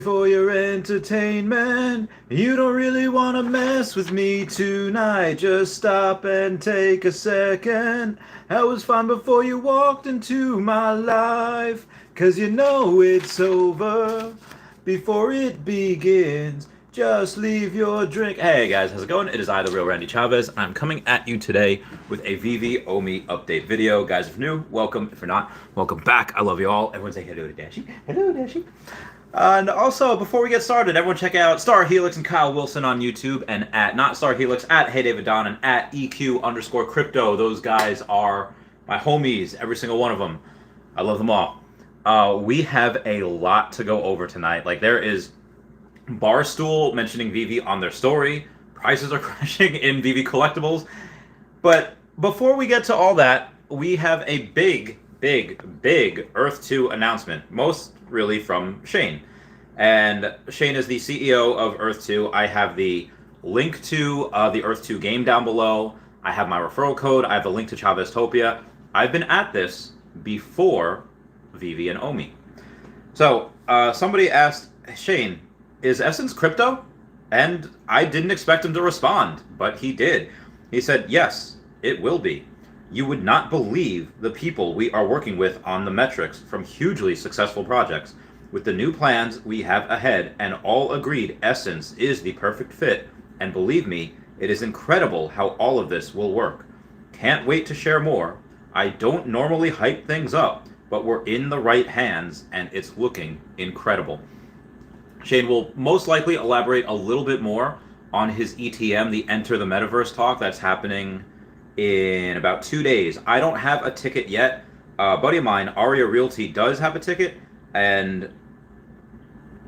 For your entertainment, you don't really want to mess with me tonight. Just stop and take a second. I was fine before you walked into my life. Cause you know it's over before it begins. Just leave your drink. Hey guys, how's it going? It is I, the real Randy Chavez. I'm coming at you today with a Veve Omi update video. Guys, if you're new, welcome. If you're not, welcome back. I love you all. Everyone say hello to Dashi. Hello, Dashi. And also, before we get started, everyone check out Star Helix and Kyle Willson on YouTube, and at not Star Helix, at Hey David Don, and at EQ_crypto. Those guys are my homies, every single one of them. I love them all. We have a lot to go over tonight. Like, there is Barstool mentioning Veve on their story. Prices are crashing in Veve Collectibles. But before we get to all that, we have a big Earth 2 announcement. Most really from Shane. And Shane is the CEO of Earth 2. I have the link to the Earth 2 game down below. I have my referral code. I have the link to Chaveztopia. I've been at this before Veve and Omi. So somebody asked, Shane, is Essence crypto? And I didn't expect him to respond, but he did. He said, yes, it will be. You would not believe the people we are working with on the metrics from hugely successful projects. With the new plans we have ahead, and all agreed Essence is the perfect fit, and believe me, it is incredible how all of this will work. Can't wait to share more. I don't normally hype things up, but we're in the right hands, and it's looking incredible. Shane will most likely elaborate a little bit more on his ETM, the Enter the Metaverse talk that's happening in about 2 days. I don't have a ticket yet. A buddy of mine, Arya Realty, does have a ticket, and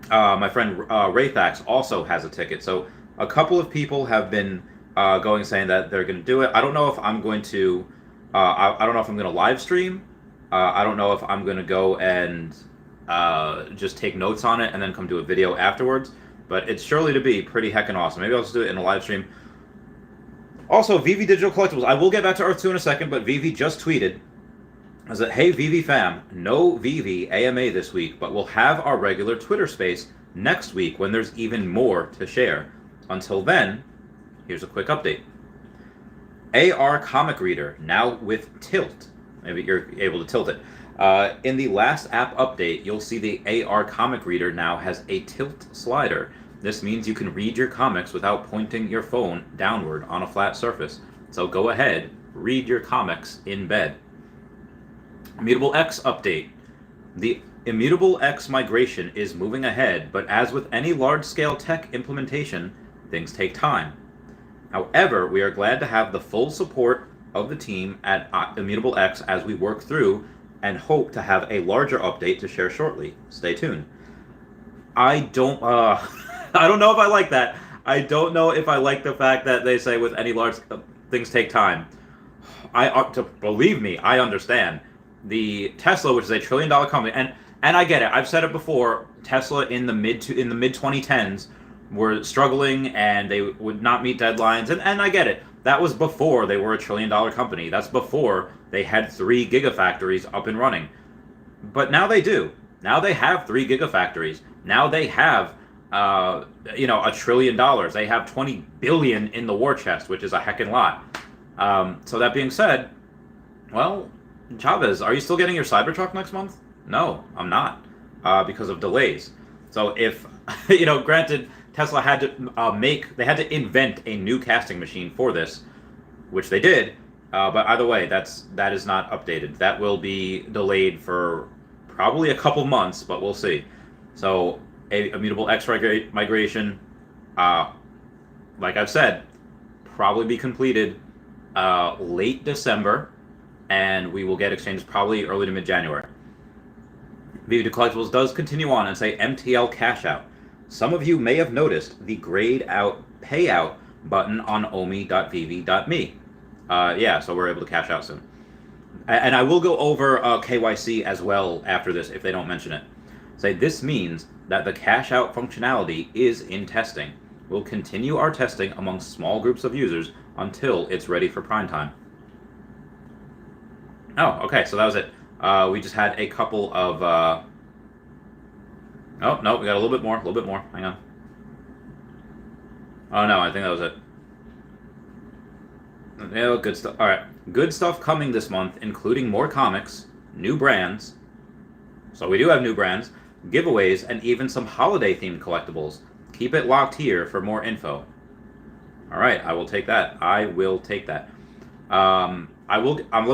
my friend Raythax also has a ticket. So a couple of people have been going saying that they're going to do it. I don't know if I'm going to. I don't know if I'm going to live stream. I don't know if I'm going to go and just take notes on it and then come do a video afterwards. But it's surely to be pretty heckin' awesome. Maybe I'll just do it in a live stream. Also, Veve Digital Collectibles. I will get back to Earth 2 in a second, but Veve just tweeted, I said, hey, Veve fam, no Veve AMA this week, but we'll have our regular Twitter space next week when there's even more to share. Until then, here's a quick update. AR Comic Reader, now with tilt. Maybe you're able to tilt it. In the last app update, you'll see the AR Comic Reader now has a tilt slider. This means you can read your comics without pointing your phone downward on a flat surface. So go ahead, read your comics in bed. Immutable X update. The Immutable X migration is moving ahead, but as with any large-scale tech implementation, things take time. However, we are glad to have the full support of the team at Immutable X as we work through and hope to have a larger update to share shortly. Stay tuned. I don't know if I like that. I don't know if I like the fact that they say with any large things take time. I ought to believe me. I understand. The Tesla, which is a $1 trillion company, and I get it. I've said it before. Tesla in the mid 2010s were struggling and they would not meet deadlines, and I get it. That was before they were a $1 trillion company. That's before they had 3 gigafactories up and running. But now they do. Now they have 3 gigafactories. Now they have $1 trillion. They have 20 billion in the war chest, which is a heckin' lot. So that being said, well, Chavez, are you still getting your Cybertruck next month? No, I'm not, because of delays. So if, granted, Tesla had to they had to invent a new casting machine for this, which they did. But either way, that is not updated. That will be delayed for probably a couple months, but we'll see. So a Immutable X migration, like I've said, probably be completed late December, and we will get exchanges probably early to mid-January. Veve Collectibles does continue on and say MTL cash out. Some of you may have noticed the grayed out payout button on omi.veve.me. Yeah, so we're able to cash out soon. And I will go over KYC as well after this if they don't mention it. Say this means that the cash out functionality is in testing. We'll continue our testing among small groups of users until it's ready for prime time. Oh, okay, so that was it. We just had a couple of Oh, no, we got a little bit more. Hang on. Oh, no, I think that was it. Yeah, good stuff. All right. Good stuff coming this month, including more comics, new brands. So we do have new brands, giveaways, and even some holiday-themed collectibles. Keep it locked here for more info. All right, I will take that. Let me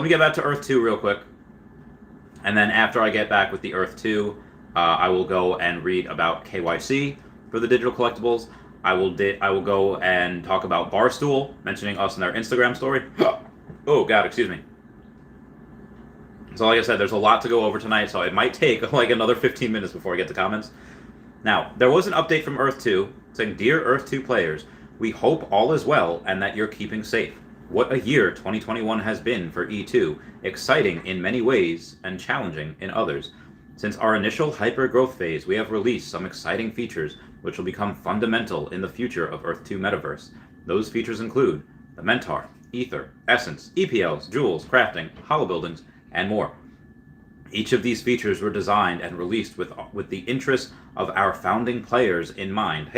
get back to Earth 2 real quick. And then after I get back with the Earth 2, I will go and read about KYC for the digital collectibles. I will go and talk about Barstool, mentioning us in their Instagram story. Oh, God, excuse me. So like I said, there's a lot to go over tonight, so it might take like another 15 minutes before I get to comments. Now, there was an update from Earth 2 saying, Dear Earth 2 players, we hope all is well and that you're keeping safe. What a year 2021 has been for E2, exciting in many ways and challenging in others. Since our initial hyper-growth phase, we have released some exciting features which will become fundamental in the future of Earth 2 Metaverse. Those features include the Mentor, Ether, Essence, EPLs, Jewels, Crafting, Hollow Buildings, and more. Each of these features were designed and released with the interests of our founding players in mind,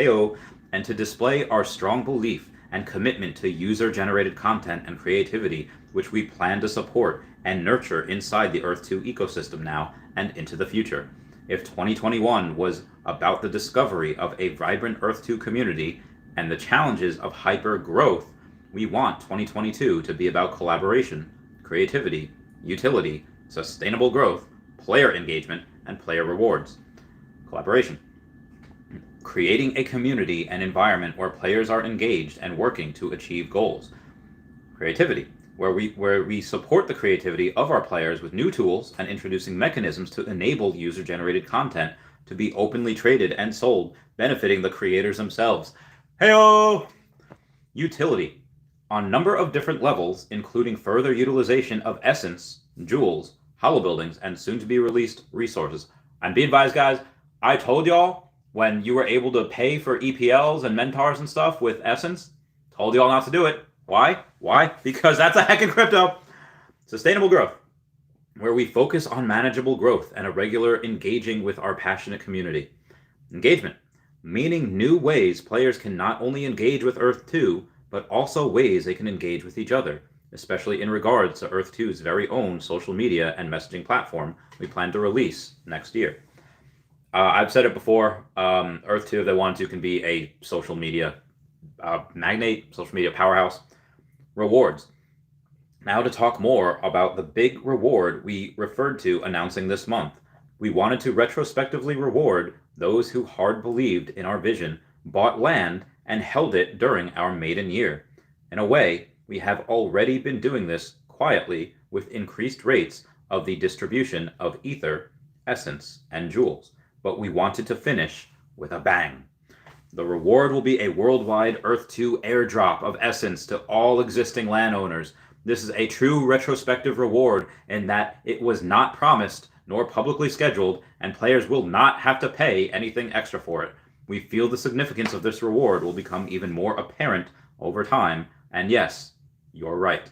and to display our strong belief and commitment to user-generated content and creativity, which we plan to support and nurture inside the Earth 2 ecosystem now and into the future. If 2021 was about the discovery of a vibrant Earth 2 community and the challenges of hyper-growth, we want 2022 to be about collaboration, creativity, utility, sustainable growth, player engagement, and player rewards. Collaboration. Creating a community and environment where players are engaged and working to achieve goals. Creativity, where we support the creativity of our players with new tools and introducing mechanisms to enable user-generated content to be openly traded and sold, benefiting the creators themselves. Heyo! Utility. On a number of different levels, including further utilization of Essence, Jewels, Hollow Buildings, and soon-to-be-released resources. And be advised, guys, I told y'all when you were able to pay for EPLs and Mentors and stuff with Essence, told y'all not to do it. Why? Because that's a heck in crypto. Sustainable growth, where we focus on manageable growth and a regular engaging with our passionate community. Engagement, meaning new ways players can not only engage with Earth 2, but also ways they can engage with each other, especially in regards to Earth 2's very own social media and messaging platform we plan to release next year. I've said it before, Earth 2, if they want to, can be a social media magnate, social media powerhouse. Rewards. Now to talk more about the big reward we referred to announcing this month. We wanted to retrospectively reward those who hard believed in our vision, bought land, and held it during our maiden year. In a way, we have already been doing this quietly with increased rates of the distribution of Ether, Essence, and Jewels, but we wanted to finish with a bang. The reward will be a worldwide Earth 2 airdrop of Essence to all existing landowners. This is a true retrospective reward in that it was not promised nor publicly scheduled, and players will not have to pay anything extra for it. We feel the significance of this reward will become even more apparent over time, and yes, you're right.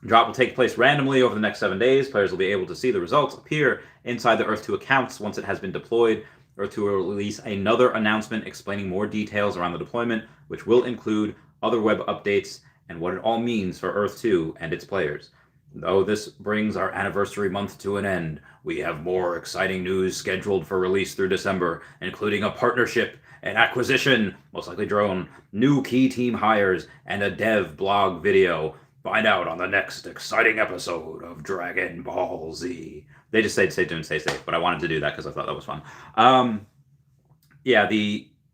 Drop will take place randomly over the next 7 days. Players will be able to see the results appear inside the Earth 2 accounts once it has been deployed. Earth 2 will release another announcement explaining more details around the deployment, which will include other web updates and what it all means for Earth 2 and its players. Though this brings our anniversary month to an end, we have more exciting news scheduled for release through December, including a partnership, an acquisition, most likely drone, new key team hires, and a dev blog video. Find out on the next exciting episode of Dragon Ball Z. They just said stay tuned, stay safe, but I wanted to do that because I thought that was fun.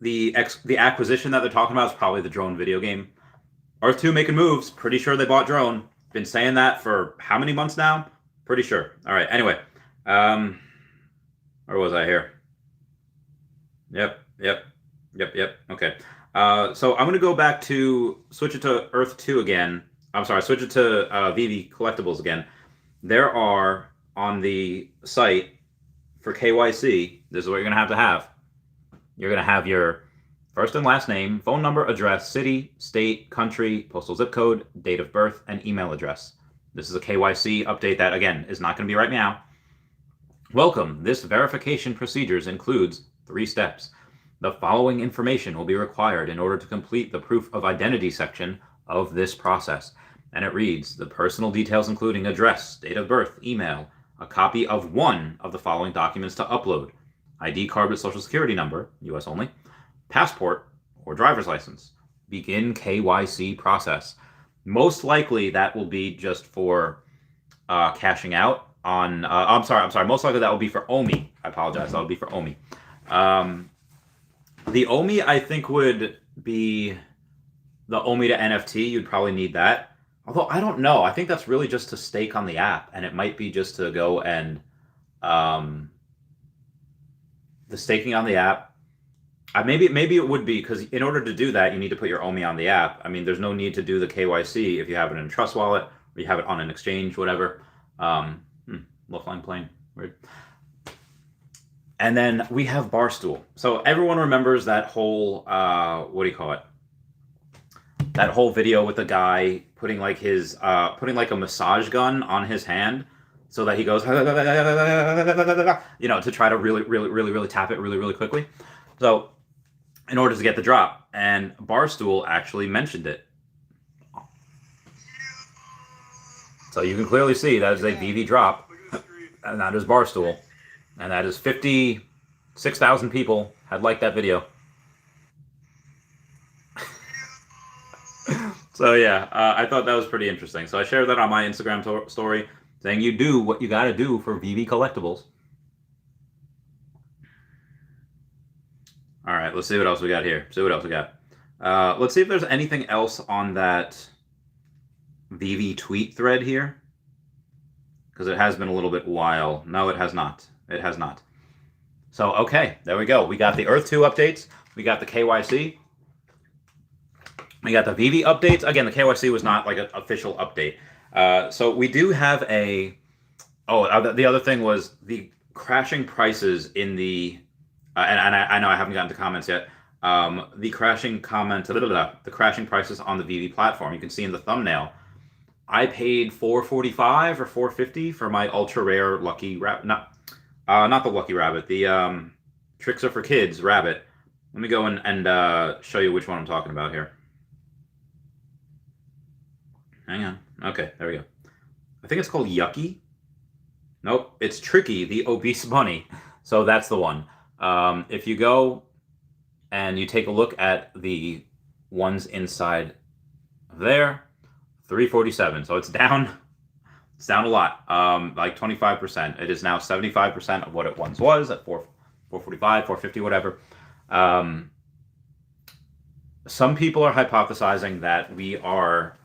The acquisition that they're talking about is probably the drone video game. Earth 2 making moves. Pretty sure they bought drone. Been saying that for how many months now? Pretty sure. All right. Anyway, where was I here? Yep. Okay. So I'm gonna go back to switch it to Earth 2 again. I'm sorry, switch it to Veve Collectibles again. There are on the site for KYC. This is what you're gonna have. You're gonna have your first and last name, phone number, address, city, state, country, postal zip code, date of birth, and email address. This is a KYC update that, again, is not going to be right now. Welcome. This verification procedures includes 3 steps. The following information will be required in order to complete the proof of identity section of this process. And it reads, the personal details including address, date of birth, email, a copy of one of the following documents to upload, ID card with social security number, US only, passport or driver's license. Begin KYC process. Most likely that will be just for cashing out on, I'm sorry, most likely that will be for OMI. I apologize, that would be for OMI. The OMI I think would be the OMI to NFT, you'd probably need that. Although, I don't know. I think that's really just to stake on the app, and it might be just to go and the staking on the app. Maybe it would be, because in order to do that, you need to put your OMI on the app. I mean, there's no need to do the KYC if you have it in a trust wallet, or you have it on an exchange, whatever. Low flying plane, weird. And then we have Barstool. So everyone remembers that whole, what do you call it? That whole video with the guy putting like his putting like a massage gun on his hand so that he goes you know, to try to really tap it really quickly. So in order to get the drop, and Barstool actually mentioned it. So you can clearly see that is a Veve drop, and that is Barstool, and that is 56,000 people had liked that video. So yeah, I thought that was pretty interesting. So I shared that on my Instagram story, saying you do what you got to do for Veve Collectibles. All right, let's see what else we got here. Let's see if there's anything else on that Veve tweet thread here, because it has been a little bit while. No, it has not. It has not. So okay, there we go. We got the Earth 2 updates. We got the KYC. We got the Veve updates. Again, the KYC was not like an official update. So we do have a... Oh, the other thing was the crashing prices in the... and I know I haven't gotten to comments yet. The crashing prices on the Veve platform. You can see in the thumbnail. I paid $445 or $450 for my ultra rare lucky rabbit. Not the lucky rabbit. The Tricks Are for Kids rabbit. Let me go and show you which one I'm talking about here. Hang on. Okay, there we go. I think it's called Yucky. Nope, it's Tricky, the obese bunny. So that's the one. If you go and you take a look at the ones inside there, 347. So it's down. It's down a lot, like 25%. It is now 75% of what it once was at 445, 450, whatever. Some people are hypothesizing that we are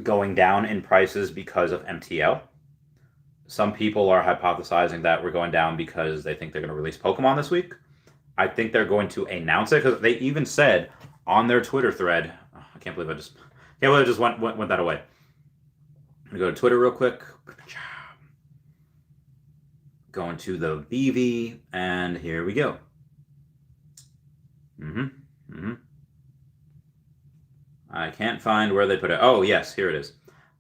going down in prices because of MTL. Some people are hypothesizing that we're going down because they think they're going to release Pokemon this week. I think they're going to announce it, because they even said on their Twitter thread, I can't believe I just went that away. I'm going to go to Twitter real quick. Going to the Veve, and here we go. I can't find where they put it. Oh, yes, here it is.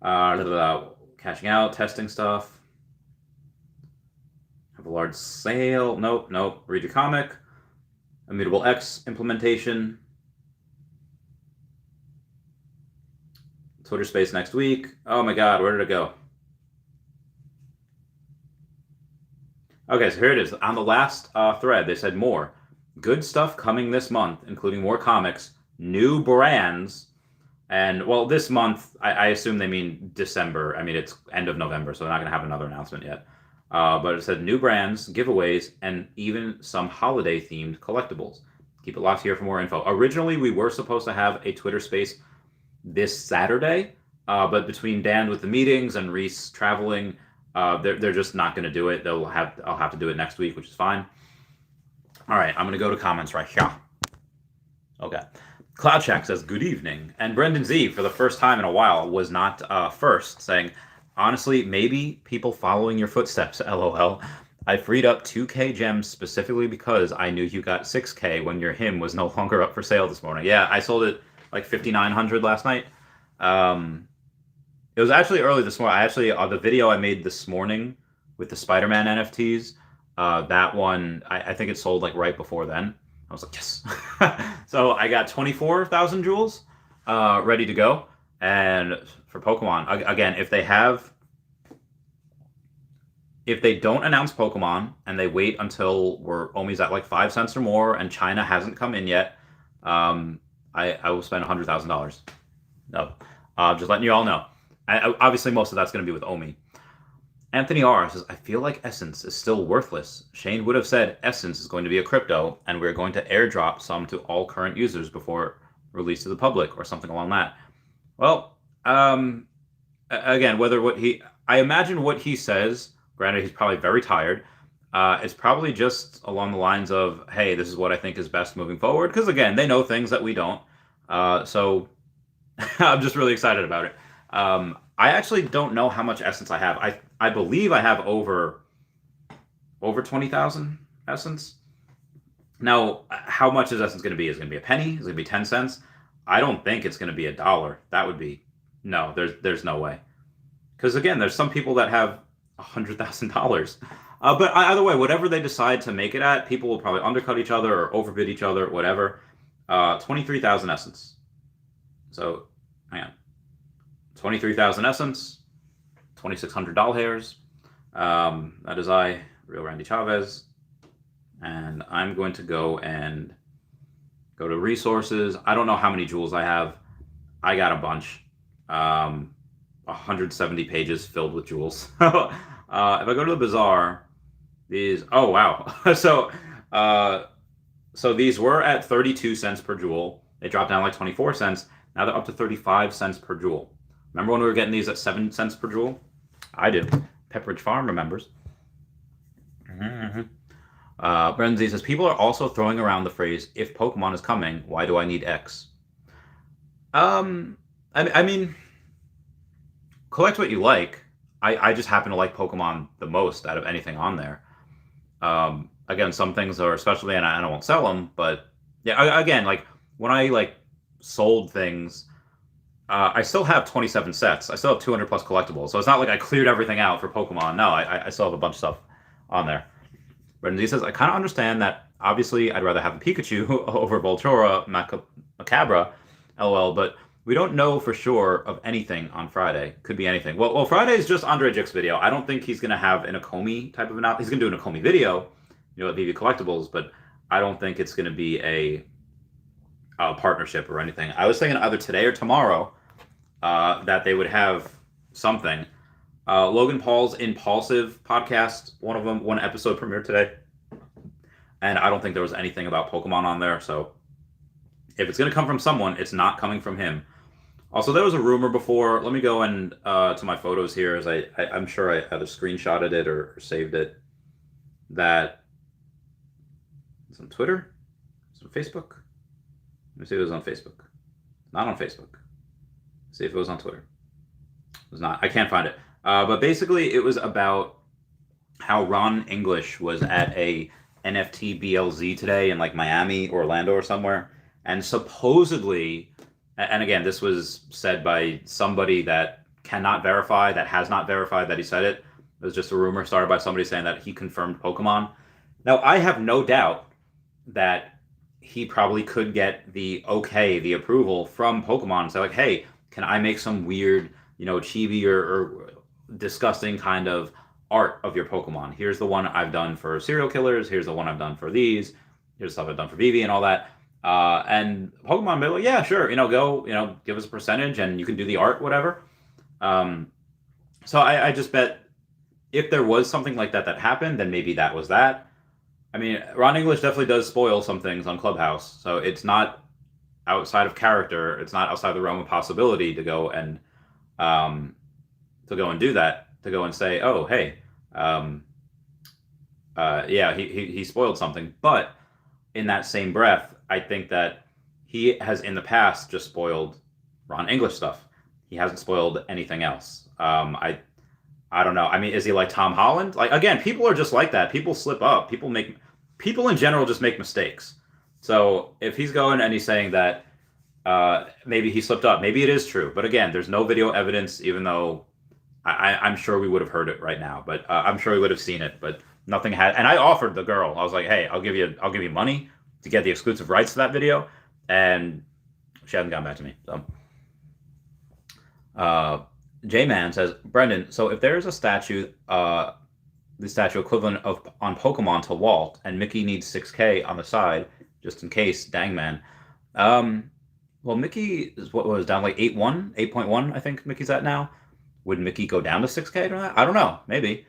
Cashing out, testing stuff. Have a large sale. Nope. Read your comic. Immutable X implementation. Twitter Space next week. Oh my God, where did it go? Okay, so here it is. On the last thread, they said more. Good stuff coming this month, including more comics, new brands, and, well, this month, I assume they mean December. I mean, it's end of November, so they're not going to have another announcement yet. But it said new brands, giveaways, and even some holiday-themed collectibles. Keep it locked here for more info. Originally, we were supposed to have a Twitter Space this Saturday, but between Dan with the meetings and Reese traveling, they're just not going to do it. I'll have to do it next week, which is fine. All right, I'm going to go to comments right here. Okay. CloudShack says, good evening. And Brendan Z, for the first time in a while, was not first, saying, honestly, maybe people following your footsteps, LOL. I freed up 2K gems specifically because I knew you got 6K when your hymn was no longer up for sale this morning. Yeah, I sold it like 5,900 last night. It was actually early this morning. The video I made this morning with the Spider-Man NFTs That one, I think it sold like right before then. I was like, yes. So I got 24,000 jewels ready to go. And for Pokemon, again, if they don't announce Pokemon and they wait until we're Omi's at like 5 cents or more and China hasn't come in yet, I will spend $100,000. No, just letting you all know. Obviously, most of that's going to be with Omi. Anthony R says, I feel like Essence is still worthless. Shane would have said Essence is going to be a crypto and we're going to airdrop some to all current users before release to the public or something along that. Well, again, I imagine what he says, granted he's probably very tired, it's probably just along the lines of, hey, this is what I think is best moving forward. Because again, they know things that we don't. So I'm just really excited about it. I actually don't know how much Essence I have. I believe I have over 20,000 Essence. Now, how much is Essence going to be? Is it going to be a penny? Is it going to be 10 cents? I don't think it's going to be $1. That would be no. There's no way. Because again, there's some people that have $100,000. But either way, whatever they decide to make it at, people will probably undercut each other or overbid each other, whatever. 23,000 Essence. So, hang on. 23,000 Essence, 2,600 doll hairs. That is I, Real Randy Chavez. And I'm going to go to resources. I don't know how many jewels I have. I got a bunch. 170 pages filled with jewels. If I go to the bazaar, oh wow. So these were at 32 cents per jewel. They dropped down like 24 cents. Now they're up to 35 cents per jewel. Remember when we were getting these at 7 cents per jewel? I do. Pepperidge Farm remembers. Mm-hmm. Brenzy says, people are also throwing around the phrase, if Pokemon is coming, why do I need X? I mean, collect what you like. I just happen to like Pokemon the most out of anything on there. Again, some things are especially, and I won't sell them, but yeah, again, like when I like sold things, I still have 27 sets. I still have 200 plus collectibles. So it's not like I cleared everything out for Pokemon. No, I still have a bunch of stuff on there. Brendan says, I kind of understand that. Obviously, I'd rather have a Pikachu over Voltura Macabra, LOL, but we don't know for sure of anything on Friday. Could be anything. Well, Friday is just Andre Jick's video. I don't think he's going to have an Akomi type of an... He's going to do an Akomi video, at Veve Collectibles, but I don't think it's going to be a partnership or anything. I was thinking either today or tomorrow that they would have something. Logan Paul's Impulsive podcast, one episode premiered today, and I don't think there was anything about Pokemon on there, so if it's going to come from someone, it's not coming from him. Also, there was a rumor before. Let me go and to my photos here, as I'm sure I either screenshotted it or saved it, that it's on Twitter, it's on Facebook. Let me see if it was on Facebook. Not on Facebook. See if it was on Twitter. It was not. I can't find it. But basically, it was about how Ron English was at a NFT BLZ today in like Miami, Orlando, or somewhere. And supposedly, and again, this was said by somebody that cannot verify, that has not verified that he said it. It was just a rumor started by somebody saying that he confirmed Pokemon. Now, I have no doubt that he probably could get the approval from Pokemon and say like, hey, can I make some weird, chibi or disgusting kind of art of your Pokemon? Here's the one I've done for serial killers. Here's the one I've done for these. Here's the stuff I've done for Veve and all that. And Pokemon be like, yeah, sure, go, give us a percentage and you can do the art, whatever. So I just bet if there was something like that happened, then maybe that was that. I mean, Ron English definitely does spoil some things on Clubhouse, so it's not outside of character. It's not outside the realm of possibility to go and do that. To go and say, oh, hey, yeah, he spoiled something. But in that same breath, I think that he has in the past just spoiled Ron English stuff. He hasn't spoiled anything else. I don't know. I mean, is he like Tom Holland? Like, again, people are just like that. People slip up. People in general just make mistakes. So if he's going and he's saying that maybe he slipped up, maybe it is true. But again, there's no video evidence, even though I'm sure we would have heard it right now. But I'm sure we would have seen it. But Nothing had, and I offered the girl. I was like, hey, I'll give you money to get the exclusive rights to that video, and she hasn't gotten back to me. So, J-Man says, Brendan, so if there's a statue, the statue equivalent of on Pokemon to Walt, and Mickey needs 6K on the side, just in case, dang man. Well, Mickey is what was down like 8.1, I think Mickey's at now. Would Mickey go down to 6K? I don't know, maybe.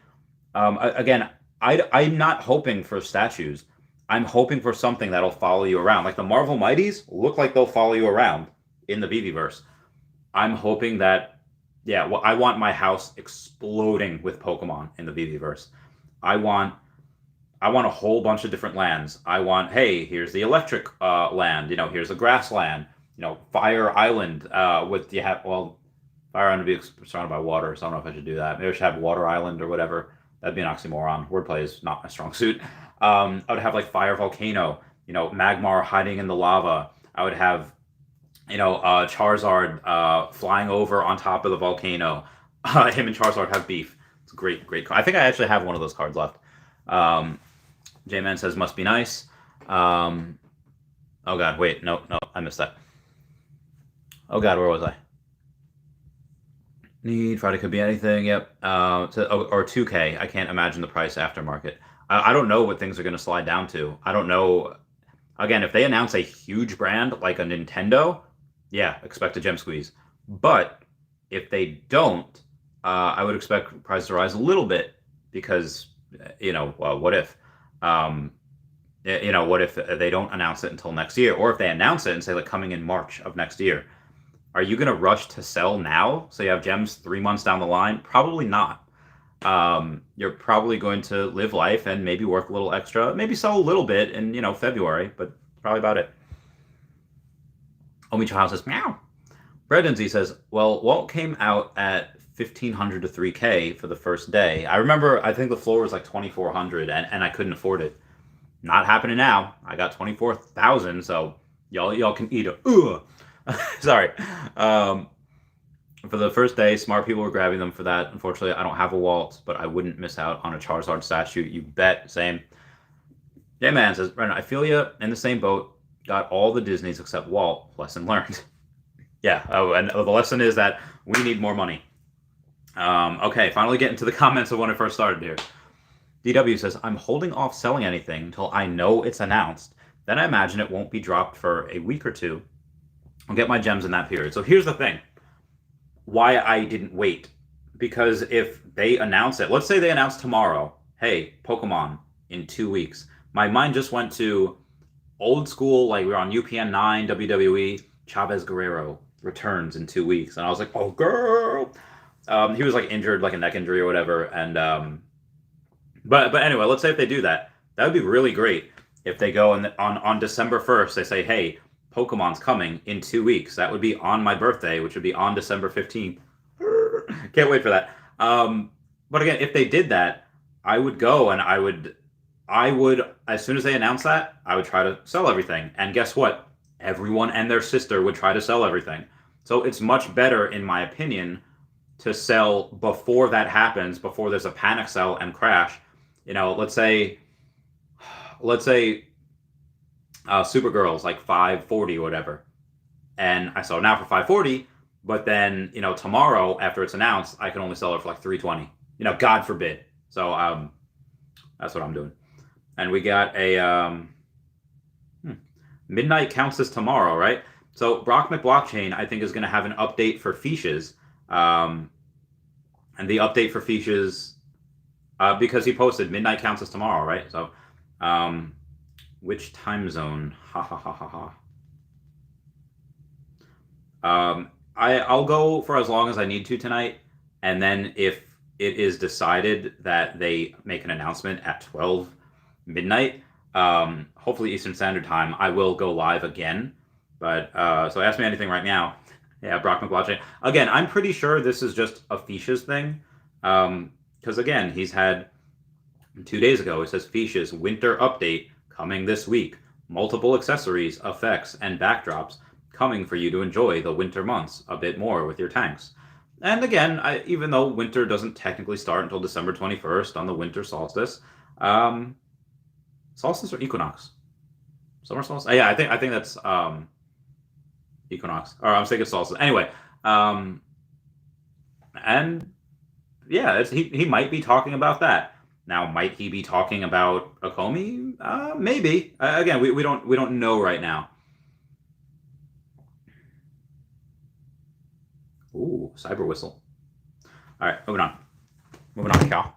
Again, I'm not hoping for statues. I'm hoping for something that'll follow you around. Like the Marvel Mighties look like they'll follow you around in the Veveverse. I'm hoping that, yeah, well, I want my house exploding with Pokemon in the Veveverse. I want a whole bunch of different lands. I want, hey, here's the electric land. Here's a grassland. Fire Island Fire Island would be surrounded by water, so I don't know if I should do that. Maybe I should have Water Island or whatever. That'd be an oxymoron. Wordplay is not my strong suit. I would have like Fire Volcano, Magmar hiding in the lava. I would have, Charizard flying over on top of the volcano. Him and Charizard have beef. It's a great card. I think I actually have one of those cards left. J-Man says, must be nice. Oh God, wait, no, I missed that. Oh God, where was I? Need Friday could be anything. Yep. Or 2K. I can't imagine the price aftermarket. I don't know what things are going to slide down to. I don't know. Again, if they announce a huge brand like a Nintendo, yeah, expect a gem squeeze. But if they don't, I would expect prices to rise a little bit because, well, what if? What if they don't announce it until next year? Or if they announce it and say, like, coming in March of next year? Are you going to rush to sell now so you have gems 3 months down the line? Probably not. You're probably going to live life and maybe work a little extra, maybe sell a little bit in, February, but probably about it. Omicho House says, meow. Brendan Z says, well, Walt came out at 1,500 to 3K for the first day. I remember, I think the floor was like 2,400 and I couldn't afford it. Not happening now. I got 24,000, so y'all can eat it. Sorry. For the first day, smart people were grabbing them for that. Unfortunately, I don't have a Walt, but I wouldn't miss out on a Charizard statue. You bet. Same. Yeah, man says, Brendan, I feel you in the same boat. Got all the Disneys except Walt. Lesson learned. Yeah. Oh, and the lesson is that we need more money. Okay, finally getting to the comments of when I first started here. DW says, I'm holding off selling anything until I know it's announced. Then I imagine it won't be dropped for a week or two. I'll get my gems in that period. So here's the thing. Why I didn't wait. Because if they announce it, let's say they announce tomorrow, hey, Pokemon in 2 weeks. My mind just went to old school, like we were on UPN 9, WWE, Chavez Guerrero returns in 2 weeks. And I was like, oh, girl. He was like injured, like a neck injury or whatever. And but anyway, let's say if they do that, that would be really great. If they go on December 1st, they say, hey, Pokemon's coming in 2 weeks. That would be on my birthday, which would be on December 15th. Can't wait for that. But again, if they did that, I would go and I would, as soon as they announce that, I would try to sell everything. And guess what? Everyone and their sister would try to sell everything. So it's much better, in my opinion, to sell before that happens, before there's a panic sell and crash. Let's say Supergirl's like 540 or whatever, and I sell it now for 540, but then tomorrow after it's announced I can only sell it for like 320, God forbid. So that's what I'm doing. And we got a midnight counts as tomorrow, right? So Brock McBlockchain I think is going to have an update for Fiches, and the update for Fiches because he posted midnight counts as tomorrow, right? So which time zone? Ha ha ha ha ha. I'll go for as long as I need to tonight, and then if it is decided that they make an announcement at 12 midnight, hopefully Eastern Standard Time, I will go live again. But so ask me anything right now. Yeah, Brock McBlockchain. Again, I'm pretty sure this is just a Fiches thing, because again, he's had 2 days ago. It says Fiches winter update. Coming this week. Multiple accessories, effects, and backdrops coming for you to enjoy the winter months a bit more with your tanks. And again, even though winter doesn't technically start until December 21st on the winter solstice, Solstice or equinox? Summer solstice? Yeah, I think that's equinox. Or I'm thinking solstice. Anyway, and yeah, he might be talking about that. Now, might he be talking about Akomi? Maybe. Again, we don't know right now. Ooh, cyber whistle. All right, moving on, Cal.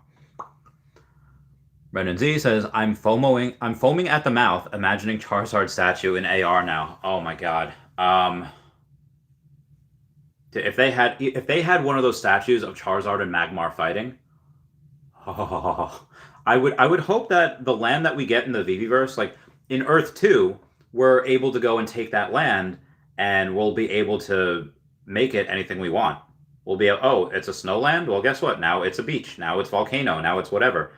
Brendan Z says, I'm foaming at the mouth, imagining Charizard statue in AR now. Oh my god. If they had one of those statues of Charizard and Magmar fighting, oh, I would hope that the land that we get in the Viviverse, like in Earth 2, we're able to go and take that land and we'll be able to make it anything we want. We'll be oh, it's a snowland? Well, guess what? Now it's a beach. Now it's volcano. Now it's whatever.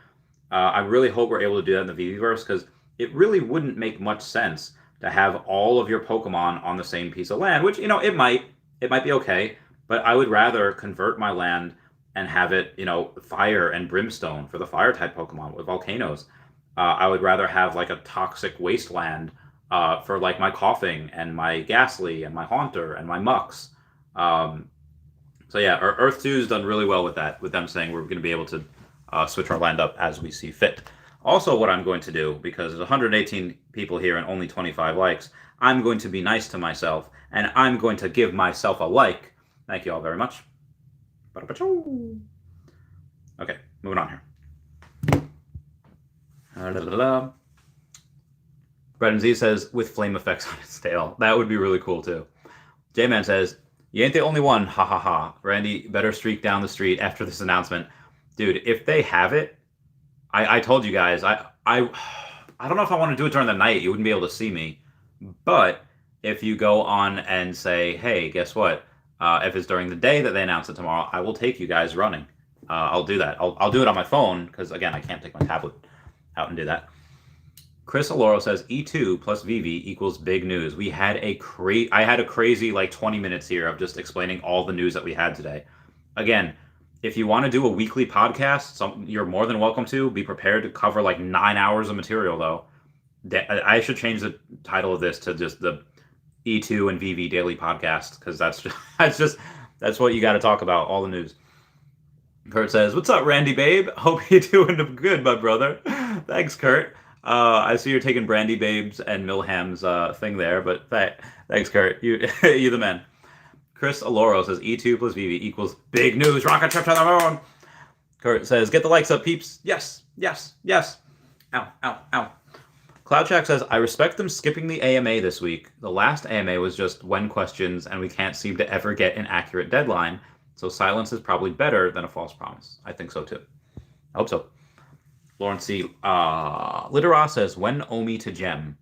I really hope we're able to do that in the Viviverse because it really wouldn't make much sense to have all of your Pokemon on the same piece of land, which, it might be okay, but I would rather convert my land and have it, fire and brimstone for the fire type Pokemon with volcanoes. I would rather have like a toxic wasteland for like my Coughing and my Ghastly and my Haunter and my Mux. So yeah, Earth 2's done really well with that, with them saying we're going to be able to switch our land up as we see fit. Also, what I'm going to do, because there's 118 people here and only 25 likes, I'm going to be nice to myself, and I'm going to give myself a like. Thank you all very much. Okay, moving on here. Brendan Z says, with flame effects on its tail. That would be really cool, too. J-Man says, you ain't the only one, ha ha ha. Randy, better streak down the street after this announcement. Dude, if they have it, I told you guys, I don't know if I want to do it during the night. You wouldn't be able to see me. But if you go on and say, hey, guess what? If it's during the day that they announce it tomorrow, I will take you guys running. I'll do that. I'll do it on my phone because, again, I can't take my tablet out and do that. Chris Aloro says E2 plus Veve equals big news. I had a crazy like 20 minutes here of just explaining all the news that we had today. Again, if you want to do a weekly podcast, you're more than welcome to. Be prepared to cover like 9 hours of material, though. I should change the title of this to just the E2 and Veve daily podcast because that's what you got to talk about. All the news. Kurt says, "What's up, Randy babe? Hope you're doing good, my brother." Thanks, Kurt. I see you're taking Brandy Babes and Milham's thing there, but thanks, Kurt. You the man. Chris Aloro says E2 plus Veve equals big news. Rocket trip to the moon. Kurt says, get the likes up, peeps. Yes, yes, yes. Ow, ow, ow. Cloudcheck says, I respect them skipping the AMA this week. The last AMA was just when questions, and we can't seem to ever get an accurate deadline, so silence is probably better than a false promise. I think so, too. I hope so. Lawrence C. Litera says, when Omi to Gem?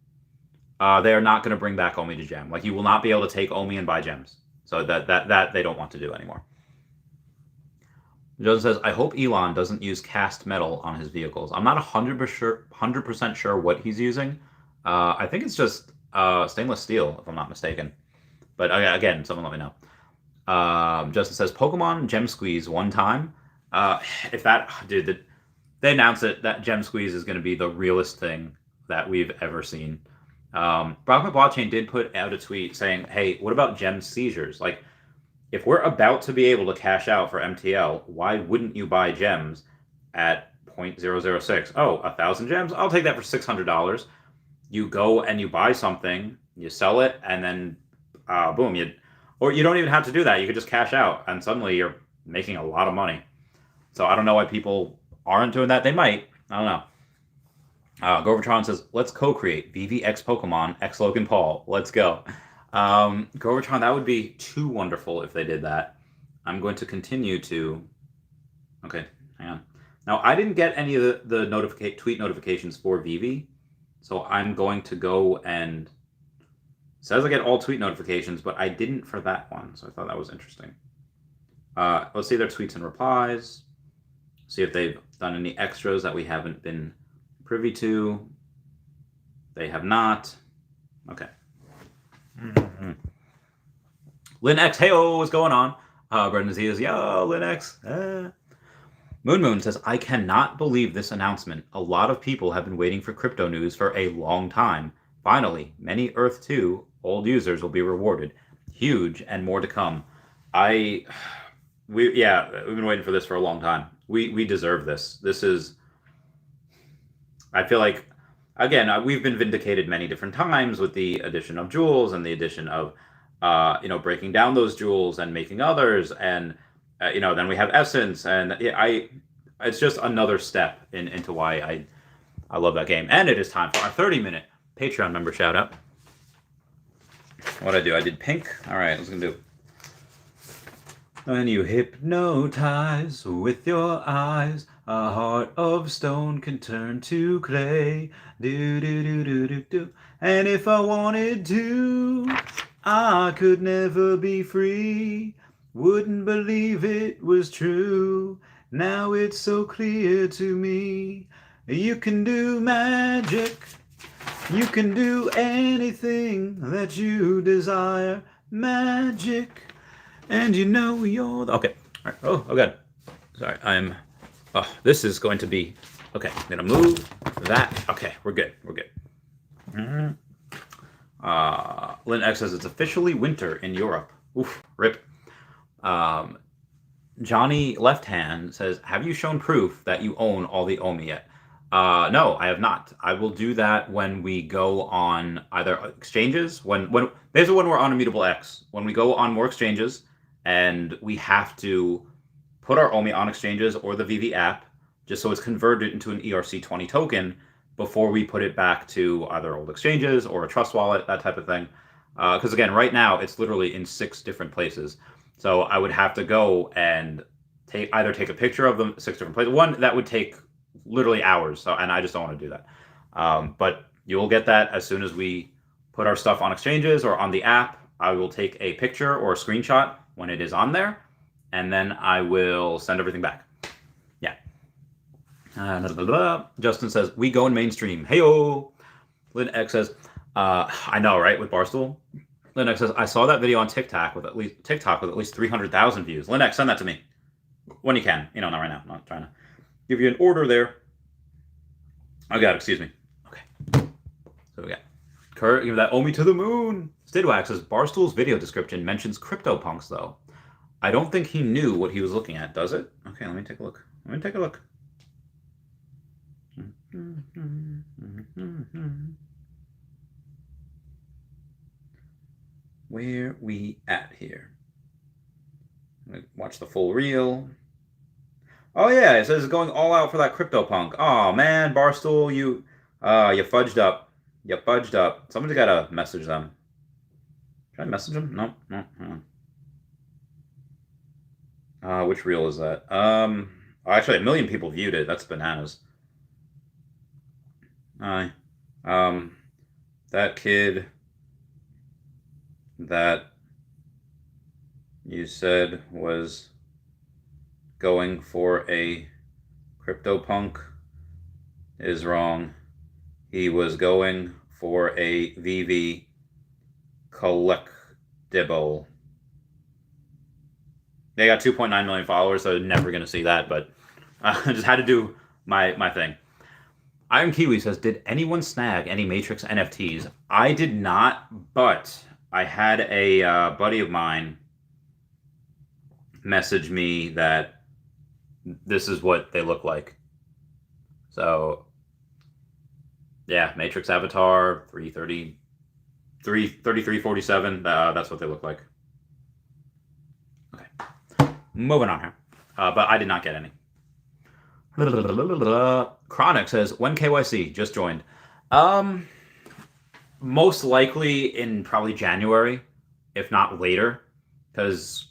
They are not going to bring back Omi to Gem. Like, you will not be able to take Omi and buy gems. So that they don't want to do anymore. Joseph says, I hope Elon doesn't use cast metal on his vehicles. I'm not 100% sure what he's using. I think it's just stainless steel, if I'm not mistaken. But again, someone let me know. Justin says, Pokemon Gem Squeeze one time. They announced it, that Gem Squeeze is going to be the realest thing that we've ever seen. Brock McBlockchain did put out a tweet saying, hey, what about gem seizures? Like, if we're about to be able to cash out for MTL, why wouldn't you buy gems at 0.006? Oh, 1,000 gems? I'll take that for $600. You go and you buy something, you sell it, and then boom, or you don't even have to do that. You could just cash out, and suddenly you're making a lot of money. So I don't know why people aren't doing that. They might. I don't know. Grovertron says, let's co-create Veve X Pokemon X Logan Paul. Let's go. Grovertron, that would be too wonderful if they did that. I'm going to continue to... Okay, hang on. Now, I didn't get any of the tweet notifications for Veve, so I'm going to go and... It says I get all tweet notifications, but I didn't for that one, so I thought that was interesting. Let's see their tweets and replies. See if they've done any extras that we haven't been privy to. They have not. Okay. Mm-hmm. Lynn X, hey-oh, what's going on? Brendan Z is, yo, Lynn X. Moon Moon says, I cannot believe this announcement. A lot of people have been waiting for crypto news for a long time. Finally, many Earth 2 old users will be rewarded. Huge and more to come. We've been waiting for this for a long time. We deserve this. This is, I feel like, again, we've been vindicated many different times with the addition of jewels and the addition of, breaking down those jewels and making others, and then we have essence, and it's just another step into why I love that game. And it is time for our 30-minute Patreon member shout out. What'd I do? I did pink. All right, let's gonna do. When you hypnotize with your eyes, a heart of stone can turn to clay. Do do do do do do. And if I wanted to, I could never be free. Wouldn't believe it was true. Now it's so clear to me. You can do magic. You can do anything that you desire. Magic. And you know you're the... Okay. All right. Oh, God. Sorry. This is going to be... Okay. I'm going to move that. Okay. We're good. We're good. Lynn X says it's officially winter in Europe. Oof. Rip. Johnny Left Hand says, have you shown proof that you own all the OMI yet? No, I have not. I will do that when we go on either exchanges, basically when we're on Immutable X, when we go on more exchanges, and we have to put our OMI on exchanges or the Veve app, just so it's converted into an ERC20 token before we put it back to either old exchanges or a trust wallet, that type of thing. Because again, right now, it's literally in 6 different places. So I would have to go and either take a picture of them, 6 different places. One, that would take literally hours, and I just don't want to do that. But you will get that as soon as we put our stuff on exchanges or on the app. I will take a picture or a screenshot when it is on there, and then I will send everything back. Yeah. Justin says, we go in mainstream. Hey-o! Lynn X says, I know, right, with Barstool? Lynn X says, I saw that video on TikTok with at least 300,000 views. Lynn X, send that to me when you can. Not right now. I'm not trying to give you an order there. Oh, God, excuse me. Okay. So we got Kurt, give that OMI to the moon. Stidwax says, Barstool's video description mentions CryptoPunks, though. I don't think he knew what he was looking at, does it? Okay, let me take a look. Where we at here? Watch the full reel. Oh yeah, it says going all out for that CryptoPunk. Oh man, Barstool, you fudged up. You fudged up. Somebody's gotta message them. Should I message them? No. Which reel is that? Actually, 1 million people viewed it. That's bananas. That kid that you said was going for a CryptoPunk is wrong. He was going for a Veve Collectible. They got 2.9 million followers, so never going to see that, but I just had to do my thing. Iron Kiwi says, did anyone snag any Matrix NFTs? I did not, but I had a buddy of mine message me that this is what they look like. So, yeah, Matrix Avatar, 3347, that's what they look like. Okay, moving on here. But I did not get any. Chronic says, when KYC? Just joined. Most likely in probably January, if not later, because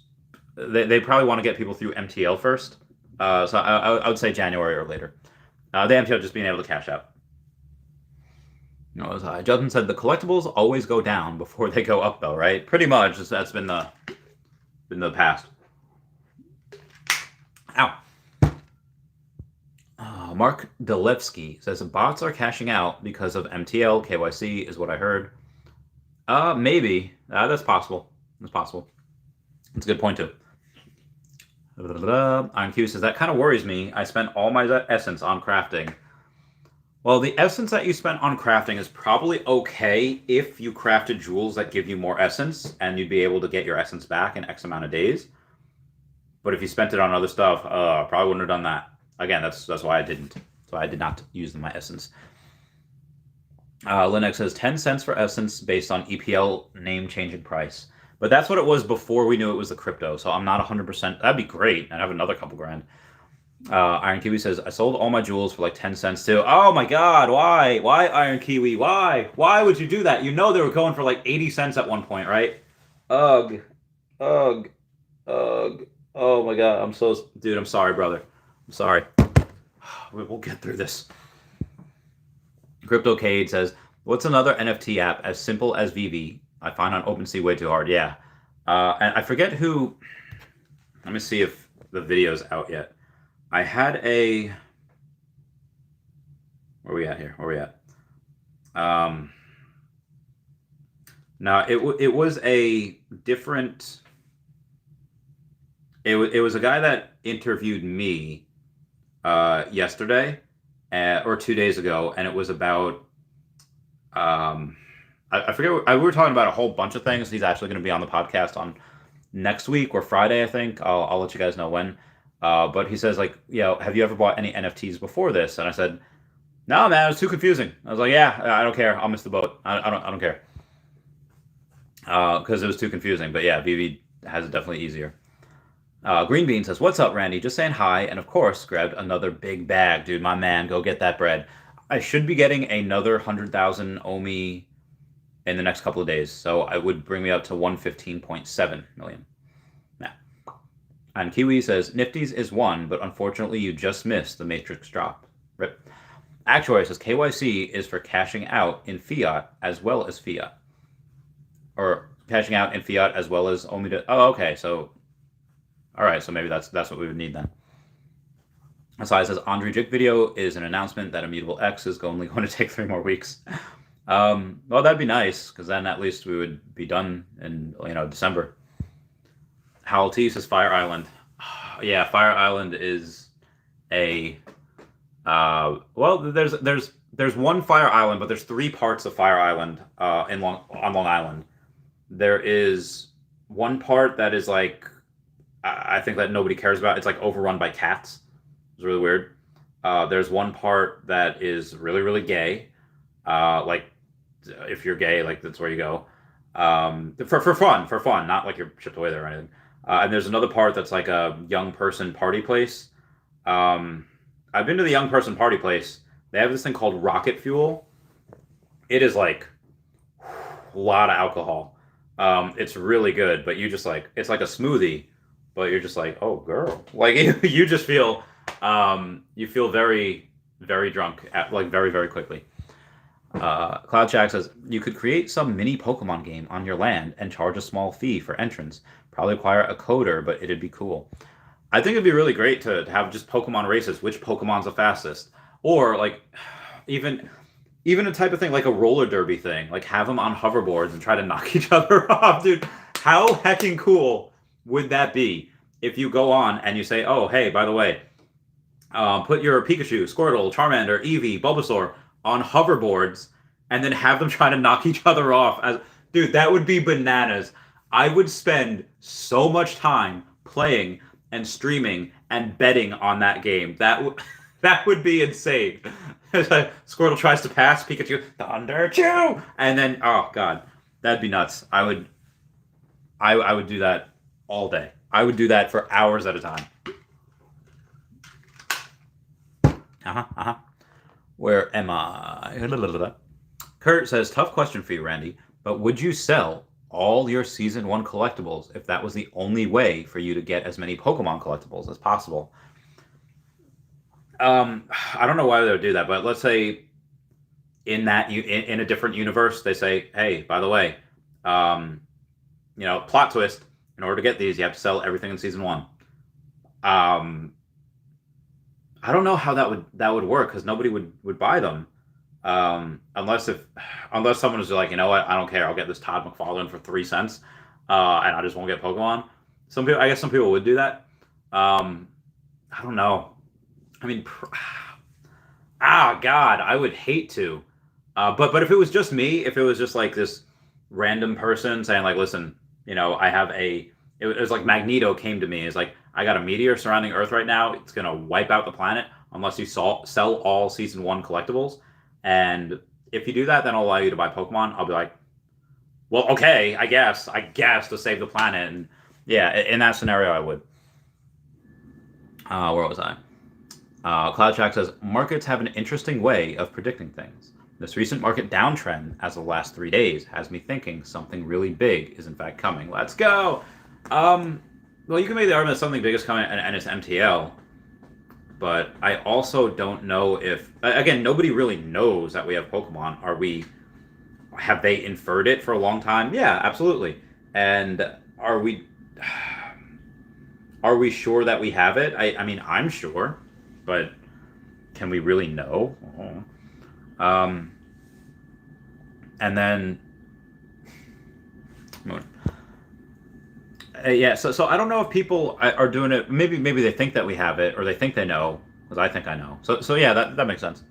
they probably want to get people through MTL first. So I would say January or later. The MTL just being able to cash out. Justin said the collectibles always go down before they go up, though, right? Pretty much. That's been the past. Ow. Mark Delevsky says bots are cashing out because of MTL. KYC is what I heard. Maybe. That's possible. That's possible. That's a good point, too. On Q says, that kind of worries me. I spent all my essence on crafting. Well, the essence that you spent on crafting is probably okay if you crafted jewels that give you more essence and you'd be able to get your essence back in X amount of days. But if you spent it on other stuff, probably wouldn't have done that. Again, that's why I didn't. So I did not use my essence. Linux says 10 cents for essence based on EPL name changing price. But that's what it was before we knew it was the crypto. So I'm not 100%. That'd be great. I'd have another couple grand. Iron Kiwi says, I sold all my jewels for like 10 cents too. Oh my God. Why? Why, Iron Kiwi? Why? Why would you do that? You know they were going for like 80 cents at one point, right? Ugh. Ugh. Ugh. Oh my God. Dude, I'm sorry, brother. I'm sorry. We'll get through this. CryptoCade says, what's another NFT app as simple as Veve? I find on OpenSea way too hard. Yeah. And I forget who. Let me see if the video's out yet. I had a. Where are we at here? Where are we at? No, it was a different. It was a guy that interviewed me yesterday or 2 days ago, and it was about I forget. We were talking about a whole bunch of things. He's actually going to be on the podcast on next week or Friday, I think. I'll let you guys know when. But he says, like, have you ever bought any NFTs before this? And I said, no, man, it was too confusing. I was like, yeah, I don't care. I'll miss the boat. I don't care. Because it was too confusing. But yeah, Veve has it definitely easier. Green Bean says, what's up, Randy? Just saying hi. And of course, grabbed another big bag. Dude, my man, go get that bread. I should be getting another 100,000 OMI in the next couple of days. So I would bring me up to 115.7 million. Yeah. And Kiwi says, Nifty's is one, but unfortunately you just missed the Matrix drop. Rip. Actuary says, KYC is for cashing out in fiat as well as fiat. Or cashing out in fiat as well as OMI. Oh, okay. So, all right. So maybe that's what we would need then. Asai says, Andre Jik video is an announcement that Immutable X is only going to take 3 more weeks. Well, that'd be nice, because then at least we would be done in December. Howell T says Fire Island. Yeah, Fire Island is a well, there's one Fire Island, but there's 3 parts of Fire Island on Long Island. There is one part that is like I think that nobody cares about. It's like overrun by cats. It's really weird. There's one part that is really, really gay. Like, if you're gay, like, that's where you go. For fun, not like you're shipped away there or anything. And there's another part that's like a young person party place. I've been to the young person party place. They have this thing called rocket fuel. It is like a lot of alcohol. It's really good, but you just like, it's like a smoothie, but you're just like, oh, girl. Like, you just feel... you feel very, very drunk, like very, very quickly. Cloud Shack says, you could create some mini Pokemon game on your land and charge a small fee for entrance. Probably require a coder, but it'd be cool. I think it'd be really great to have just Pokemon races. Which Pokemon's the fastest? Or like even a type of thing like a roller derby thing. Like have them on hoverboards and try to knock each other off. Dude, how hecking cool would that be if you go on and you say, oh, hey, by the way, put your Pikachu, Squirtle, Charmander, Eevee, Bulbasaur on hoverboards and then have them try to knock each other off. Dude, that would be bananas. I would spend so much time playing and streaming and betting on that game. That would be insane. Squirtle tries to pass Pikachu, Thunder Chew, and then oh god, that'd be nuts. I would do that all day. I would do that for hours at a time. Where am I? Kurt says, tough question for you, Randy, but would you sell all your Season 1 collectibles if that was the only way for you to get as many Pokemon collectibles as possible? I don't know why they would do that, but let's say in a different universe, they say, hey, by the way, plot twist, in order to get these, you have to sell everything in Season 1. I don't know how that would work because nobody would buy them, unless someone was like, you know what, I don't care, I'll get this Todd McFarlane for 3 cents, and I just won't get Pokemon. I guess some people would do that, I don't know. I mean, God, I would hate to. But if it was just me, if it was just like this random person saying like, listen, I have it was like Magneto came to me. It's like, I got a meteor surrounding Earth right now. It's gonna wipe out the planet unless you sell all season 1 collectibles. And if you do that, then I'll allow you to buy Pokemon. I'll be like, well, okay, I guess to save the planet. And yeah, in that scenario, I would. Where was I? CloudShack says, markets have an interesting way of predicting things. This recent market downtrend as of the last 3 days has me thinking something really big is in fact coming. Let's go! Well, you can make the argument that something big is coming and it's MTL. But I also don't know if... Again, nobody really knows that we have Pokemon. Have they inferred it for a long time? Yeah, absolutely. And are we sure that we have it? I mean, I'm sure. But can we really know? And then, yeah. So I don't know if people are doing it. Maybe they think that we have it, or they think they know, because I think I know. So yeah, that makes sense.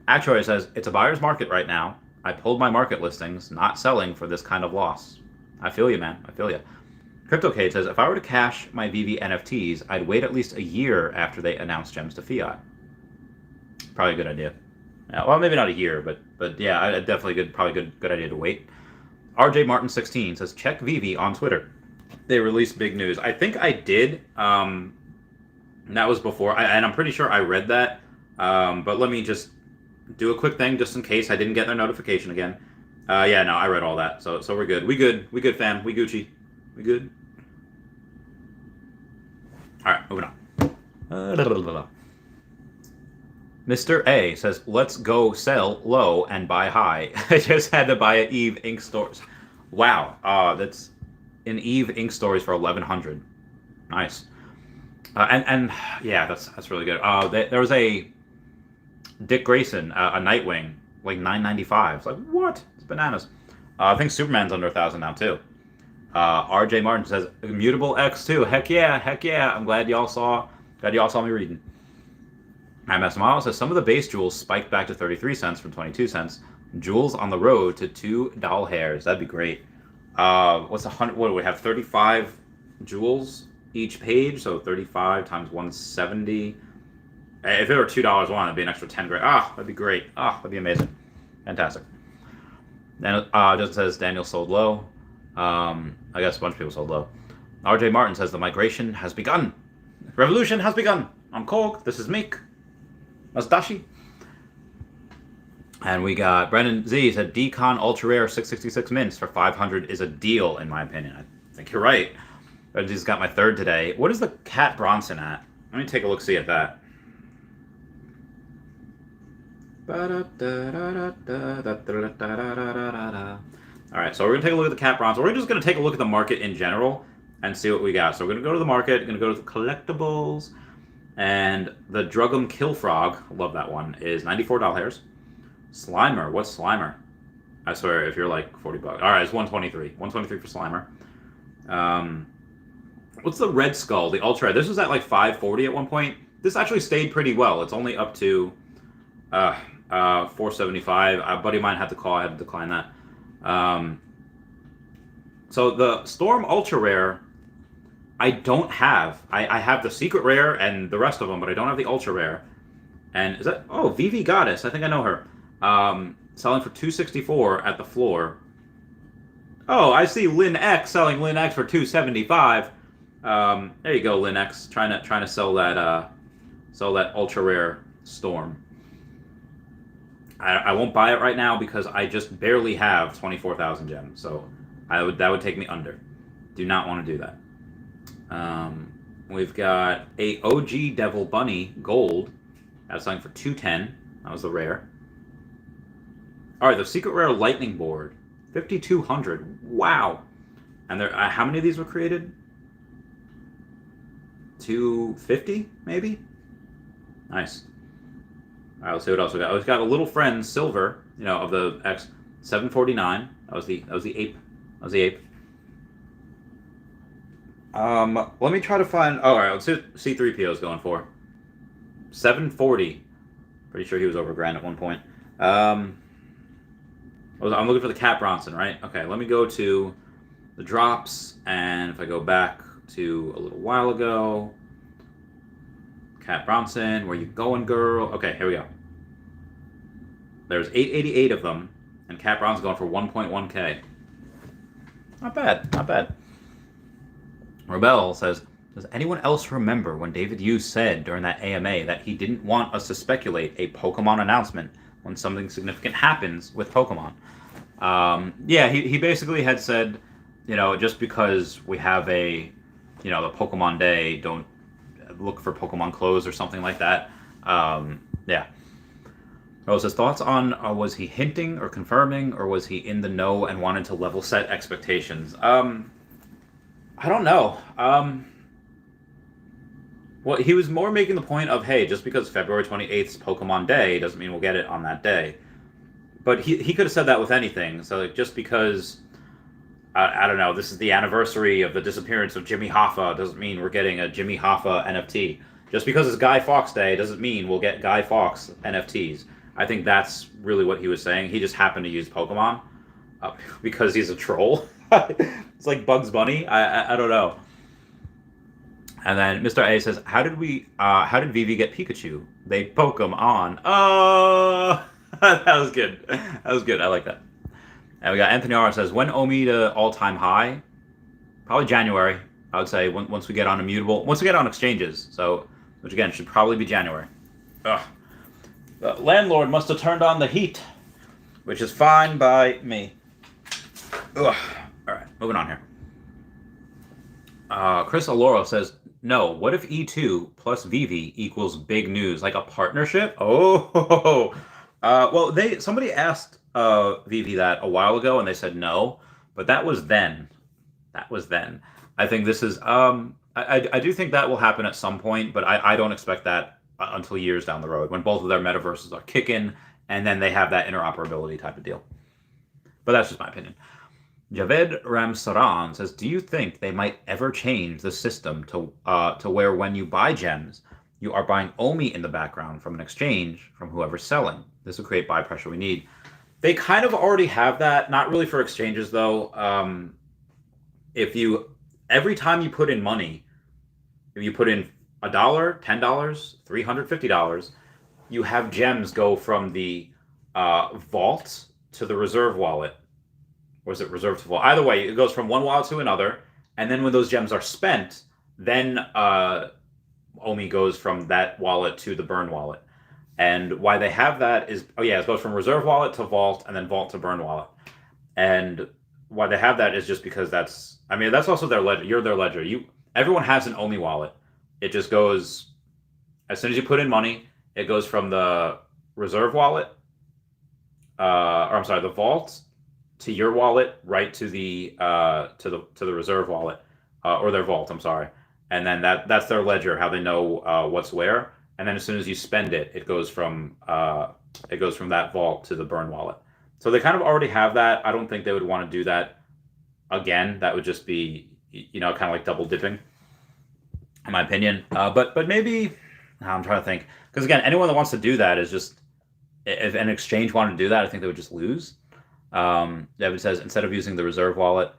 Actuary says it's a buyer's market right now. I pulled my market listings, not selling for this kind of loss. I feel you, man. I feel you. CryptoCade says, if I were to cash my Veve NFTs, I'd wait at least a year after they announce gems to fiat. Probably a good idea. Yeah, well, maybe not a year, but yeah, definitely good idea to wait. RJ Martin 16 says, check Veve on Twitter. They released big news. I think I did. And that was before, and I'm pretty sure I read that. But let me just do a quick thing just in case I didn't get their notification again. Yeah, no, I read all that, so we're good. We good, fam. We Gucci. We good. All right, moving on. Mr. A says, let's go sell low and buy high. I just had to buy an Eve Ink Stories. Wow, that's an Eve Ink Stories for 1,100. Nice. And yeah, that's really good. There was a Dick Grayson, a Nightwing, like $9.95. It's like, what? It's bananas. I think Superman's under 1,000 now too. RJ Martin says, Immutable X2. Heck yeah. I'm glad y'all saw me reading. MS Miles says, some of the base jewels spiked back to 33 cents from 22 cents. Jewels on the road to 2 doll hairs. That'd be great. What's 100? What do we have? 35 jewels each page, so 35 times 170. If it were $2 one, it'd be an extra 10 grand. That'd be great. That'd be amazing. Fantastic. Then just says Daniel sold low. I guess a bunch of people sold low. RJ Martin says the migration has begun. Revolution has begun. I'm Korg. This is Meek. Masdashi. And we got Brendan Z said Decon Ultra Rare 666 mints for 500 is a deal, in my opinion. I think you're right. Brendan Z's got my third today. What is the Cat Bronson at? Let me take a look, see at that. Alright, so we're going to take a look at the Cat Bronson. We're just going to take a look at the market in general and see what we got. So we're going to go to the market, going to go to the Collectibles, and the Drugum Kill Frog, love that one, is $94. Slimer, what's Slimer? I swear, if you're like $40. Alright, it's $123. $123 for Slimer. What's the Red Skull, the Ultra? This was at like $540 at one point. This actually stayed pretty well. It's only up to $475. A buddy of mine had to call. I had to decline that. So the Storm Ultra Rare, I don't have. I have the Secret Rare and the rest of them, but I don't have the Ultra Rare. And is that... Oh, Veve Goddess. I think I know her. Selling for $264 at the floor. Oh, I see Lynn X selling Lynn X for $275. There you go, Lynn X. Trying to sell that Ultra Rare Storm. I won't buy it right now because I just barely have 24,000 gems. So that would take me under. Do not want to do that. We've got a OG Devil Bunny Gold. That's selling for $210. That was the rare. All right, the Secret Rare Lightning Board, 5,200. Wow. And there, how many of these were created? 250, maybe. Nice. All right, let's see what else we got. We've got a Little Friend Silver, of the X, 749. That was the ape. That was the ape. Let me try to find. Oh, all right, let's see what C3PO is going for. 740. Pretty sure he was over grand at one point. I'm looking for the Cat Bronson, right? Okay, let me go to the drops, and if I go back to a little while ago, Cat Bronson, where you going, girl? Okay, here we go. There's 888 of them, and Cat Bronson's going for 1.1k. Not bad, not bad. Rebel says, does anyone else remember when David Hughes said during that AMA that he didn't want us to speculate a Pokemon announcement when something significant happens with Pokemon? Yeah, he basically had said, just because we have the Pokemon Day, don't look for Pokemon clothes or something like that. Yeah. Rose says, thoughts on was he hinting or confirming, or was he in the know and wanted to level set expectations? I don't know. Well, he was more making the point of, hey, just because February 28th is Pokemon Day doesn't mean we'll get it on that day. But he could have said that with anything. So just because, I don't know, this is the anniversary of the disappearance of Jimmy Hoffa doesn't mean we're getting a Jimmy Hoffa NFT. Just because it's Guy Fawkes Day doesn't mean we'll get Guy Fawkes NFTs. I think that's really what he was saying. He just happened to use Pokemon because he's a troll. It's like Bugs Bunny. I don't know. And then Mr. A says, how did Veve get Pikachu? They poke him on. Oh, that was good. That was good. I like that. And we got Anthony R says, when Omi to all-time high? Probably January. I would say once we get on immutable, once we get on exchanges. So, which again should probably be January. Ugh. The landlord must have turned on the heat, which is fine by me. Ugh. All right, moving on here. Chris Aloro says, no, what if E2 plus Veve equals big news, like a partnership? Oh, well, somebody asked Veve that a while ago, and they said no, but that was then. That was then. I think this is, I do think that will happen at some point, but I don't expect that until years down the road, when both of their metaverses are kicking, and then they have that interoperability type of deal. But that's just my opinion. Javed Ramsaran says, do you think they might ever change the system to where when you buy gems, you are buying Omi in the background from an exchange from whoever's selling? This will create buy pressure we need. They kind of already have that, not really for exchanges though. Every time you put in money, if you put in $1, $10, $350, you have gems go from the vault to the reserve wallet. Or is it reserved to vault? Either way, it goes from one wallet to another, and then when those gems are spent, then Omi goes from that wallet to the burn wallet. And why they have that is, it goes from reserve wallet to vault, and then vault to burn wallet. And why they have that is just because that's also their ledger. You're their ledger. Everyone has an Omi wallet. It just goes, as soon as you put in money, it goes from the reserve wallet, the vault, to your wallet, right to the reserve wallet, or their vault. I'm sorry, and then that's their ledger, how they know what's where. And then as soon as you spend it, it goes from that vault to the burn wallet. So they kind of already have that. I don't think they would want to do that again. That would just be kind of like double dipping, in my opinion. But maybe I'm trying to think, because again, anyone that wants to do that is just, if an exchange wanted to do that, I think they would just lose. David says, instead of using the reserve wallet.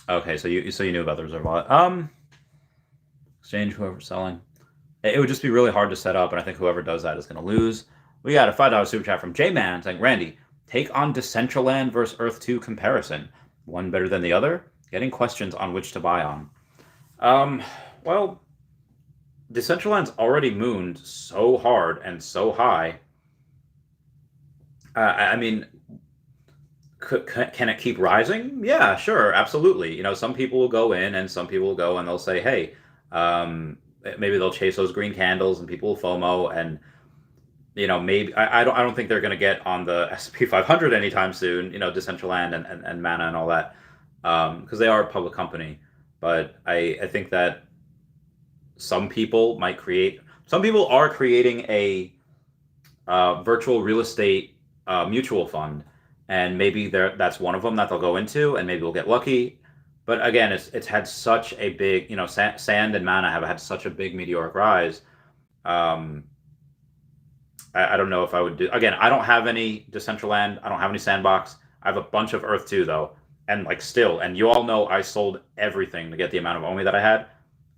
Okay, so you knew about the reserve wallet. Exchange, whoever's selling. It would just be really hard to set up, and I think whoever does that is going to lose. We got a $5 super chat from J-Man saying, Randy, take on Decentraland versus Earth 2 comparison. One better than the other? Getting questions on which to buy on. Well, Decentraland's already mooned so hard and so high. Can it keep rising? Yeah, sure, absolutely. Some people will go in, and some people will go and they'll say, hey, maybe they'll chase those green candles, and people will FOMO, and maybe I don't think they're going to get on the S&P 500 anytime soon. Decentraland and Mana and all that, because they are a public company. But I think that some people are creating a virtual real estate mutual fund, and maybe that's one of them that they'll go into, and maybe we'll get lucky. But again, it's had such a big, sand and mana have had such a big meteoric rise. I don't know if I would do. Again, I don't have any Decentraland. I don't have any Sandbox. I have a bunch of Earth 2 though, and like still, and you all know I sold everything to get the amount of Omi that I had.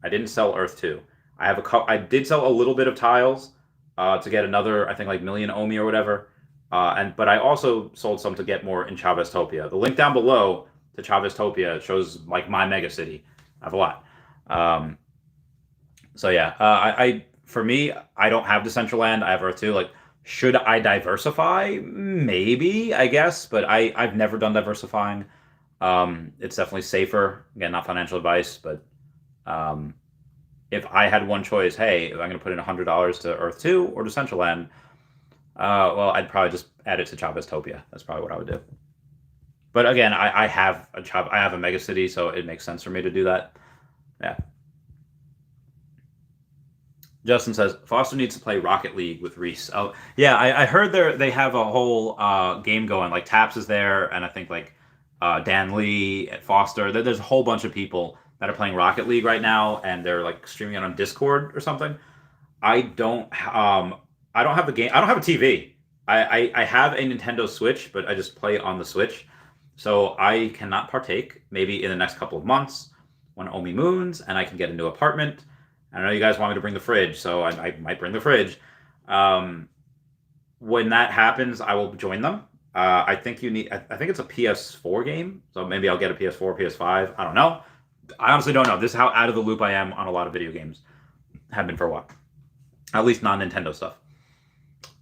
I didn't sell Earth 2. I did sell a little bit of tiles to get another, I think like million Omi or whatever. But I also sold some to get more in Chaveztopia. The link down below to Chaveztopia shows like my mega city. I have a lot. So yeah, for me, I don't have Decentraland. I have Earth 2. Like, should I diversify? Maybe, I guess, but I've never done diversifying. It's definitely safer. Again, not financial advice, but if I had one choice, hey, if I'm going to put in $100 to Earth 2 or Decentraland, well, I'd probably just add it to Chaveztopia. That's probably what I would do. But again, I have a mega city, so it makes sense for me to do that. Yeah. Justin says Foster needs to play Rocket League with Reese. Oh yeah, I heard they have a whole game going. Like Taps is there, and I think like Dan Lee at Foster. There's a whole bunch of people that are playing Rocket League right now, and they're like streaming it on Discord or something. I don't have the game. I don't have a TV. I have a Nintendo Switch, but I just play on the Switch, so I cannot partake. Maybe in the next couple of months when Omi moons and I can get a new apartment. I know you guys want me to bring the fridge, so I might bring the fridge. When that happens, I will join them. I think I think it's a PS4 game, so maybe I'll get a PS4, PS5. I don't know. I honestly don't know. This is how out of the loop I am on a lot of video games. Have been for a while. At least non-Nintendo stuff.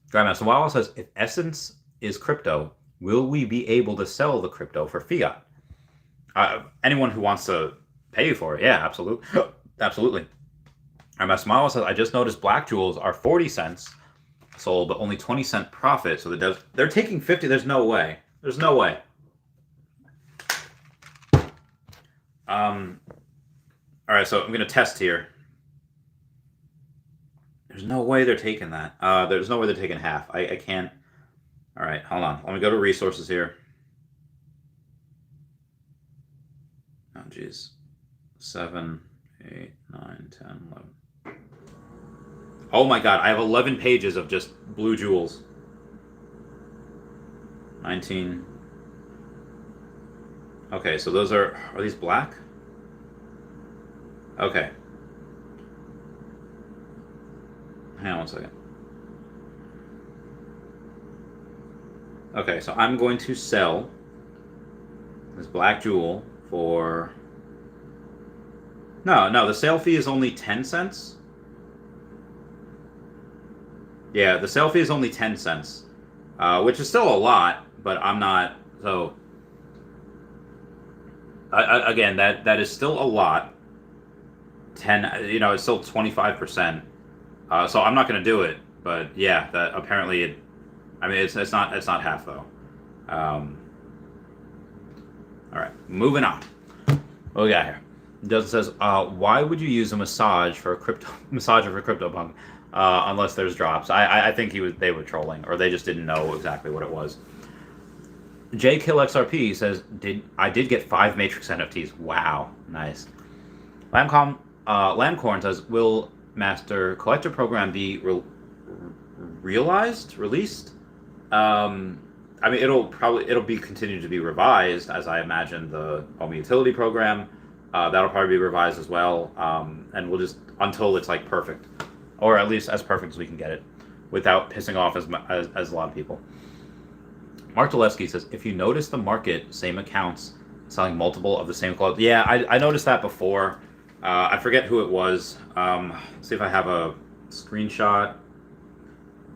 Grandmaster Wawa says, if Essence is crypto, will we be able to sell the crypto for fiat? Anyone who wants to pay for it, yeah, absolutely. Absolutely. Grandmaster Wawa says, I just noticed black jewels are 40 cents sold, but only 20-cent profit. So they're taking 50. There's no way. There's no way. All right, so I'm going to test here. There's no way they're taking that. There's no way they're taking half. I can't. All right, hold on. Let me go to resources here. Oh, geez. 7, 8, 9, 10, 11. Oh my god, I have 11 pages of just blue jewels. 19. Okay, so those are these black? Okay. Hang on one second. Okay, so I'm going to sell this black jewel for... No, the sale fee is only 10 cents. Yeah, the sale fee is only 10 cents, which is still a lot, but I'm not, so... again, that is still a lot. 10, it's still 25%. So I'm not going to do it, but yeah, that apparently it's not half though. All right, moving on. What we got here? Justin says, why would you use a massager for CryptoPunk unless there's drops? I think they were trolling, or they just didn't know exactly what it was. JKillXRP says, I did get 5 Matrix NFTs. Wow, nice. Lamcorn says, will Master Collector Program be released? It'll be continued to be revised, as I imagine the Omi Utility Program. That'll probably be revised as well, and we'll just until it's like perfect, or at least as perfect as we can get it, without pissing off as a lot of people. Mark Dolevsky says, if you notice the market, same accounts selling multiple of the same clothes. Yeah, I noticed that before. I forget who it was. Let's see if I have a screenshot.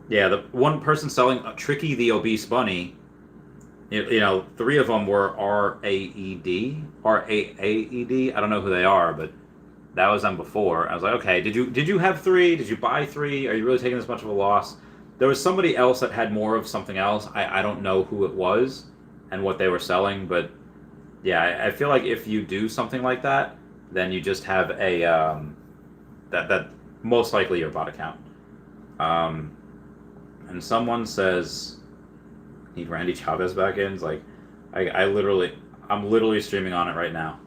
Yeah, the one person selling Tricky the Obese Bunny, 3 of them were RAED. I don't know who they are, but that was them before. I was like, okay, did you have 3? Did you buy 3? Are you really taking this much of a loss? There was somebody else that had more of something else. I don't know who it was and what they were selling, but yeah, I feel like if you do something like that, then you just have a that most likely your bot account. And someone says, need Randy Chavez back in. It's like I'm literally streaming on it right now.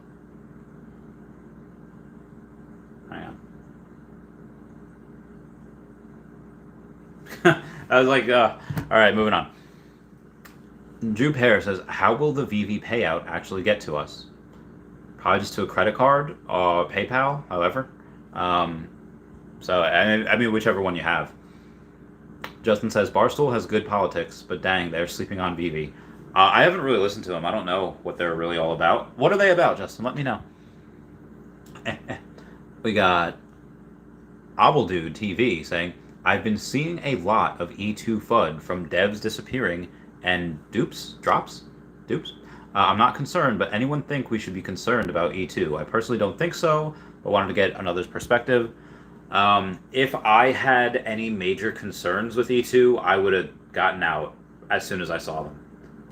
I was like, all right, moving on. Drew Pear says, how will the Veve payout actually get to us? Probably just to a credit card or PayPal, however. So, I mean, whichever one you have. Justin says, Barstool has good politics, but dang, they're sleeping on Veve. I haven't really listened to them. I don't know what they're really all about. What are they about, Justin? Let me know. We got Obbledude TV saying, I've been seeing a lot of E2 FUD from devs disappearing and drops? I'm not concerned, but anyone think we should be concerned about E2? I personally don't think so, but wanted to get another's perspective. If I had any major concerns with E2, I would have gotten out as soon as I saw them.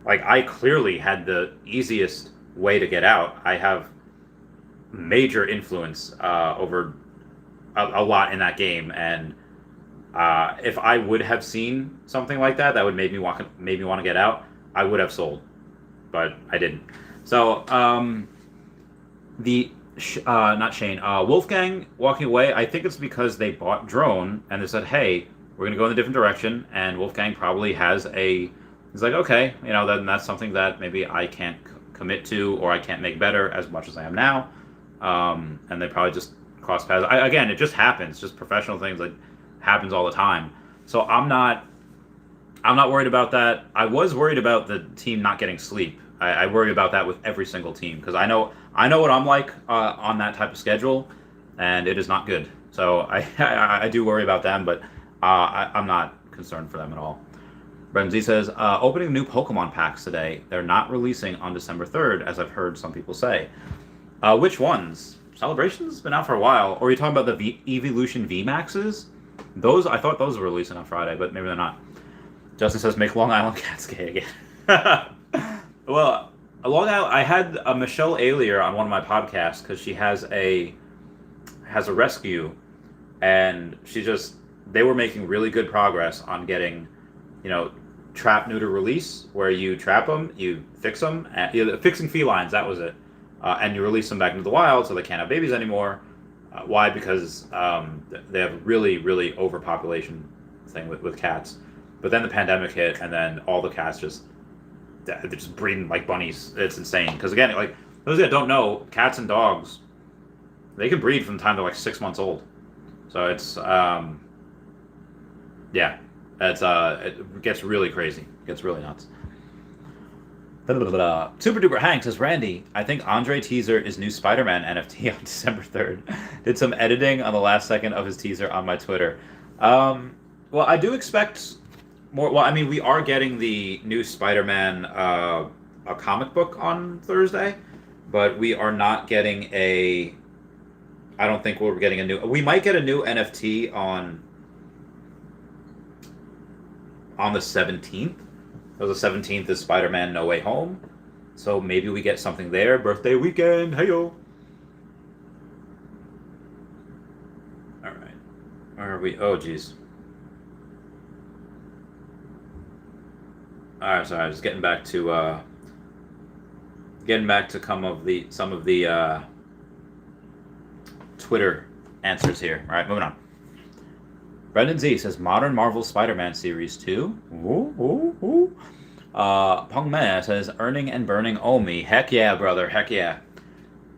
Like, I clearly had the easiest way to get out. I have major influence over a lot in that game, and if I would have seen something like that that would make me want to get out, I would have sold, but I didn't. So not Shane, Wolfgang walking away. I think it's because they bought Drone and they said, "Hey, we're gonna go in a different direction," and Wolfgang probably has he's like, okay, then that's something that maybe I can't commit to or I can't make better as much as I am now, and they probably just cross paths. Again, it just happens. Just professional things like happens all the time. So I'm not worried about that. I was worried about the team not getting sleep. I worry about that with every single team because I know what I'm like on that type of schedule, and it is not good. So I do worry about them, but I'm not concerned for them at all. Brendan Z says, opening new Pokemon packs today. They're not releasing on December 3rd, as I've heard some people say. Which ones? Celebration's been out for a while. Or are you talking about the Evolution VMAXs? Those, I thought those were releasing on Friday, but maybe they're not. Justin says, make Long Island Cats gay again. Well, Long Island, I had Michelle Alier on one of my podcasts because she has a rescue, and they were making really good progress on getting, trap, neuter, release, where you trap them, you fix them, fixing felines, that was it, and you release them back into the wild so they can't have babies anymore. Why? Because they have a really, really overpopulation thing with cats. But then the pandemic hit, and then all the cats they're just breeding like bunnies. It's insane. Because again, like those that don't know, cats and dogs, they can breed from the time they're like 6 months old. So it's it gets really crazy. It gets really nuts. Super Duper Hank says, Randy, I think Andre teaser is new Spider-Man NFT on December 3rd. Did some editing on the last second of his teaser on my Twitter. Well, I do expect more. Well, I mean, we are getting the new Spider-Man a comic book on Thursday, but we are not getting I don't think we're getting we might get a new NFT on the 17th. So the 17th is Spider-Man No Way Home. So maybe we get something there. Birthday weekend. Hey-yo. All right. Where are we? Oh, geez. All right, sorry. Just getting back to some of the Twitter answers here. All right, moving on. Brendan Z says, Modern Marvel Spider-Man Series 2. Ooh, ooh, ooh. Pong Meh says, earning and burning Omi. Heck yeah, brother. Heck yeah.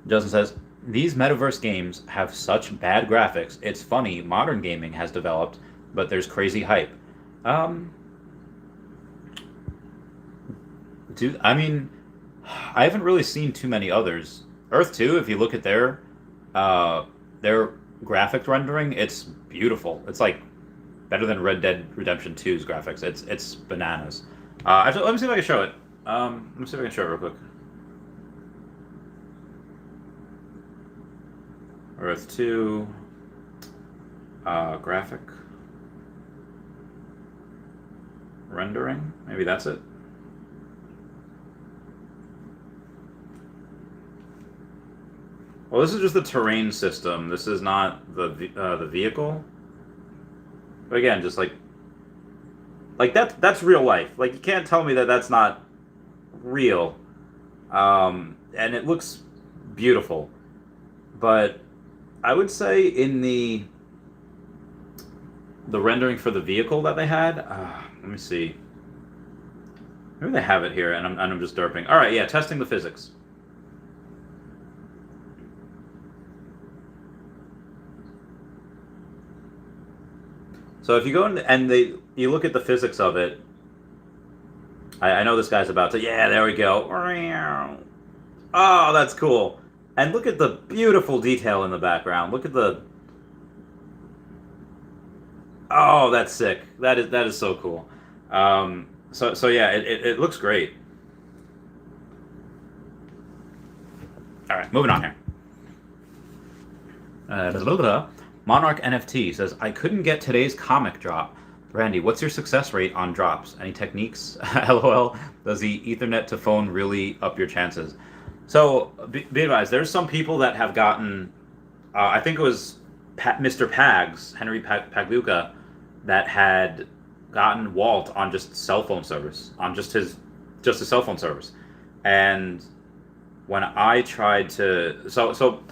Justin says, these Metaverse games have such bad graphics. It's funny, modern gaming has developed, but there's crazy hype. Dude, I mean, I haven't really seen too many others. Earth 2, if you look at their graphic rendering, it's beautiful. It's like better than Red Dead Redemption 2's graphics. It's bananas. Actually, let me see if I can show it. Let me see if I can show it real quick. Earth 2 graphic rendering. Maybe that's it. Well, this is just the terrain system. This is not the vehicle. But again, just like that's real life. Like, you can't tell me that that's not real. And it looks beautiful. But I would say in the the rendering for the vehicle that they had. Let me see. Maybe they have it here, and I'm just derping. All right, yeah, testing the physics. So if you go in and you look at the physics of it, I know this guy's about to. Yeah, there we go. Oh, that's cool. And look at the beautiful detail in the background. Look at the. Oh, that's sick. That is so cool. So yeah, it looks great. All right, moving on here. Monarch NFT says, I couldn't get today's comic drop. Randy, what's your success rate on drops? Any techniques? LOL. Does the Ethernet to phone really up your chances? So, be advised, there's some people that have gotten, I think it was Mr. Pags, Henry Pagluca, that had gotten Walt on just cell phone service, on just his cell phone service. And when I tried to, so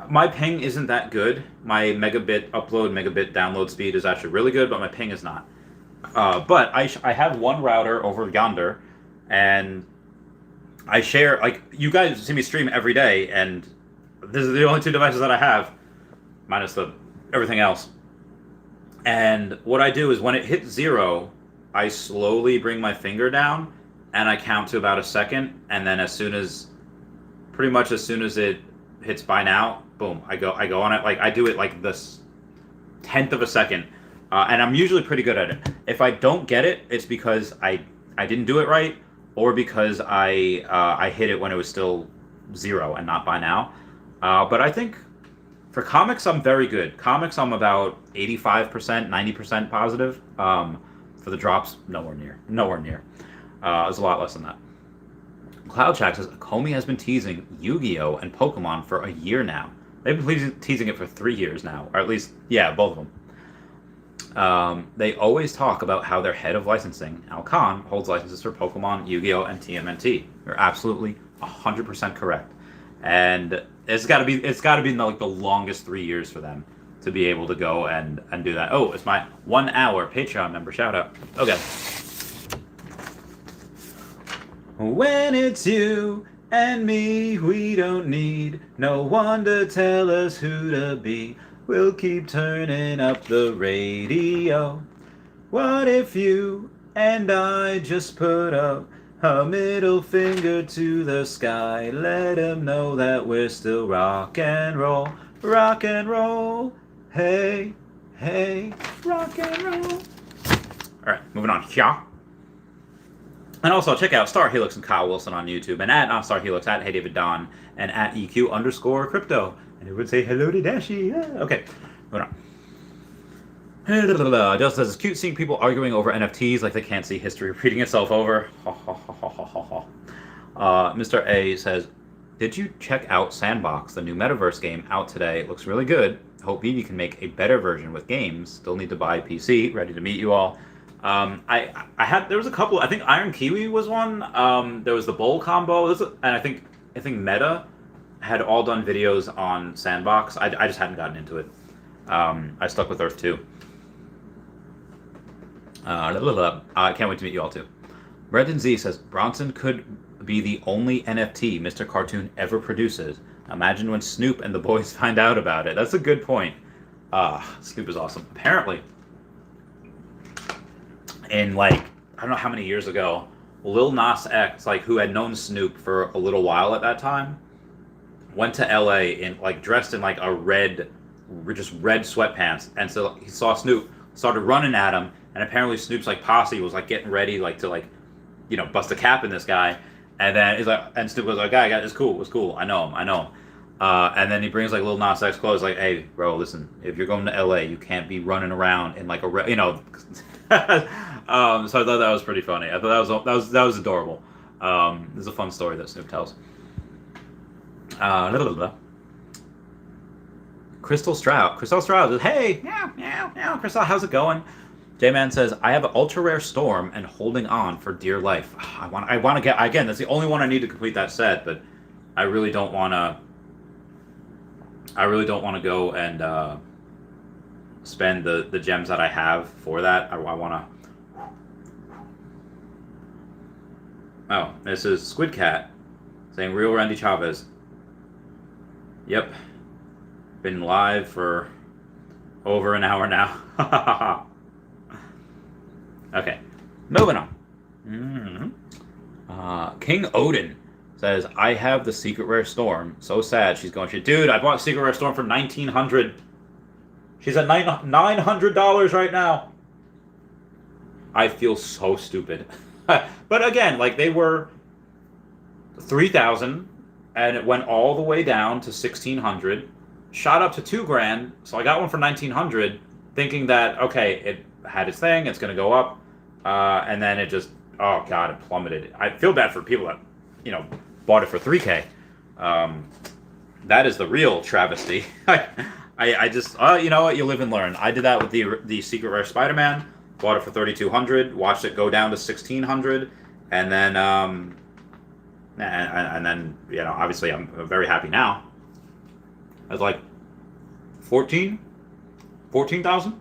my ping isn't that good. My megabit upload, megabit download speed is actually really good, but my ping is not. But I have one router over yonder, and I share, like, you guys see me stream every day, and this is the only two devices that I have, minus everything else. And what I do is when it hits 0, I slowly bring my finger down, and I count to about a second, and then pretty much as soon as it hits buy now, boom, I go on it. Like, I do it like this 1/10 of a second, and I'm usually pretty good at it. If I don't get it, it's because I didn't do it right, or because I hit it when it was still 0 and not buy now. But I think for comics, I'm very good. Comics, I'm about 85%, 90% positive. For the drops, nowhere near. It's a lot less than that. Cloudchack says, Comey has been teasing Yu-Gi-Oh! And Pokemon for a year now. They've been teasing it for 3 years now, or at least, yeah, both of them. They always talk about how their head of licensing, Al Khan, holds licenses for Pokemon, Yu-Gi-Oh! And TMNT. You're absolutely 100% correct. And it's got to be like the longest 3 years for them to be able to go and do that. Oh, it's my 1 hour Patreon member shout out. Okay. When it's you and me, we don't need no one to tell us who to be. We'll keep turning up the radio. What if you and I just put up a middle finger to the sky? Let them know that we're still rock and roll, hey, hey, rock and roll. All right, moving on. Yeah. And also, check out Star Helix and Kyle Willson on YouTube, and at Star Helix, at Hey David Don, and at EQ_crypto. And it would say hello to Dashi. Yeah. Okay, moving on. Just says, it's cute seeing people arguing over NFTs like they can't see history repeating itself over. Mr. A says, did you check out Sandbox, the new Metaverse game out today? It looks really good. Hope Veve can make a better version with games. Still need to buy PC. Ready to meet you all. There was a couple. I think Iron Kiwi was one. There was the Bowl Combo, and I think Meta had all done videos on Sandbox. I just hadn't gotten into it. I stuck with Earth 2. I can't wait to meet you all too. Brendan Z says, Bronson could be the only NFT Mr. Cartoon ever produces. Imagine when Snoop and the boys find out about it. That's a good point. Snoop is awesome. Apparently, in I don't know how many years ago, Lil Nas X, who had known Snoop for a little while at that time, went to LA in dressed in a red sweatpants, and so he saw Snoop, started running at him, and apparently Snoop's posse was getting ready to bust a cap in this guy, and then he's and Snoop was like, "Guy, it's cool, I know him," and then he brings Lil Nas X clothes, hey bro, listen, if you're going to LA, you can't be running around in a red, so I thought that was pretty funny. I thought that was adorable. This is a fun story that Snoop tells. Crystal Stroud says, hey, meow, Crystal, how's it going? J-Man says, I have an ultra rare Storm and holding on for dear life. I want to get, again, that's the only one I need to complete that set, but I really don't want to go and spend the gems that I have for that. I want to. Oh, this is Squid Cat saying real Randy Chavez. Yep. Been live for over an hour now. Okay. Moving on. King Odin says, I have the Secret Rare Storm. So sad. She's going, dude, I bought Secret Rare Storm for $1,900. She's at $900 right now. I feel so stupid. But again, like they were 3,000 and it went all the way down to 1,600, shot up to $2,000. So I got one for 1,900 thinking that, okay, it had its thing, it's going to go up. And then it just, oh God, it plummeted. I feel bad for people that, bought it for $3K. That is the real travesty. I just, you know what, you live and learn. I did that with the Secret Rare Spider-Man. Bought it for $3,200. Watched it go down to $1,600, and then obviously I'm very happy now. I was like 14,000.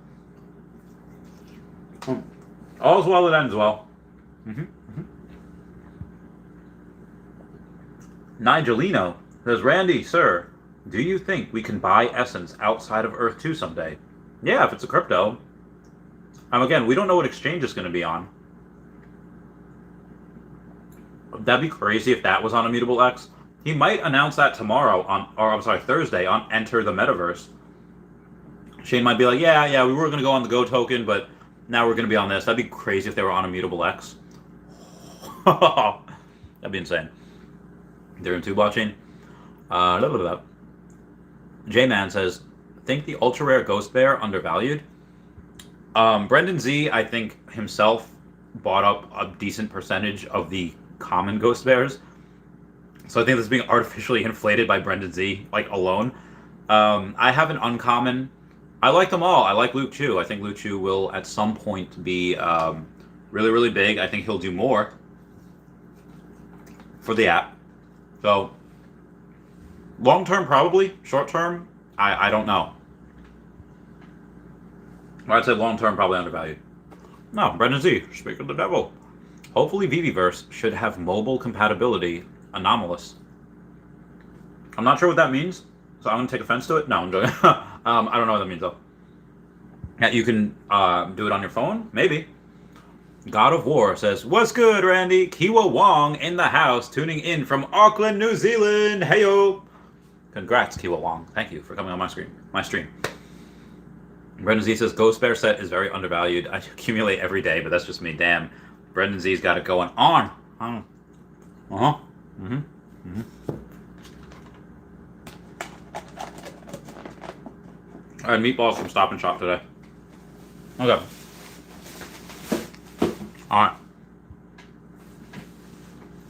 All's well that ends well. Nigelino says, Randy, sir, do you think we can buy Essence outside of Earth 2 someday? Yeah, if it's a crypto. Again, we don't know what exchange it's going to be on. That'd be crazy if that was on Immutable X. He might announce that tomorrow Thursday on Enter the Metaverse. Shane might be like, yeah, we were going to go on the Go token, but now we're going to be on this. That'd be crazy if they were on Immutable X. That'd be insane. They're in 2 blockchain. J-Man says, think the ultra rare Ghost Bear undervalued? Brendan Z, I think himself bought up a decent percentage of the common Ghost Bears. So I think this is being artificially inflated by Brendan Z, alone. I have an uncommon. I like them all. I like Luke Chu. I think Luke Chu will at some point be really, really big. I think he'll do more for the app. So long term, probably. Short term, I don't know. I'd say long term, probably undervalued. No, Brendan Z, speak of the devil. Hopefully Veveverse should have mobile compatibility. Anomalous. I'm not sure what that means, so I'm going to take offense to it. No, I'm joking. I don't know what that means, though. Yeah, you can do it on your phone? Maybe. God of War says, what's good, Randy? Kiwa Wong in the house, tuning in from Auckland, New Zealand. Heyo. Congrats, Kiwa Wong. Thank you for coming on my stream. Brendan Z says, Ghost Bear set is very undervalued. I accumulate every day, but that's just me. Damn. Brendan Z's got it going on. Uh-huh. I had meatballs from Stop and Shop today. Okay. Alright.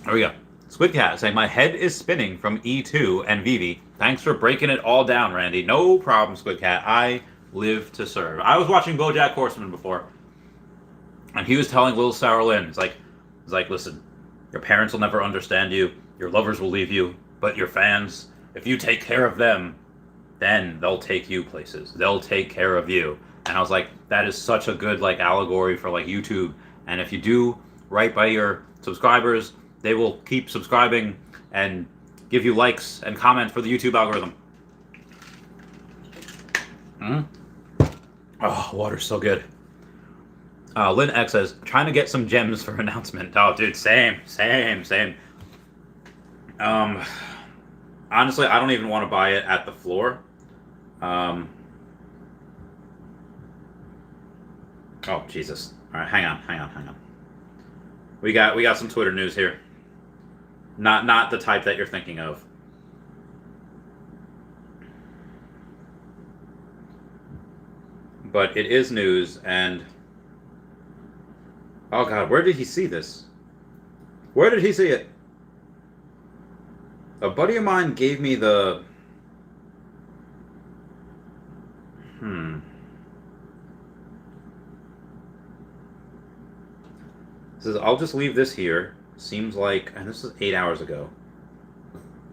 There we go. Squid Cat saying, my head is spinning from E2 and Veve. Thanks for breaking it all down, Randy. No problem, Squid Cat. I live to serve. I was watching BoJack Horseman before, and he was telling Lil Sour Lynn, he's like, listen, your parents will never understand you, your lovers will leave you, but your fans, if you take care of them, then they'll take you places. They'll take care of you. And I was like, that is such a good allegory for YouTube. And if you do right by your subscribers, they will keep subscribing and give you likes and comment for the YouTube algorithm. Oh, water's so good. Lynn X says, trying to get some gems for announcement. Oh, dude, same. Honestly, I don't even want to buy it at the floor. Oh, Jesus. All right, hang on. We got some Twitter news here. Not the type that you're thinking of. But it is news, and oh God, where did he see this? Where did he see it? A buddy of mine gave me the Says, I'll just leave this here. Seems like, and this is 8 hours ago.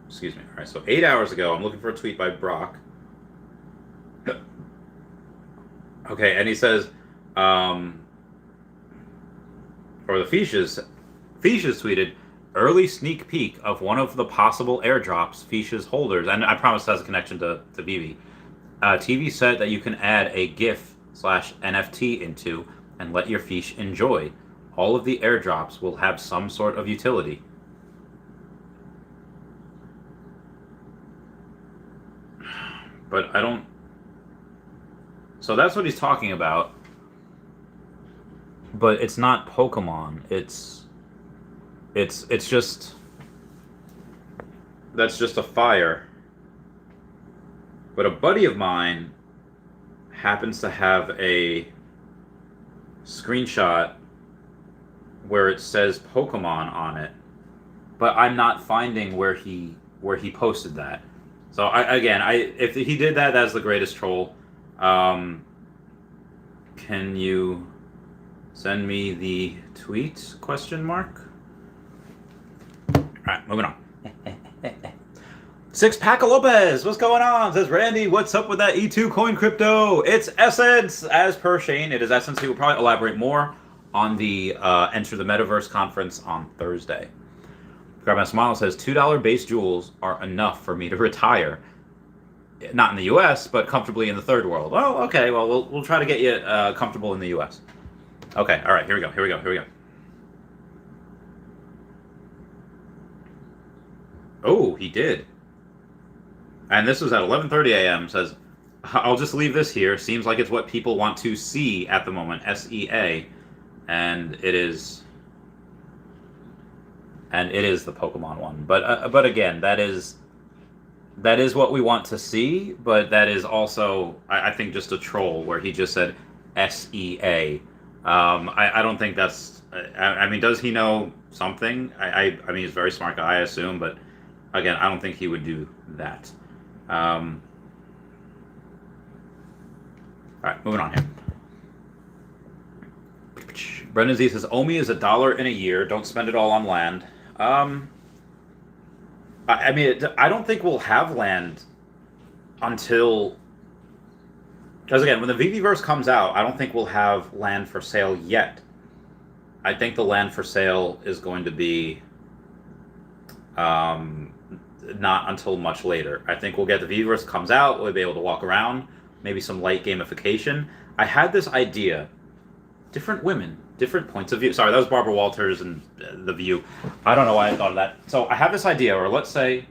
Excuse me. All right, so 8 hours ago, I'm looking for a tweet by Brock. Okay, and he says, or the Fiches tweeted, early sneak peek of one of the possible airdrops Fiches holders, and I promise it has a connection to Veve. TV set that you can add a GIF/NFT into and let your Fiche enjoy. All of the airdrops will have some sort of utility. But I don't... So that's what he's talking about. But it's not Pokemon. It's just... That's just a fire. But a buddy of mine happens to have a screenshot where it says Pokemon on it, but I'm not finding where he posted that. So if he did that, that's the greatest troll. Can you send me the tweet? Question mark. All right, moving on. Six Pack Lopez, what's going on? Says Randy, what's up with that E2 coin crypto? It's Essence, as per Shane. It is Essence. He will probably elaborate more on the Enter the Metaverse conference on Thursday. Grab My Smile says $2 base jewels are enough for me to retire. Not in the U.S., but comfortably in the third world. Oh, okay. Well, we'll try to get you comfortable in the U.S. Okay. All right. Here we go. Oh, he did. And this was at 11:30 a.m. Says, I'll just leave this here. Seems like it's what people want to see at the moment. SEA, and it is the Pokemon one. But again, that is what we want to see. But that is also, I think, just a troll where he just said SEA. I don't think that's. I mean, does he know something? I mean, he's a very smart guy, I assume. But again, I don't think he would do that. All right, moving on here. Brendan Z says, Omi is $1 in a year. Don't spend it all on land. I mean, I don't think we'll have land until... Because again, when the Veveverse comes out, I don't think we'll have land for sale yet. I think the land for sale is going to be... not until much later. I think we'll get the Veveverse comes out, we'll be able to walk around, maybe some light gamification. I had this idea, different women, different points of view. Sorry, that was Barbara Walters and The View. I don't know why I thought of that. So I have this idea, or let's say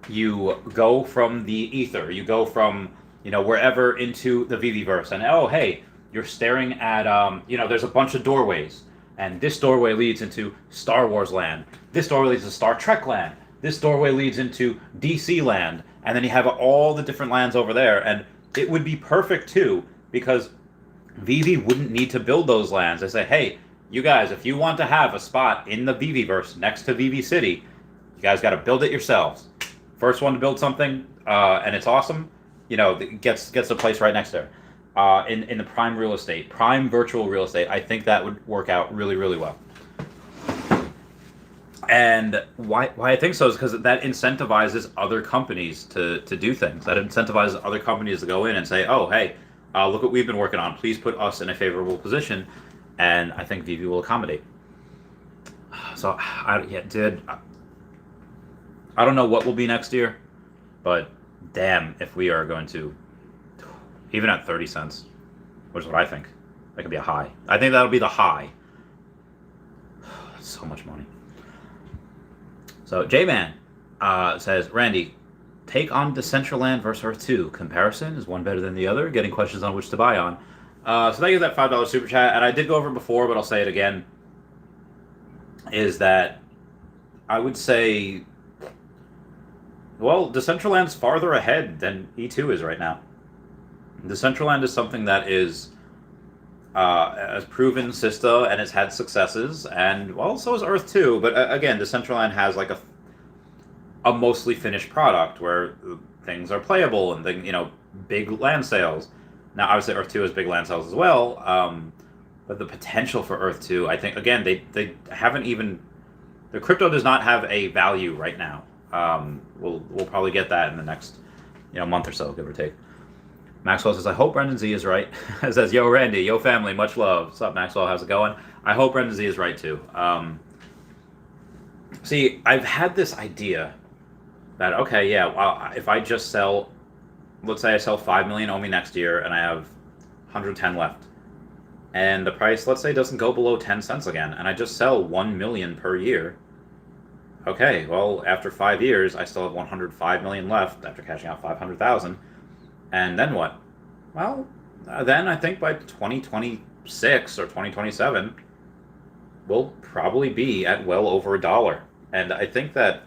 you go from the ether, you go from, wherever into the Veveverse, and oh, hey, you're staring at, there's a bunch of doorways, and this doorway leads into Star Wars land, this doorway leads to Star Trek land, this doorway leads into DC land, and then you have all the different lands over there, and it would be perfect too, because Veve wouldn't need to build those lands. They say, hey, you guys, if you want to have a spot in the Veveverse next to Veve City, you guys got to build it yourselves. First one to build something, and it's awesome, gets a place right next there. In the prime real estate, prime virtual real estate, I think that would work out really, really well. And why I think so is because that incentivizes other companies to do things. That incentivizes other companies to go in and say, oh, hey, look what we've been working on. Please put us in a favorable position. And I think Veve will accommodate. So, I don't know what will be next year. But damn, if we are going to, even at 30 cents, which is what I think, that could be a high. I think that'll be the high. So much money. So J-Man says, Randy, take on Decentraland versus Earth 2. Comparison, is one better than the other? Getting questions on which to buy on. So thank you for that $5 super chat. And I did go over it before, but I'll say it again. Is that I would say, well, Decentraland's farther ahead than E2 is right now. Decentraland is something that is has proven Sista and has had successes, and well, so is Earth 2. But again, Decentraland has like a mostly finished product where things are playable and big land sales. Now, obviously, Earth 2 has big land sales as well, but the potential for Earth 2, I think, again, they haven't even... The crypto does not have a value right now. We'll probably get that in the next month or so, give or take. Maxwell says, I hope Brendan Z is right. It says, yo, Randy, yo, family, much love. What's up, Maxwell? How's it going? I hope Brendan Z is right, too. See, I've had this idea that, okay, yeah, well, if I just sell, let's say I sell 5 million OMI next year and I have 110 left, and the price, let's say, doesn't go below 10 cents again, and I just sell 1 million per year, okay, well, after 5 years, I still have 105 million left after cashing out 500,000. And then what? Well, then I think by 2026 or 2027, we'll probably be at well over $1. And I think that,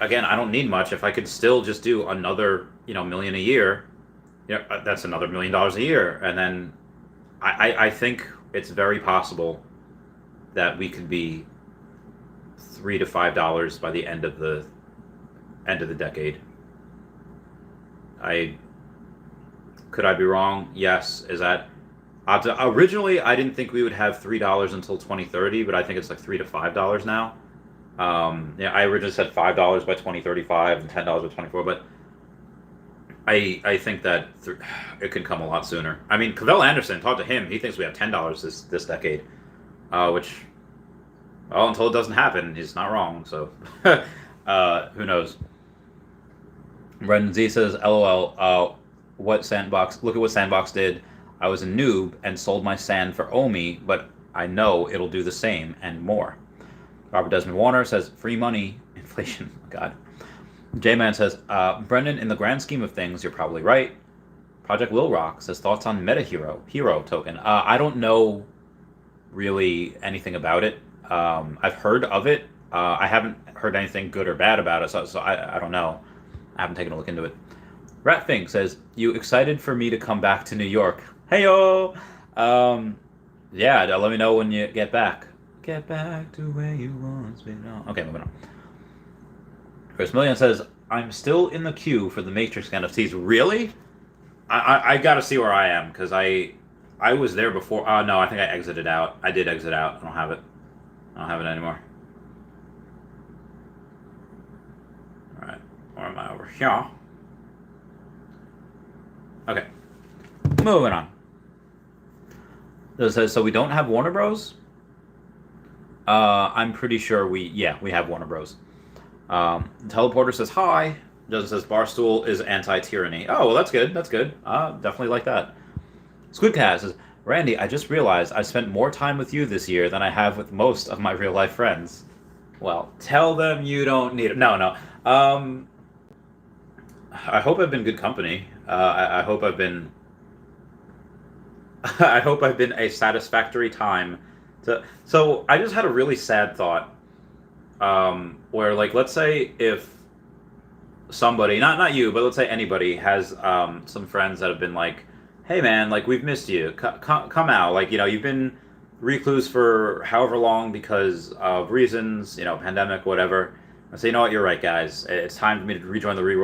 again, I don't need much. If I could still just do another, million a year, that's another $1 million a year. And then I think it's very possible that we could be $3 to $5 by the end of the decade. Could I be wrong? Yes. Is that originally I didn't think we would have $3 until 2030, but I think it's like $3 to $5 now. I originally said $5 by 2035 and $10 by 2024, but I think that it can come a lot sooner. I mean, Cavell Anderson, talk to him. He thinks we have $10 this decade, which, well, until it doesn't happen, he's not wrong. So, who knows? Brendan Z says, "LOL. What Sandbox? Look at what Sandbox did. I was a noob and sold my sand for OMI, but I know it'll do the same and more." Robert Desmond Warner says, "Free money, inflation." God. J-Man says, "Brendan, in the grand scheme of things, you're probably right." Project Will Rock says, "Thoughts on Hero token?" I don't know really anything about it. I've heard of it. I haven't heard anything good or bad about it, so I don't know. I haven't taken a look into it. Ratfink says, "You excited for me to come back to New York?" Hey-yo! Yeah, let me know when you get back. Get back to where you once belonged. Okay, moving on. Chris Million says, "I'm still in the queue for the Matrix NFTs." Really? I gotta see where I am, because I was there before. No, I think I exited out. I did exit out. I don't have it anymore. Alright, where am I over here? Okay, moving on. It says, so we don't have Warner Bros? I'm pretty sure we have Warner Bros. Teleporter says, hi. Does says, Barstool is anti-tyranny. Oh, well, that's good. Definitely like that. Squidcast says, Randy, I just realized I spent more time with you this year than I have with most of my real-life friends. Well, tell them you don't need it. No. I hope I've been good company. I hope I've been a satisfactory time. So I just had a really sad thought, where, like, let's say if somebody, not you, but let's say anybody has some friends that have been like, hey man, like, we've missed you, come out, like, you've been recluse for however long because of reasons, pandemic, whatever. I say, you know what, you're right, guys. It's time for me to rejoin the real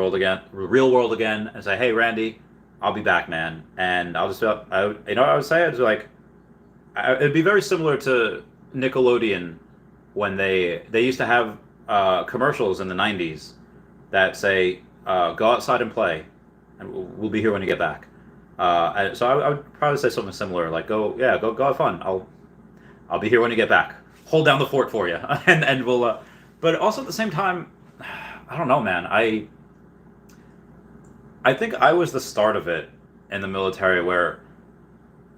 world again, and say, hey, Randy, I'll be back, man. And I'll just, what I would say? I'd be like, it'd be very similar to Nickelodeon when they used to have commercials in the 90s that say, go outside and play, and we'll be here when you get back. So I would probably say something similar, like, go have fun. I'll be here when you get back. Hold down the fort for you, and we'll. But also at the same time, I don't know, man. I think I was the start of it in the military, where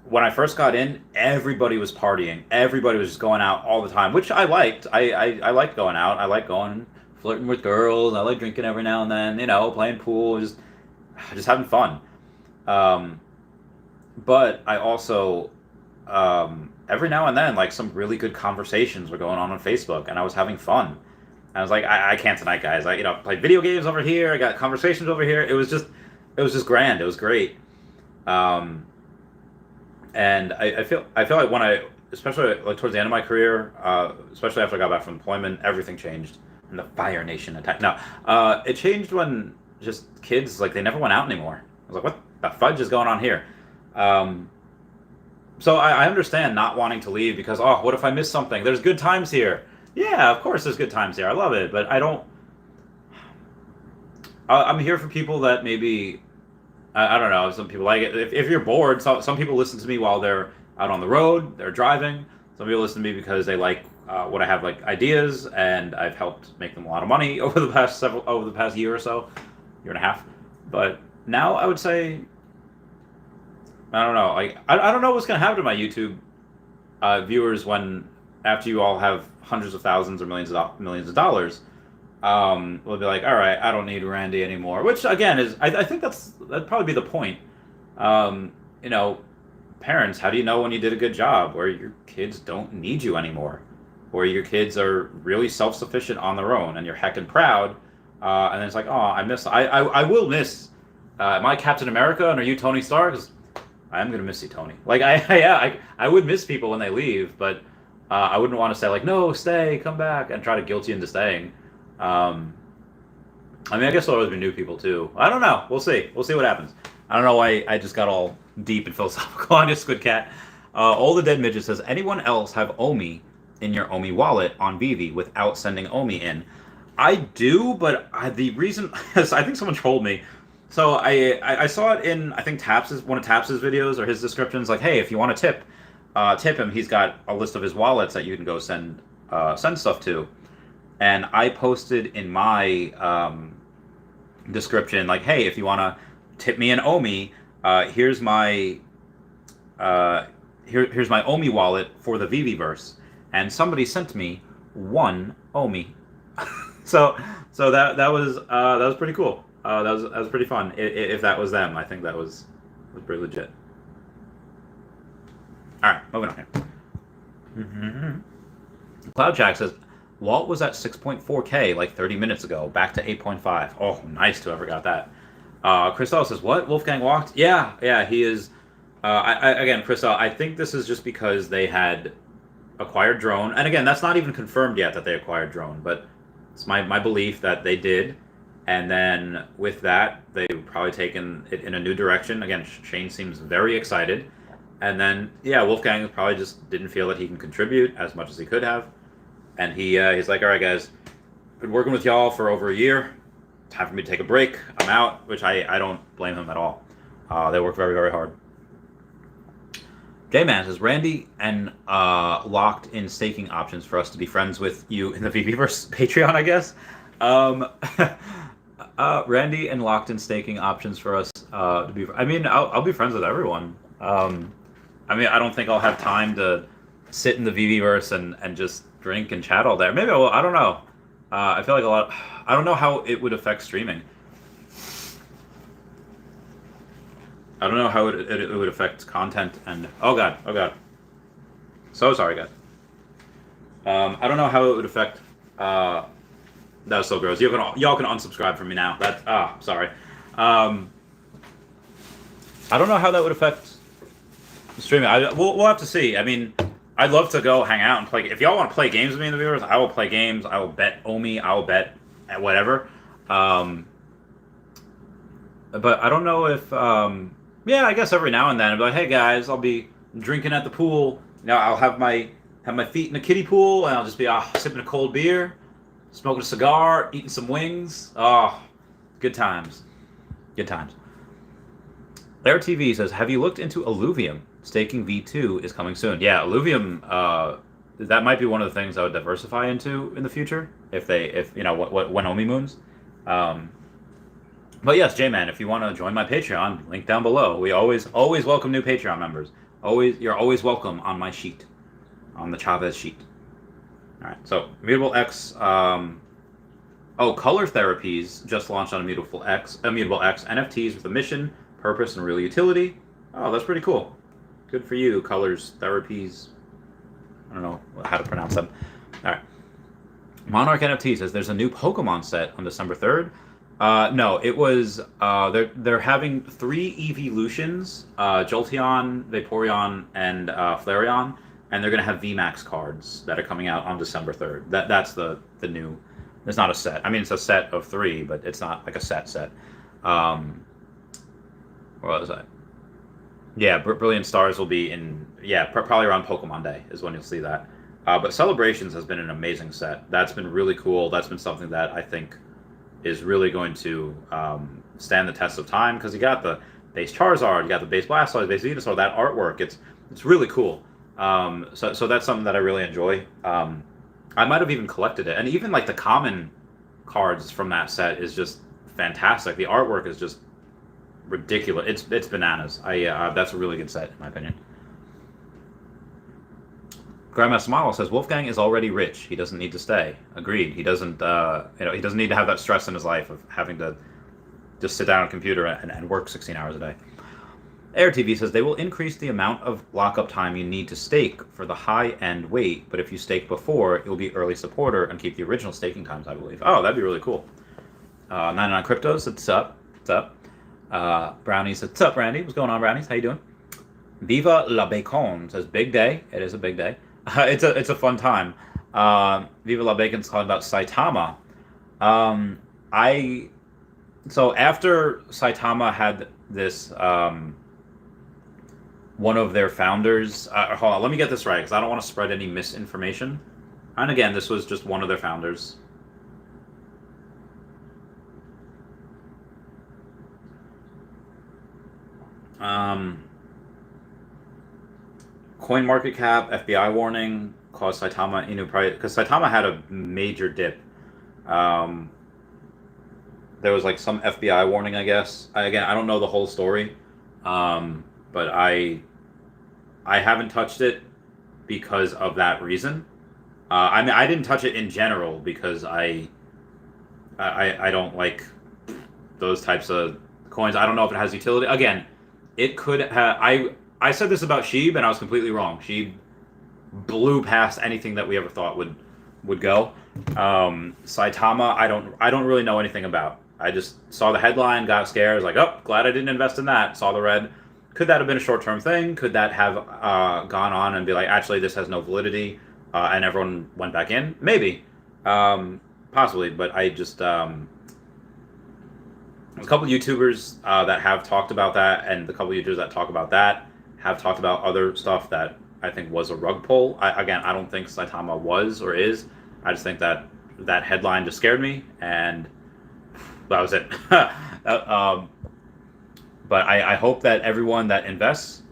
when I first got in, everybody was partying. Everybody was just going out all the time, which I liked. I liked going out. I liked going, flirting with girls. I like drinking every now and then, playing pool, just having fun. But I also, every now and then, like, some really good conversations were going on Facebook, and I was having fun. I was like, I can't tonight, guys. I played video games over here. I got conversations over here. It was just grand. It was great. And I feel like when I, especially like towards the end of my career, especially after I got back from deployment, everything changed. And the Fire Nation attack. No, it changed when just kids, like, they never went out anymore. I was like, what the fudge is going on here? So I understand not wanting to leave because, what if I miss something? There's good times here. Yeah, of course there's good times here. I love it, but I'm here for people that maybe I don't know. Some people like it. If you're bored, some people listen to me while they're out on the road, they're driving. Some people listen to me because they like what I have, like ideas, and I've helped make them a lot of money over the past year or so, year and a half. But now I would say, I don't know. Like I don't know what's gonna happen to my YouTube viewers when after you all have hundreds of thousands or millions of dollars. We'll be like, all right, I don't need Randy anymore. Which again is, I think that'd probably be the point. You know, parents, how do you know when you did a good job, or your kids don't need you anymore, or your kids are really self-sufficient on their own, and you're heckin' proud, and then it's like, oh, I will miss. Am I Captain America and are you Tony Stark? 'Cause I am gonna miss you, Tony. Like I would miss people when they leave, but I wouldn't want to say like, no, stay, come back, and try to guilt you into staying. I mean, I guess there'll always be new people too. I don't know. We'll see. We'll see what happens. I don't know why I just got all deep and philosophical on your Squid Cat. All the Dead Midget says, anyone else have Omi in your Omi wallet on Veve without sending Omi in? I do, but the reason is I think someone trolled me. So I saw it in, I think one of Taps's videos or his descriptions, like, hey, if you want to tip him, he's got a list of his wallets that you can go send stuff to. And I posted in my description, like, hey, if you want to tip me an Omi, here's my here's my Omi wallet for the Veveverse. And somebody sent me 1 Omi. so that was pretty cool. That was pretty fun. If that was them, I think that was pretty legit. All right, moving on here. Cloudjack says, Walt was at 6.4K like 30 minutes ago, back to 8.5. Oh, nice to ever got that. Christelle says, what? Wolfgang walked? Yeah, he is. Again, Christelle, I think this is just because they had acquired Drone. And again, that's not even confirmed yet that they acquired Drone, but it's my belief that they did. And then with that, they've probably taken it in a new direction. Again, Shane seems very excited. And then, yeah, Wolfgang probably just didn't feel that he can contribute as much as he could have. And he's like, all right, guys, been working with y'all for over a year. Time for me to take a break. I'm out, which I don't blame him at all. They work very, very hard. J-Man says, Randy and locked in staking options for us to be friends with you in the Veveverse Patreon, I guess. Randy and locked in staking options for us to be. I mean, I'll be friends with everyone. I mean, I don't think I'll have time to sit in the Veveverse and just drink and chat all day. Maybe I will. I don't know. I feel like I don't know how it would affect streaming. I don't know how it would affect content and oh god. So sorry, guys. I don't know how it would affect. That was so gross. Y'all can unsubscribe from me now. Sorry. I don't know how that would affect streaming. We'll have to see. I mean, I'd love to go hang out and play. If y'all want to play games with me in the viewers, I will play games. I will bet Omi. I will bet at whatever. But I don't know if. Yeah, I guess every now and then I'll be like, hey guys, I'll be drinking at the pool. I'll have my feet in a kiddie pool, and I'll just be sipping a cold beer, smoking a cigar, eating some wings. Oh, good times. Good times. Air TV says, have you looked into Illuvium? Staking V2 is coming soon. Yeah, Illuvium, that might be one of the things I would diversify into in the future if when Omi moons. But yes, J-Man, if you want to join my Patreon, link down below. We always welcome new Patreon members. You're always welcome on my sheet, on the Chavez sheet. All right, so Immutable X. Color Therapies just launched on Immutable X. NFTs with a mission, purpose, and real utility. Oh, that's pretty cool. Good for you, Colors Therapies. I don't know how to pronounce them. All right. Monarch NFT says there's a new Pokemon set on December 3rd. No, it was they're having 3 evolutions, Jolteon, Vaporeon, and Flareon, and they're gonna have VMAX cards that are coming out on December 3rd. That's the new. It's not a set. I mean, it's a set of 3, but it's not like a set. What was that? Yeah, Brilliant Stars will be in probably around Pokemon Day is when you'll see that. But Celebrations has been an amazing set. That's been really cool. That's been something that I think is really going to stand the test of time because you got the base Charizard, you got the base Blastoise, base Venusaur. That artwork, it's really cool. So that's something that I really enjoy. I might have even collected it, and even like the common cards from that set is just fantastic. The artwork is just ridiculous. It's bananas. That's a really good set in my opinion. Grandmaster Smile says Wolfgang is already rich. He doesn't need to stay. Agreed. He doesn't. He doesn't need to have that stress in his life of having to just sit down on a computer and work 16 hours a day. Air TV says they will increase the amount of lockup time you need to stake for the high-end weight, but if you stake before, you'll be early supporter and keep the original staking times, I believe. Oh, that'd be really cool. 99 Cryptos, what's up? What's up? Brownies says, what's up, Randy? What's going on, Brownies? How you doing? Viva la Bacon says, big day. It is a big day. It's a fun time. Viva la Bacon's calling about Saitama. So after Saitama had this... one of their founders, hold on, let me get this right, because I don't want to spread any misinformation. And again, this was just one of their founders. CoinMarketCap, FBI warning, caused Saitama Inu price, because Saitama had a major dip. There was like some FBI warning, I guess. Again, I don't know the whole story. But I haven't touched it because of that reason. I mean, I didn't touch it in general because I don't like those types of coins. I don't know if it has utility. Again, it could have. I said this about Sheeb and I was completely wrong. Sheeb blew past anything that we ever thought would go. Saitama, I don't really know anything about. I just saw the headline, got scared. I was like, oh, glad I didn't invest in that. Saw the red. Could that have been a short-term thing? Could that have gone on and be like, actually, this has no validity, and everyone went back in? Maybe. Possibly, but I just... there's a couple YouTubers that have talked about that, and the couple YouTubers that talk about that have talked about other stuff that I think was a rug pull. I don't think Saitama was or is. I just think that headline just scared me, and that was it. But I hope that everyone that invests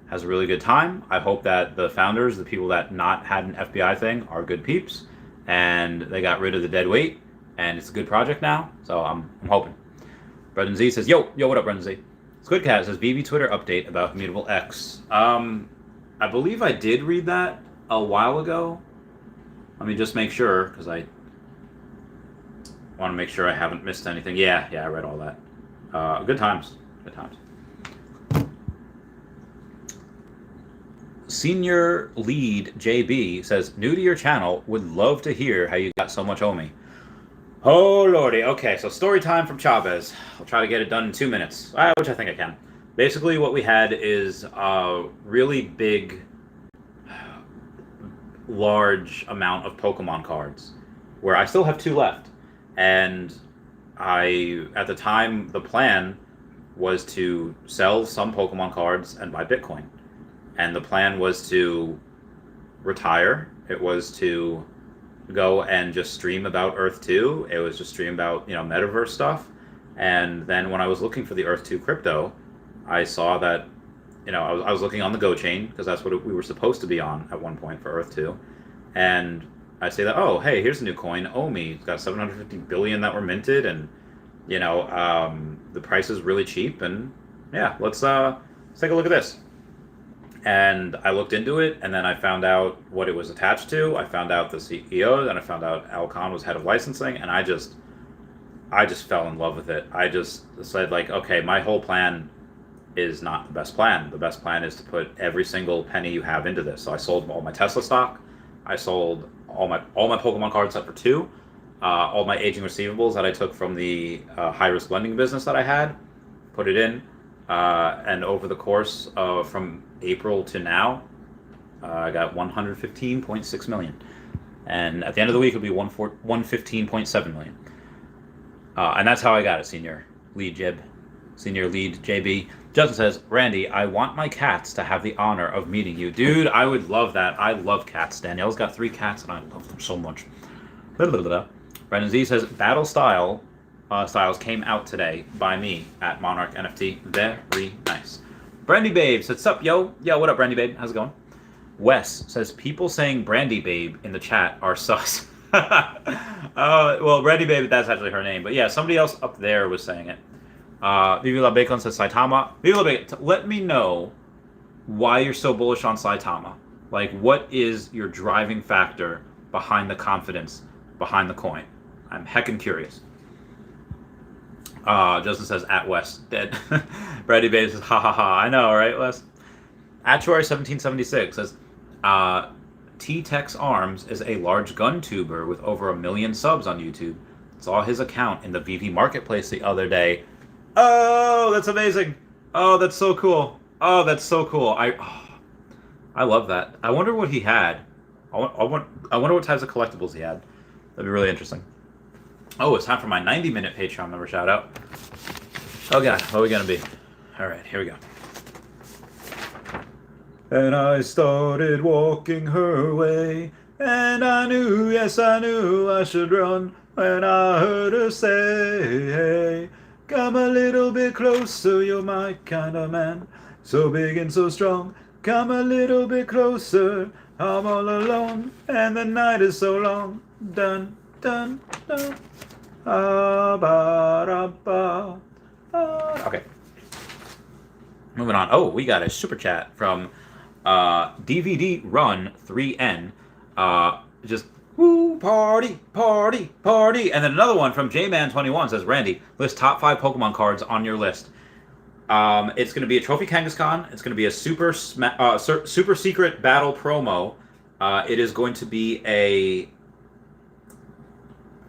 has a really good time. I hope that the founders, the people that not had an FBI thing, are good peeps, and they got rid of the dead weight, and it's a good project now. So I'm hoping. Brendan Z says, yo, what up, Brendan Z? Squidcat says, VV Twitter update about Immutable X. I believe I did read that a while ago. Let me just make sure, because I want to make sure I haven't missed anything. Yeah, I read all that. Good times. Good times. Senior Lead JB says, new to your channel, would love to hear how you got so much Omi. Oh lordy. Okay, so story time from Chavez. I'll try to get it done in 2 minutes, which I think I can. Basically what we had is a really big, large amount of Pokemon cards, where I still have 2 left. And at the time, the plan was to sell some Pokemon cards and buy Bitcoin. And the plan was to retire. It was to go and just stream about Earth 2. It was just stream about, Metaverse stuff. And then when I was looking for the Earth 2 crypto, I saw that, I was looking on the Go chain, because that's what we were supposed to be on at one point for Earth 2. And I say that, oh, hey, here's a new coin, Omi. It's got 750 billion that were minted, and the price is really cheap, and yeah, let's take a look at this. And I looked into it, and then I found out what it was attached to. I found out the CEO, and I found out Al Khan was head of licensing, and I just fell in love with it. I just said, like, okay, my whole plan is not the best plan. The best plan is to put every single penny you have into this. So I sold all my Tesla stock. I sold all my Pokemon cards except for 2. All my aging receivables that I took from the high-risk lending business that I had, put it in. And over the course of from April to now, I got 115.6 million. And at the end of the week, it'll be 115.7 million. And that's how I got it, Senior Lead JB. Justin says, Randy, I want my cats to have the honor of meeting you. Dude, I would love that. I love cats. Danielle's got 3 cats, and I love them so much. Brendan Z says, battle style styles came out today by me at Monarch NFT. Very nice. Brandy Babe says, "Sup, yo? Yo, what up, Brandy Babe? How's it going?" Wes says, "People saying Brandy Babe in the chat are sus." Well, Brandy Babe, that's actually her name. But yeah, somebody else up there was saying it. Vivi La Bacon says, Saitama. Vivi La Bacon, let me know why you're so bullish on Saitama. Like, what is your driving factor behind the confidence behind the coin? I'm heckin' curious. Justin says, at West, dead. Brady Babe says, ha ha ha. I know, right, Wes? Actuary 1776 says, T-Tex Arms is a large gun tuber with over 1 million subs on YouTube. Saw his account in the Veve marketplace the other day. Oh, that's amazing. Oh, that's so cool. Oh, that's so cool. I love that. I wonder what he had. I wonder what types of collectibles he had. That'd be really interesting. Oh, it's time for my 90-minute Patreon member shout out. Oh god, what are we gonna be? Alright, here we go. And I started walking her way, and I knew, yes I knew I should run when I heard her say, hey, come a little bit closer, you're my kind of man, so big and so strong, come a little bit closer, I'm all alone, and the night is so long, dun, dun, dun. Okay. Moving on. Oh, we got a super chat from DVD Run 3N. Just woo, party, party, party. And then another one from JMan21 says, Randy, list top 5 Pokemon cards on your list. It's going to be a Trophy Kangaskhan. It's going to be a super secret battle promo. It is going to be a...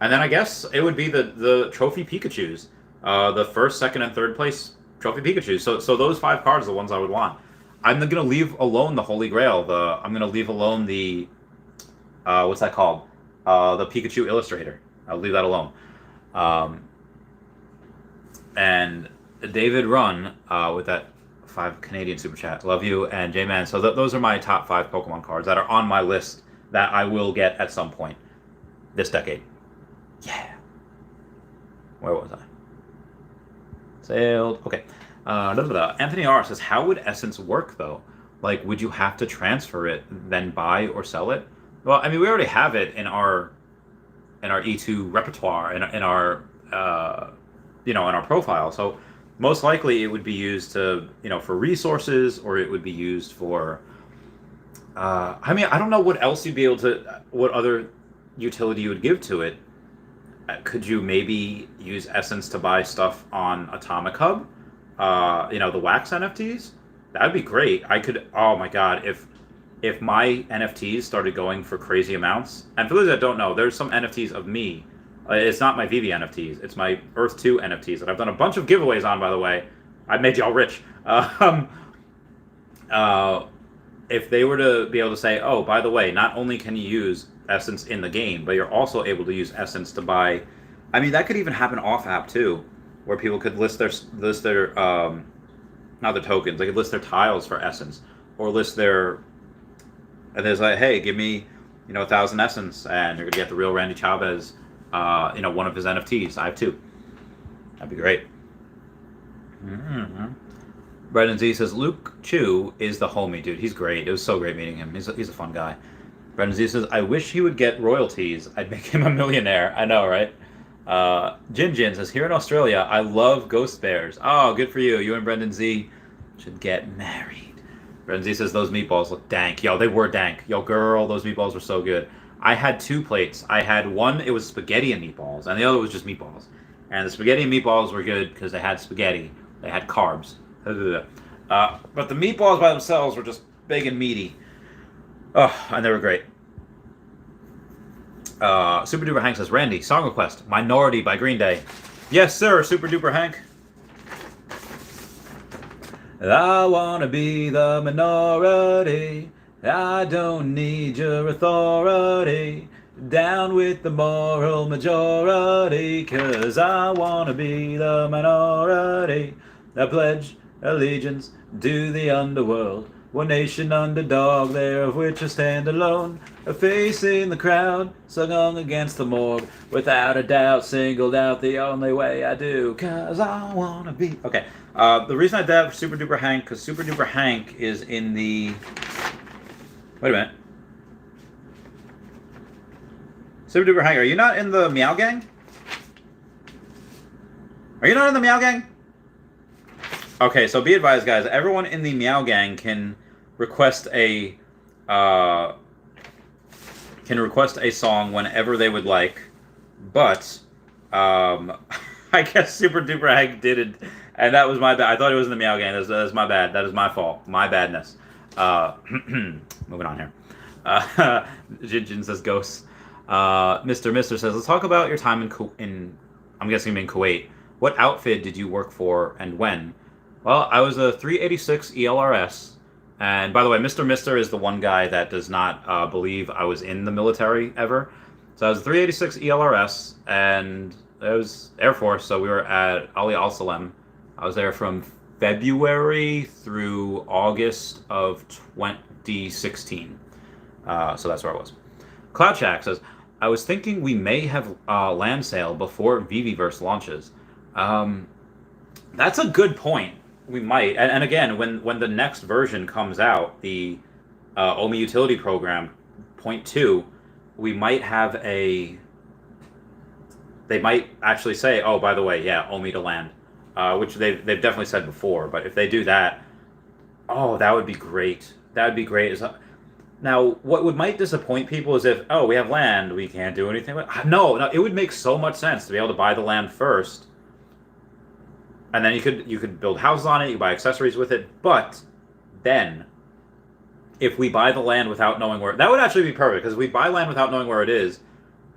And then I guess it would be the Trophy Pikachus. The first, second, and third place Trophy Pikachus. So those 5 cards are the ones I would want. I'm going to leave alone the Holy Grail. I'm going to leave alone the... what's that called? The Pikachu Illustrator. I'll leave that alone. And David Run with that 5 Canadian Super Chat. Love you. And J-Man. So those are my top 5 Pokemon cards that are on my list that I will get at some point this decade. Yeah. Where was I? Sailed. Okay. Anthony R says, how would Essence work, though? Like, would you have to transfer it, then buy or sell it? Well, I mean, we already have it in our E2 repertoire, in our in our profile. So most likely it would be used to, for resources, or it would be used for... I mean, I don't know what else you'd be able to... What other utility you would give to it. Could you maybe use Essence to buy stuff on Atomic Hub? The wax NFTs? That'd be great. I could... Oh my god, if my NFTs started going for crazy amounts... And for those that don't know, there's some NFTs of me. It's not my Veve NFTs. It's my Earth 2 NFTs that I've done a bunch of giveaways on, by the way. I made y'all rich. If they were to be able to say, oh, by the way, not only can you use Essence in the game, but you're also able to use Essence to buy... I mean, that could even happen off-app, too, where people could list their not their tokens, they could list their tiles for Essence, or list their... And there's like, hey, give me, 1,000 Essence, and you're going to get the real Randy Chavez, one of his NFTs. I have 2. That'd be great. Mm-hmm. Brendan Z says, Luke Chu is the homie, dude. He's great. It was so great meeting him. He's a fun guy. Brendan Z says, I wish he would get royalties. I'd make him a millionaire. I know, right? Jin Jin says, here in Australia, I love ghost bears. Oh, good for you. You and Brendan Z should get married. Brendan Z says, those meatballs look dank. Yo, they were dank. Yo, girl, those meatballs were so good. I had 2 plates. I had one, it was spaghetti and meatballs, and the other was just meatballs. And the spaghetti and meatballs were good because they had spaghetti. They had carbs. But the meatballs by themselves were just big and meaty. Oh, and they were great. Super Duper Hank says, Randy, song request, Minority by Green Day. Yes, sir, Super Duper Hank. I wanna be the minority. I don't need your authority. Down with the moral majority, 'cause I wanna be the minority. I pledge allegiance to the underworld. One nation underdog, there of which I stand alone. A face in the crowd, sung against the morgue. Without a doubt, singled out the only way I do. Cause I wanna be... Okay, the reason I did that for Super Duper Hank, because Super Duper Hank is in the... Wait a minute. Super Duper Hank, are you not in the Meow Gang? Are you not in the Meow Gang? Okay, so be advised, guys. Everyone in the Meow Gang can request a song whenever they would like, but I guess Super Duper Hank did it, and that was my bad. I thought it was in the Meow Gang. That's my bad. That is my fault. My badness. Moving on here. Jin says ghosts. Mr. says, let's talk about your time in I'm guessing you mean Kuwait. What outfit did you work for and when? Well, I was a 386 ELRS. And by the way, Mr. is the one guy that does not believe I was in the military ever. So I was a 386 ELRS, and it was Air Force, so we were at Ali Al Salem. I was there from February through August of 2016. So that's where I was. Cloud Shack says, I was thinking we may have land sale before Veveverse launches. That's a good point. We might, and again, when the next version comes out, the OMI Utility Program 0.2, we might have a. They might actually say, "Oh, by the way, yeah, OMI to land," which they've definitely said before. But if they do that, oh, that would be great. That would be great. Now, what might disappoint people is if, oh, we have land, we can't do anything with. No, it would make so much sense to be able to buy the land first. And then you could build houses on it, you could buy accessories with it, but then if we buy the land without knowing where, that would actually be perfect, because if we buy land without knowing where it is,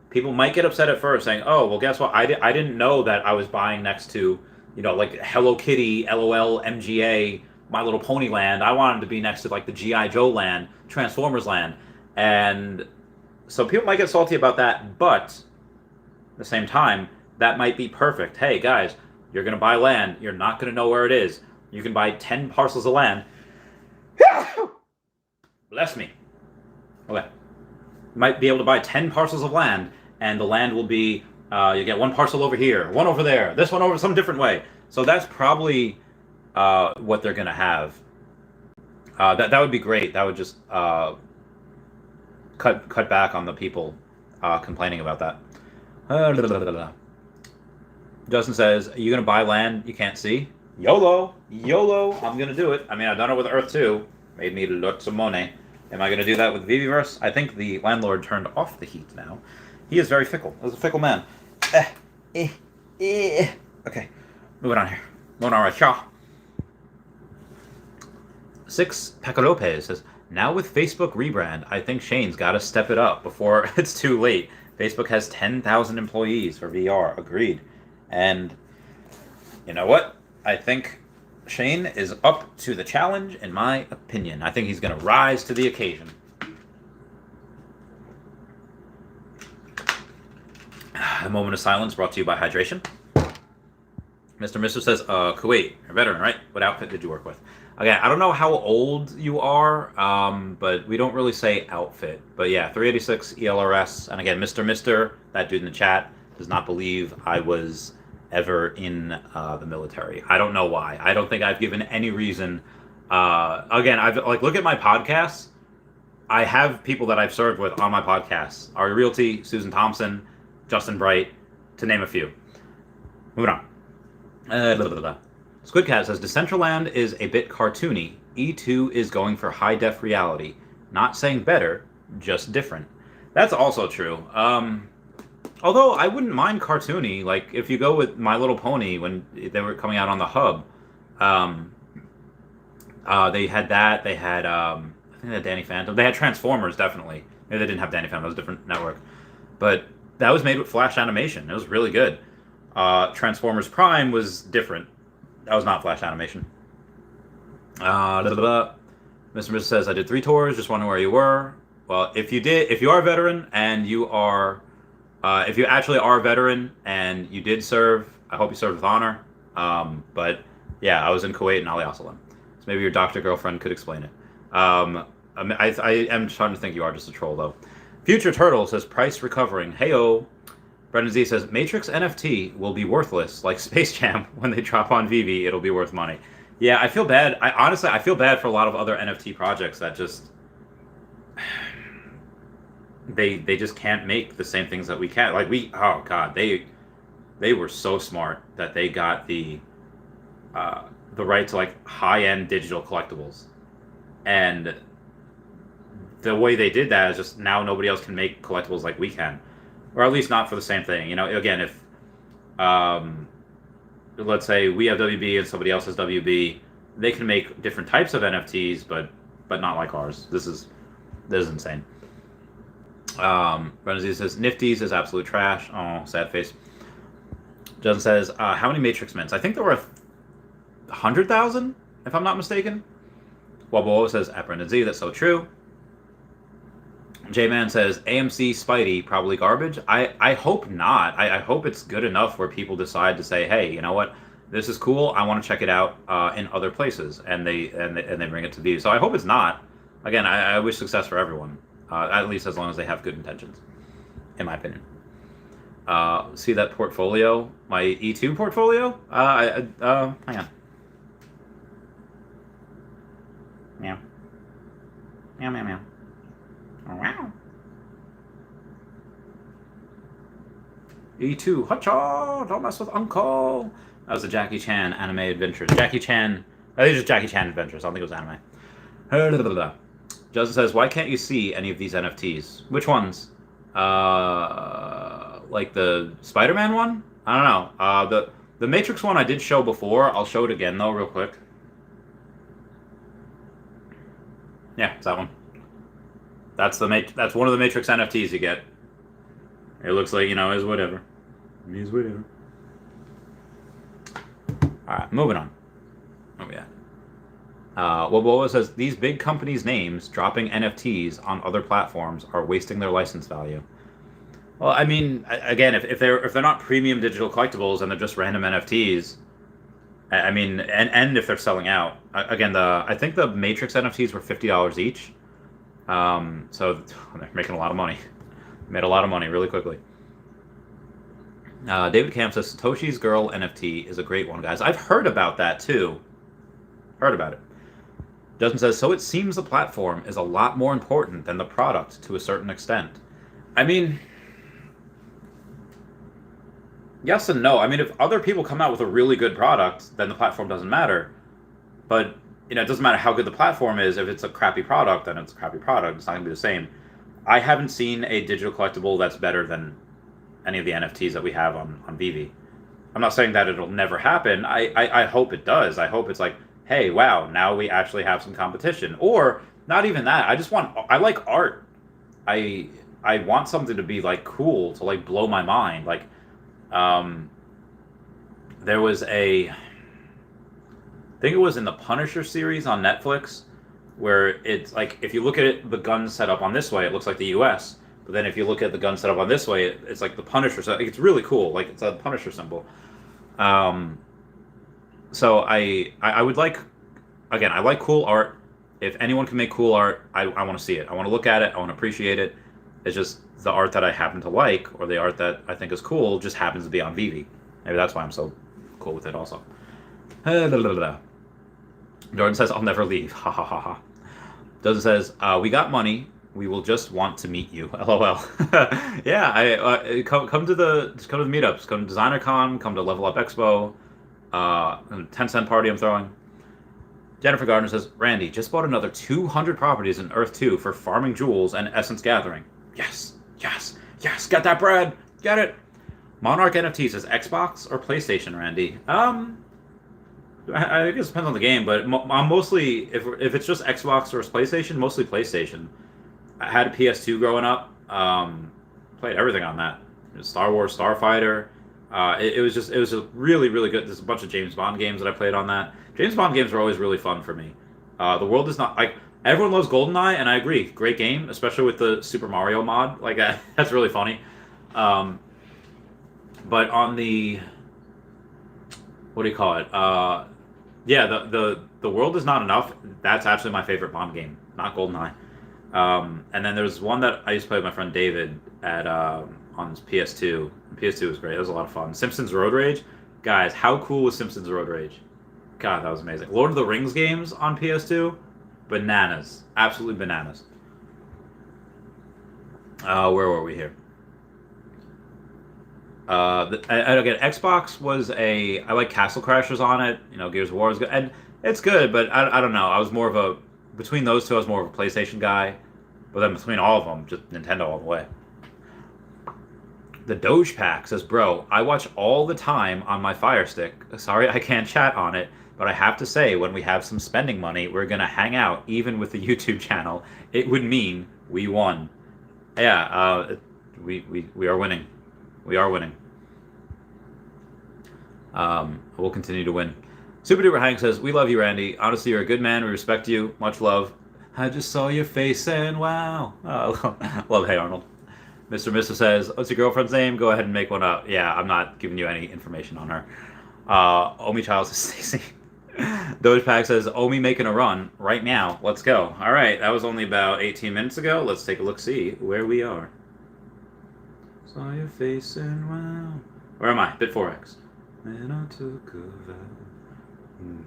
people might get upset at first saying, oh, well, guess what, I didn't know that I was buying next to, like Hello Kitty, LOL, MGA, My Little Pony land. I wanted to be next to like the G.I. Joe land, Transformers land, and so people might get salty about that, but at the same time, that might be perfect. Hey, guys, you're going to buy land. You're not going to know where it is. You can buy 10 parcels of land. Bless me. Okay. You might be able to buy 10 parcels of land, and the land will be, you get one parcel over here, one over there, this one over some different way. So that's probably what they're going to have. That would be great. That would just cut back on the people complaining about that. Justin says, are you going to buy land you can't see? YOLO. I'm going to do it. I mean, I've done it with Earth 2. Made me lots of money. Am I going to do that with Veveverse? I think the landlord turned off the heat now. He is very fickle. He's a fickle man. Okay. Moving on here. Moving on right, y'all. 6 Paco Lopez says, now with Facebook rebrand, I think Shane's got to step it up before it's too late. Facebook has 10,000 employees for VR. Agreed. And you know what? I think Shane is up to the challenge, in my opinion. I think he's going to rise to the occasion. A moment of silence brought to you by hydration. Mr. says, Kuwait, you're a veteran, right? What outfit did you work with? Again, I don't know how old you are, but we don't really say outfit. But yeah, 386 ELRS. And again, Mr. that dude in the chat, does not believe I was ever in the military. I don't know why. I don't think I've given any reason. Again, I've look at my podcasts. I have people that I've served with on my podcasts. Arya Realty, Susan Thompson, Justin Bright, to name a few. Moving on. Squidcat says, Decentraland is a bit cartoony. E2 is going for high-def reality. Not saying better, just different. That's also true. Although I wouldn't mind cartoony, like if you go with My Little Pony when they were coming out on the hub, they had that. They had I think they had Danny Phantom. They had Transformers, definitely. Maybe they didn't have Danny Phantom. That was a different network, but that was made with Flash animation. It was really good. Transformers Prime was different. That was not Flash animation. Mr. says, I did 3 tours. Just wondering where you were. Well, if you are a veteran and you are. If you actually are a veteran and you did serve, I hope you served with honor. But yeah, I was in Kuwait and Ali Al Salam. So maybe your doctor girlfriend could explain it. I am trying to think you are just a troll, though. Future Turtle says, price recovering. Heyo. Brendan Z says, Matrix NFT will be worthless, like Space Jam. When they drop on Veve, it'll be worth money. Yeah, I feel bad. I feel bad for a lot of other NFT projects that just they just can't make the same things that we can. Like oh god, they were so smart that they got the right to like high end digital collectibles, and the way they did that is just now nobody else can make collectibles like we can, or at least not for the same thing. You know, again, if let's say we have WB and somebody else has WB, they can make different types of NFTs, but not like ours. This is insane. Renzi says Nifty's is absolute trash. Oh, sad face. Justin says, how many Matrix mints? I think there were 100,000, if I'm not mistaken. Wabo says, at Brendan Z, that's so true. J-Man says, AMC Spidey, probably garbage. I hope not. I hope it's good enough where people decide to say, hey, you know what? This is cool. I want to check it out in other places, and they bring it to view. So I hope it's not. Again, I wish success for everyone, at least as long as they have good intentions, in my opinion. See that portfolio? My E2 portfolio? Hang on. Meow. Meow, meow, meow. Wow. E2, hotcha! Don't mess with Uncle! That was a Jackie Chan anime adventures. Jackie Chan, I think it was just Jackie Chan adventures. I don't think it was anime. Justin says, why can't you see any of these NFTs? Which ones? Like the Spider-Man one? I don't know. The Matrix one I did show before. I'll show it again though, real quick. Yeah, it's that one. That's one of the Matrix NFTs you get. It looks like, you know, is whatever. Is whatever. Alright, moving on. Oh yeah. Waboa says, these big companies' names dropping NFTs on other platforms are wasting their license value. Well, I mean, again, if they're not premium digital collectibles and they're just random NFTs, I mean, and if they're selling out, again, I think the Matrix NFTs were $50 each. So they're making a lot of money. Made a lot of money really quickly. David Camp says, Satoshi's Girl NFT is a great one, guys. I've heard about that too. Heard about it. Justin says, so it seems the platform is a lot more important than the product to a certain extent. I mean, yes and no. I mean, if other people come out with a really good product, then the platform doesn't matter. But, you know, it doesn't matter how good the platform is. If it's a crappy product, then it's a crappy product. It's not going to be the same. I haven't seen a digital collectible that's better than any of the NFTs that we have on Veve. I'm not saying that it'll never happen. I hope it does. I hope it's like, hey, wow, now we actually have some competition. Or not even that. I like art. I want something to be like cool, to like blow my mind. Like, there was I think it was in the Punisher series on Netflix, where it's like, if you look at it, the gun set up on this way, it looks like the US. But then if you look at the gun set up on this way, it's like the Punisher. So it's really cool. Like, it's a Punisher symbol. So I would like, again, I like cool art. If anyone can make cool art, I want to see it. I want to look at it. I want to appreciate it. It's just the art that I happen to like, or the art that I think is cool, just happens to be on Veve. Maybe that's why I'm so cool with it also. Jordan says, I'll never leave. Ha ha ha ha. Dozen says, we got money. We will just want to meet you. LOL. Yeah, come to the meetups. Come to DesignerCon. Come to Level Up Expo. 10-cent party I'm throwing. Jennifer Gardner says, Randy, just bought another 200 properties in Earth 2 for farming jewels and Essence Gathering. Yes, yes, yes, get that bread. Get it. Monarch NFT says, Xbox or PlayStation, Randy? I guess it depends on the game, but I'm mostly, if it's just Xbox or PlayStation, mostly PlayStation. I had a PS2 growing up. Played everything on that. Star Wars, Starfighter. It was a really, really good. There's a bunch of James Bond games that I played on that. James Bond games are always really fun for me. The world is not like, everyone loves GoldenEye, and I agree, great game, especially with the Super Mario mod. Like that's really funny. But on the, what do you call it? Yeah, the world is not enough. That's actually my favorite Bond game, not GoldenEye. And then there's one that I used to play with my friend David at on PS2. PS2 was great. It was a lot of fun. Simpsons Road Rage, guys, how cool was Simpsons Road Rage? God, that was amazing. Lord of the Rings games on PS2, bananas, absolutely bananas. Where were we here? And again, Xbox was I like Castle Crashers on it. You know, Gears of War is good, and it's good. But I don't know. I was more of a between those two. I was more of a PlayStation guy, but then between all of them, just Nintendo all the way. The Doge Pack says, "Bro, I watch all the time on my Fire Stick. Sorry, I can't chat on it, but I have to say, when we have some spending money, we're gonna hang out, even with the YouTube channel. It would mean we won. Yeah, we are winning. We are winning. We'll continue to win." Super Duper Hank says, "We love you, Randy. Honestly, you're a good man. We respect you. Much love. I just saw your face and wow." Love Hey Arnold. Mr. Missa says, "What's your girlfriend's name? Go ahead and make one up." Yeah, I'm not giving you any information on her. Omi Childs says, "Stacy." Doge Pack says, "Omi making a run right now. Let's go." All right, that was only about 18 minutes ago. Let's take a look, see where we are. Saw your face and wow. Where am I? Bit 4x. Then I took a vow.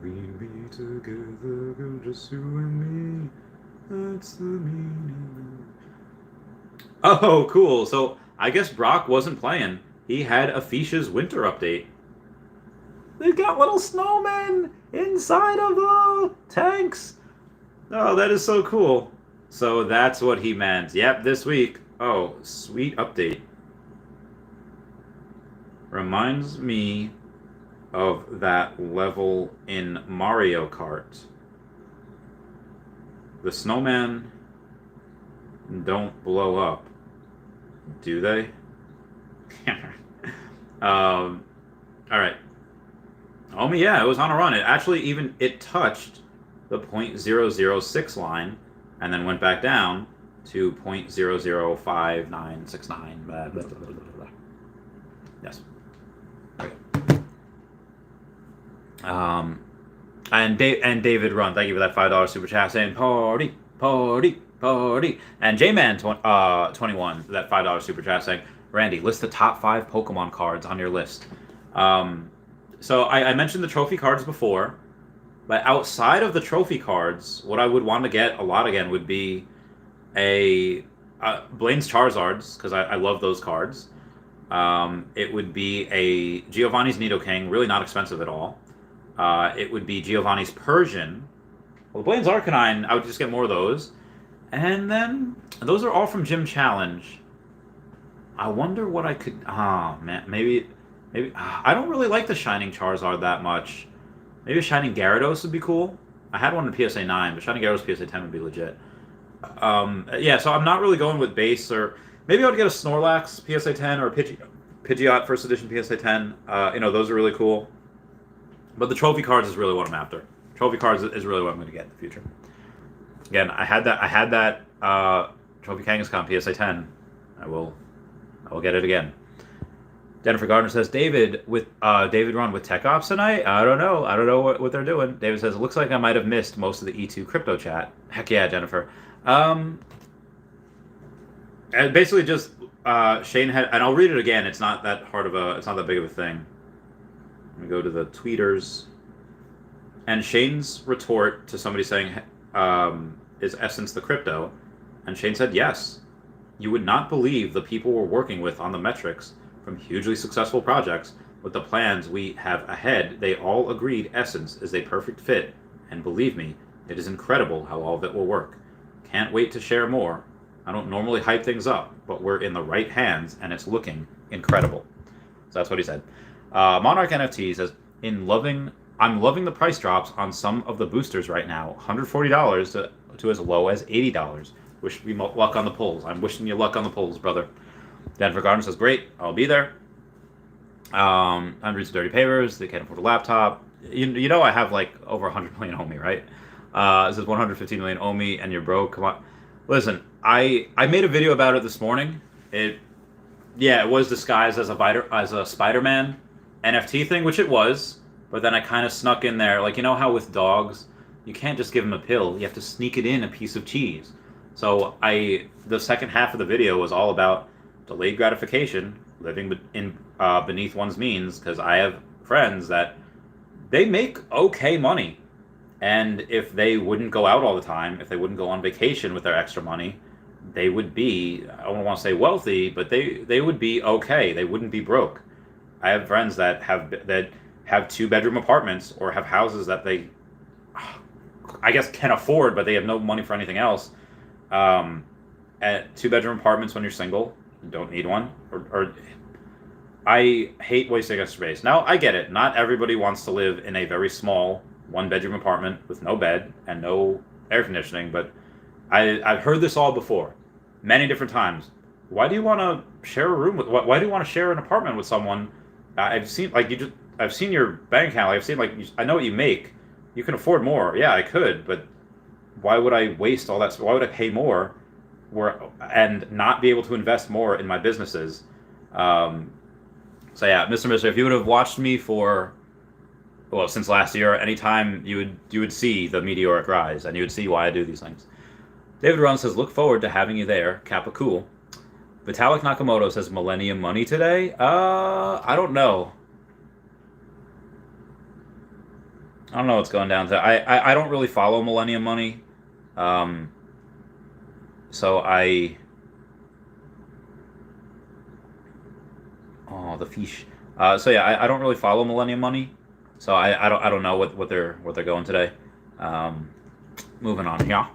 We'd be together, girl, just you and me. That's the meaning. Oh, cool. So I guess Brock wasn't playing. He had Afisha's winter update. They've got little snowmen inside of the tanks. Oh, that is so cool. So that's what he meant. Yep, this week. Oh, sweet update. Reminds me of that level in Mario Kart. The snowman don't blow up, do they? All right. Oh, yeah, it was on a run. It actually it touched the .006 line and then went back down to .005969. Blah, blah, blah, blah, blah. Yes. Okay. And David Run, thank you for that $5 super chat saying party, party, party. And J-Man 21 for that $5 super chat saying, "Randy, list the top 5 Pokemon cards on your list." So I mentioned the trophy cards before, but outside of the trophy cards, what I would want to get a lot again would be a Blaine's Charizards, because I love those cards. It would be a Giovanni's Nidoking, really not expensive at all. It would be Giovanni's Persian. Well, Blaine's Arcanine, I would just get more of those. And then, those are all from Gym Challenge. I wonder what I could... man, maybe... I don't really like the Shining Charizard that much. Maybe a Shining Gyarados would be cool. I had one in PSA 9, but Shining Gyarados PSA 10 would be legit. Yeah, so I'm not really going with base, or... Maybe I would get a Snorlax PSA 10 or a Pidgeot First Edition PSA 10. Those are really cool. But the trophy cards is really what I'm after. Trophy cards is really what I'm going to get in the future. Again, I had that Trophy Kangaskhan PSA 10. I will get it again. Jennifer Gardner says, David Run with Tech Ops tonight? I don't know what they're doing. David says, it looks like I might have missed most of the E2 crypto chat. Heck yeah, Jennifer. And basically just Shane had, and I'll read it again. It's not that big of a thing. Let me go to the tweeters. And Shane's retort to somebody saying, is Essence the crypto? And Shane said, yes. You would not believe the people we're working with on the metrics from hugely successful projects. With the plans we have ahead, they all agreed Essence is a perfect fit. And believe me, it is incredible how all of it will work. Can't wait to share more. I don't normally hype things up, but we're in the right hands, and it's looking incredible. So that's what he said. Monarch NFT says, I'm loving the price drops on some of the boosters right now. $140 to as low as $80. Wish me luck on the polls. I'm wishing you luck on the polls, brother. Denver Garden says, great, I'll be there. Hundreds of dirty papers. They can't afford a laptop. You know I have like over 100 million OMI, right? It says 115 million OMI, and you're broke. Come on. Listen, I made a video about it this morning. It was disguised as a Spider-Man NFT thing, which it was. but then I kind of snuck in there, like, you know how with dogs, you can't just give them a pill. You have to sneak it in a piece of cheese. So the second half of the video was all about delayed gratification, living in beneath one's means, because I have friends that they make okay money. And if they wouldn't go out all the time, if they wouldn't go on vacation with their extra money, they would be, I don't want to say wealthy, but they would be okay. They wouldn't be broke. I have friends that have 2-bedroom apartments or have houses that they, I guess, can afford, but they have no money for anything else. At 2-bedroom apartments when you're single, you don't need one. Or I hate wasting extra space. Now, I get it. Not everybody wants to live in a very small 1-bedroom apartment with no bed and no air conditioning, but I've heard this all before, many different times. Why do you want to share a room with? Why do you want to share an apartment with someone? I've seen I've seen your bank account. I've seen I know what you make. You can afford more. Yeah, I could, but why would I waste all that? Why would I pay more, and not be able to invest more in my businesses? So yeah, Mr. Mister, if you would have watched me since last year, anytime you would see the meteoric rise, and you would see why I do these things. David Run says, look forward to having you there. Kappa cool. Vitalik Nakamoto says, Millennium Money today? I don't know. I don't know what's going down to. I don't really follow Millennium Money. So oh, the fish. So yeah, I don't really follow Millennium Money. So I don't know what they're going today. Moving on here.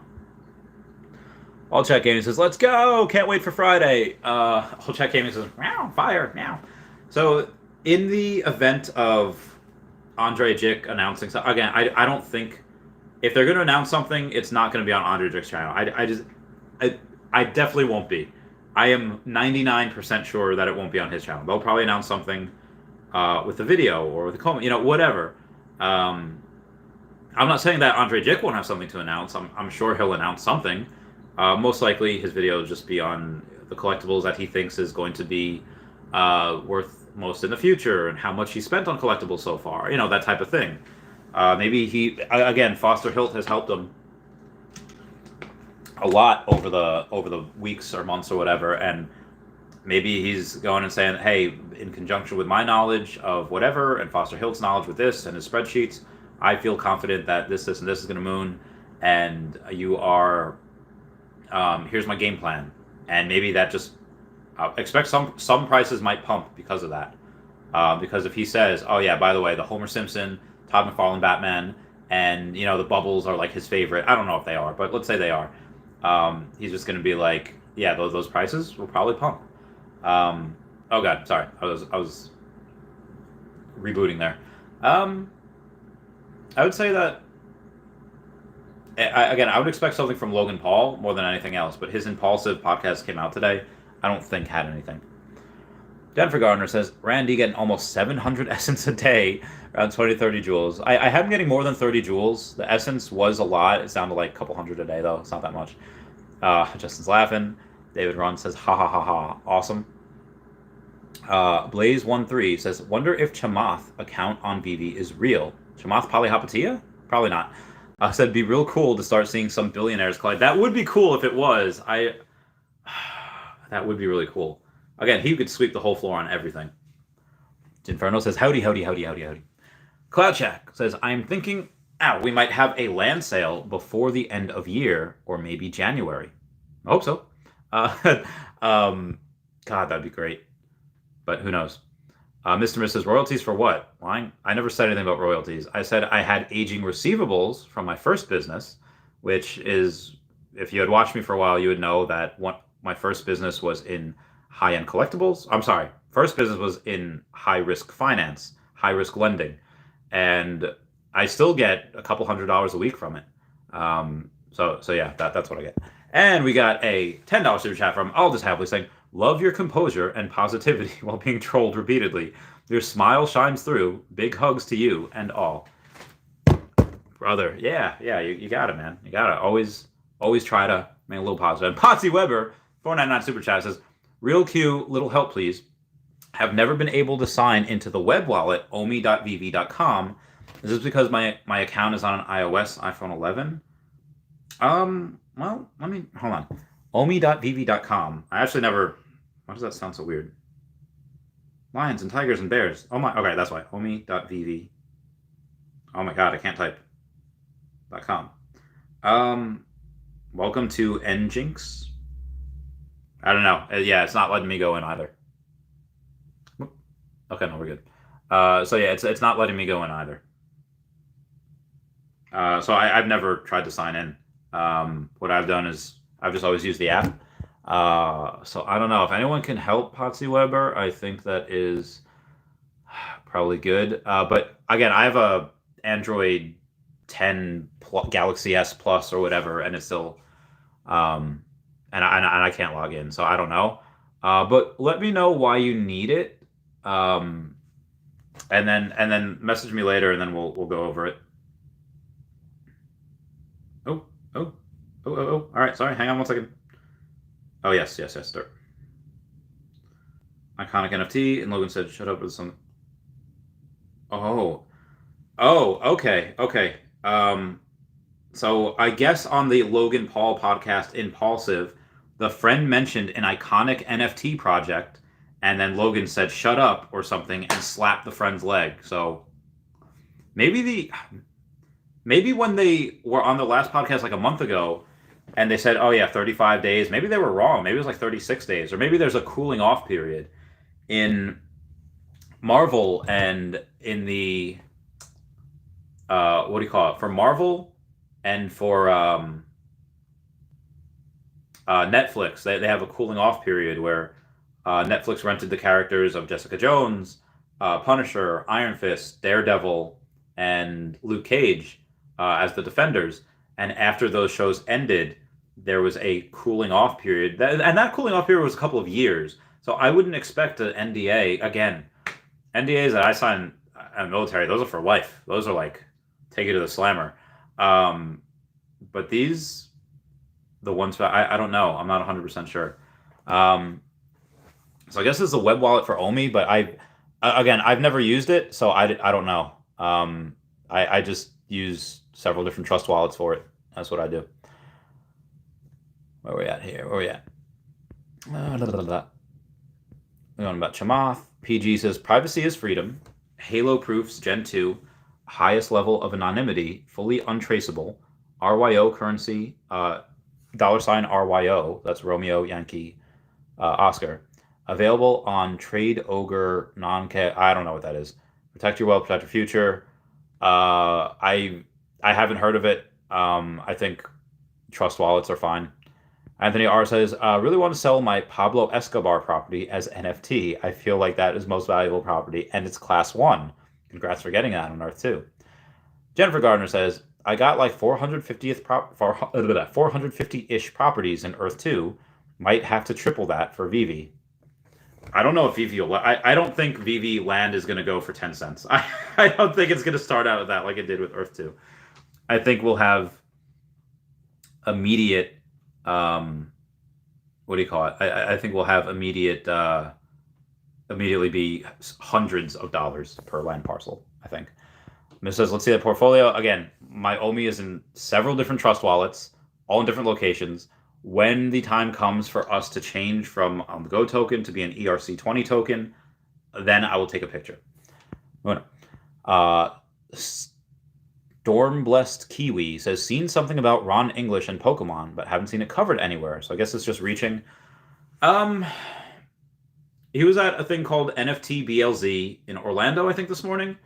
All Chat Gaming says, let's go! Can't wait for Friday. All Chat Gaming says, meow, fire, meow. So in the event of Andre Jick announcing something, again, I don't think if they're going to announce something, it's not going to be on Andre Jick's channel. I definitely won't be. I am 99% sure that it won't be on his channel. They'll probably announce something with the video or with the comment, whatever. I'm not saying that Andre Jick won't have something to announce. I'm sure he'll announce something. Most likely his video will just be on the collectibles that he thinks is going to be worth most in the future and how much he spent on collectibles so far. That type of thing. Maybe again, Foster Hilt has helped him a lot over the weeks or months or whatever, and maybe he's going and saying, hey, in conjunction with my knowledge of whatever and Foster Hilt's knowledge with this and his spreadsheets, I feel confident that this and this is going to moon, and you are here's my game plan. And maybe that just expect some prices might pump because of that, because if he says, oh yeah, by the way, the Homer Simpson, Todd McFarlane Batman, and the bubbles are like his favorite. I don't know if they are, but let's say they are. He's just going to be like, yeah, those prices will probably pump. Oh god, sorry, I was rebooting there. I would say that I would expect something from Logan Paul more than anything else, but his Impulsive podcast came out today. I don't think had anything. Denver Gardner says, Randy getting almost 700 essence a day, around 20, 30 joules. I have been getting more than 30 joules. The essence was a lot. It's down to like a couple hundred a day, though. It's not that much. Justin's laughing. David Run says, ha ha ha ha. Awesome. Blaze13 says, wonder if Chamath account on Veve is real. Chamath Polyhopatia? Probably not. Said, be real cool to start seeing some billionaires collide. That would be cool if it was. That would be really cool. Again, he could sweep the whole floor on everything. Inferno says, howdy, howdy, howdy, howdy, howdy. Cloud Shack says, I'm thinking, we might have a land sale before the end of year, or maybe January. I hope so. God, that'd be great. But who knows? Mr. and Mrs. Royalties for what? Well, I never said anything about royalties. I said I had aging receivables from my first business, which is, if you had watched me for a while, you would know that my first business was in high-end collectibles. I'm sorry. First business was in high-risk finance, high-risk lending. And I still get a couple $100s a week from it. So yeah, that's what I get. And we got a $10 super chat from I'll just happily saying, love your composure and positivity while being trolled repeatedly. Your smile shines through. Big hugs to you and all. Brother, yeah, you got it, man. You got to always try to make a little positive. And Potsy Weber, 499 super chat says, real Q, little help please. Have never been able to sign into the web wallet omi.vv.com Is this because my account is on an iOS iPhone 11? Well, let me hold on. Omi.vv.com. I actually never. Why does that sound so weird? Lions and tigers and bears. Oh my. Okay, that's why. Omi.vv. Oh my god, I can't type. .com. Welcome to Njinx. I don't know. Yeah, it's not letting me go in either. Okay, no, we're good. So yeah, it's not letting me go in either. So I've never tried to sign in. What I've done is I've just always used the app. So I don't know if anyone can help Potsy Weber. I think that is probably good. But again, I have a Android 10 Galaxy S Plus or whatever, and it's still, and I can't log in, so I don't know. But let me know why you need it, and then message me later, and then we'll go over it. Oh. All right, sorry. Hang on 1 second. Oh yes. Start. Iconic NFT, and Logan said, "Shut up with some." Oh, okay. So I guess on the Logan Paul podcast, Impulsive, the friend mentioned an iconic NFT project, and then Logan said, "Shut up" or something, and slapped the friend's leg. So maybe when they were on the last podcast like a month ago, and they said, "Oh yeah, 35 days," maybe they were wrong. Maybe it was like 36 days, or maybe there's a cooling off period in Marvel and in the what do you call it, for Marvel and for Netflix. They have a cooling off period where Netflix rented the characters of Jessica Jones, Punisher, Iron Fist, Daredevil, and Luke Cage as the Defenders. And after those shows ended, there was a cooling off period. And that cooling off period was a couple of years. So I wouldn't expect an NDA. Again, NDAs that I sign in the military, those are for life. Those are like, take it to the slammer. But these, the ones, I don't know. I'm not 100% sure. So I guess it's a web wallet for Omi, but I've never used it, so I don't know. I just use several different trust wallets for it. That's what I do. Where are we at here? Where are we at? We're going about Chamath. PG says, privacy is freedom. Halo proofs Gen 2. Highest level of anonymity. Fully untraceable. RYO currency. $ RYO. That's Romeo Yankee Oscar. Available on Trade Ogre non-cat. I don't know what that is. Protect your wealth, protect your future. I haven't heard of it. I think trust wallets are fine. Anthony R says, really want to sell my Pablo Escobar property as NFT. I feel like that is most valuable property, and it's class 1. Congrats for getting that on Earth 2. Jennifer Gardner says, I got like 450-ish properties in Earth 2. Might have to triple that for Veve. I don't know if Veve will. I don't think Veve land is going to go for 10 cents. I don't think it's going to start out with that like it did with Earth 2. I think we'll have immediate, what do you call it? I think we'll have immediately be hundreds of dollars per land parcel, I think. Miss says, let's see that portfolio. Again, my Omi is in several different trust wallets, all in different locations. When the time comes for us to change from the Go token to be an ERC20 token, then I will take a picture. Stormblessed Kiwi says, seen something about Ron English and Pokemon, but haven't seen it covered anywhere. So I guess it's just reaching. He was at a thing called NFT BLZ in Orlando, I think, this morning.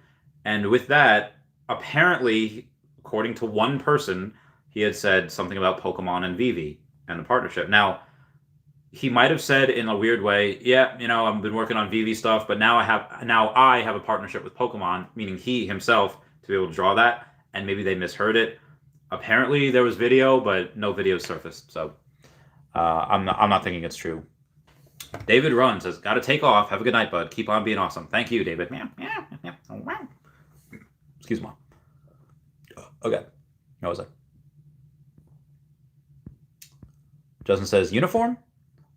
And with that, apparently, according to one person, he had said something about Pokemon and Veve and the partnership. Now, he might have said in a weird way, yeah, I've been working on Veve stuff, but now I have a partnership with Pokemon, meaning he himself, to be able to draw that. And maybe they misheard it. Apparently there was video, but no video surfaced. So I'm not thinking it's true. David Run says, "Got to take off. Have a good night, bud. Keep on being awesome." Thank you, David. Excuse me. Okay. What was that? Justin says, "Uniform?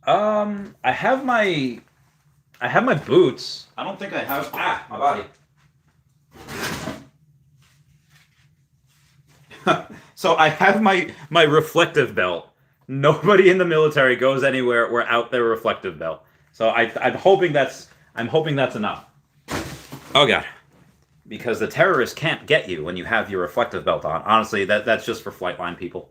I have my boots. I don't think I have my body. So I have my reflective belt. Nobody in the military goes anywhere without their reflective belt. So I'm hoping that's enough. Oh god. Because the terrorists can't get you when you have your reflective belt on. Honestly, that's just for flightline people.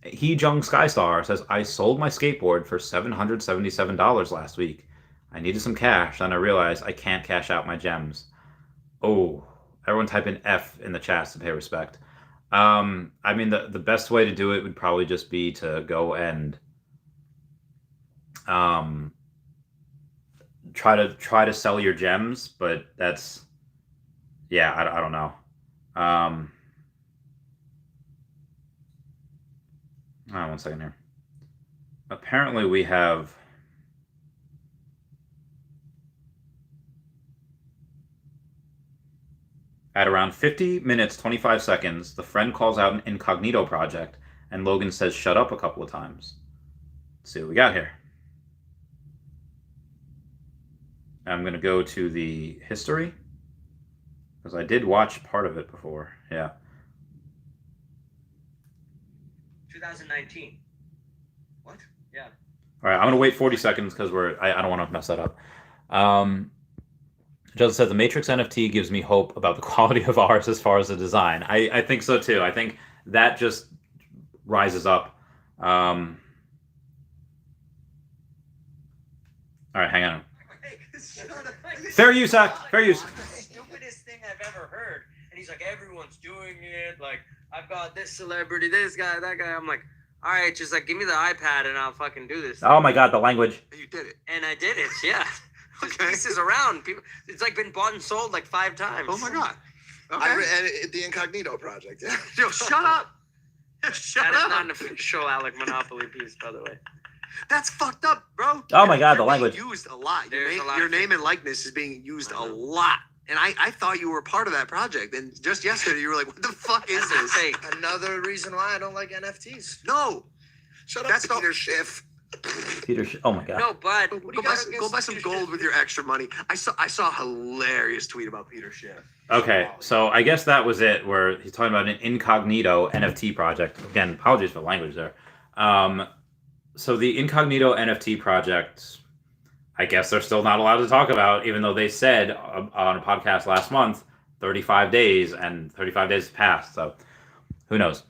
He Jung Skystar says, I sold my skateboard for $777 last week. I needed some cash, then I realized I can't cash out my gems. Oh, everyone type in F in the chats to pay respect. I mean, the best way to do it would probably just be to go and try to sell your gems, but that's, yeah, I don't know. One second here. Apparently we have at around 50 minutes 25 seconds, the friend calls out an incognito project, and Logan says shut up a couple of times. Let's see what we got here. I'm going to go to the history, because I did watch part of it before. Yeah. 2019. What? Yeah. All right, I'm going to wait 40 seconds because I don't want to mess that up. Joseph says the Matrix NFT gives me hope about the quality of ours as far as the design. I think so too. I think that just rises up. All right, hang on. Fair use, Zach. Fair use. Stupidest thing I've ever heard. And he's like, everyone's doing it. Like, I've got this celebrity, this guy, that guy. I'm like, all right, just like give me the iPad and I'll fucking do this. Oh my god, the language. You did it. And I did it, yeah. Okay. Pieces around. People, it's like been bought and sold like 5 times. Oh my god. Okay. And the Incognito project. Yeah. Yo, shut up. Shut That up. is not an official Alec Monopoly piece, by the way. That's fucked up, bro. Oh my god, the You're language. being used a lot. There's a lot Your of name and likeness is being used a lot. And I thought you were part of that project. And just yesterday you were like, what the fuck is this? Fake. Another reason why I don't like NFTs. No. Shut up, That's not- Peter Schiff. Oh my god. No, but Go buy some gold with your extra money. I saw a hilarious tweet about Peter Schiff. Okay, so I guess that was it, where he's talking about an incognito NFT project. Again, apologies for the language there. So the incognito NFT project, I guess they're still not allowed to talk about, even though they said on a podcast last month, 35 days, and 35 days passed, so who knows.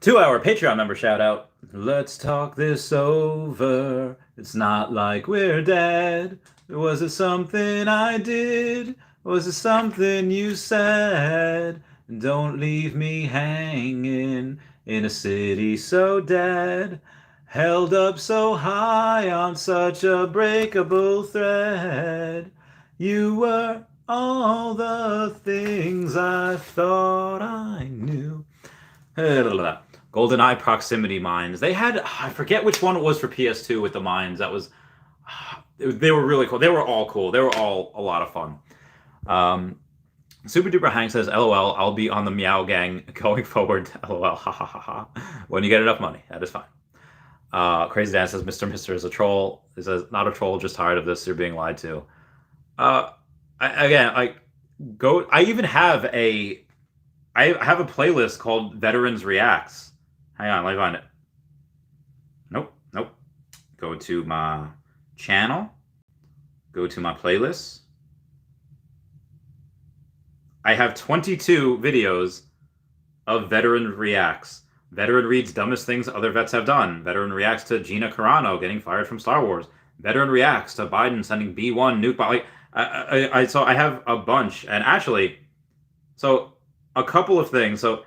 2-hour Patreon member shout out. Let's talk this over. It's not like we're dead. Was it something I did? Was it something you said? Don't leave me hanging in a city so dead. Held up so high on such a breakable thread. You were all the things I thought I knew. GoldenEye proximity mines. They had, I forget which one it was for PS2 with the mines. That was, they were really cool. They were all cool. They were all a lot of fun. Super Duper Hank says, LOL, I'll be on the Meow Gang going forward. LOL, ha ha ha ha. When you get enough money, that is fine. Crazy Dan says, Mr. is a troll. He says, not a troll, just tired of this. You're being lied to. I even have a playlist called Veterans Reacts. Hang on, let me find it. Nope. Go to my channel. Go to my playlists. I have 22 videos of Veteran Reacts. Veteran reads dumbest things other vets have done. Veteran reacts to Gina Carano getting fired from Star Wars. Veteran reacts to Biden sending B-1 nuke. Like, so I have a bunch. And actually, so a couple of things. So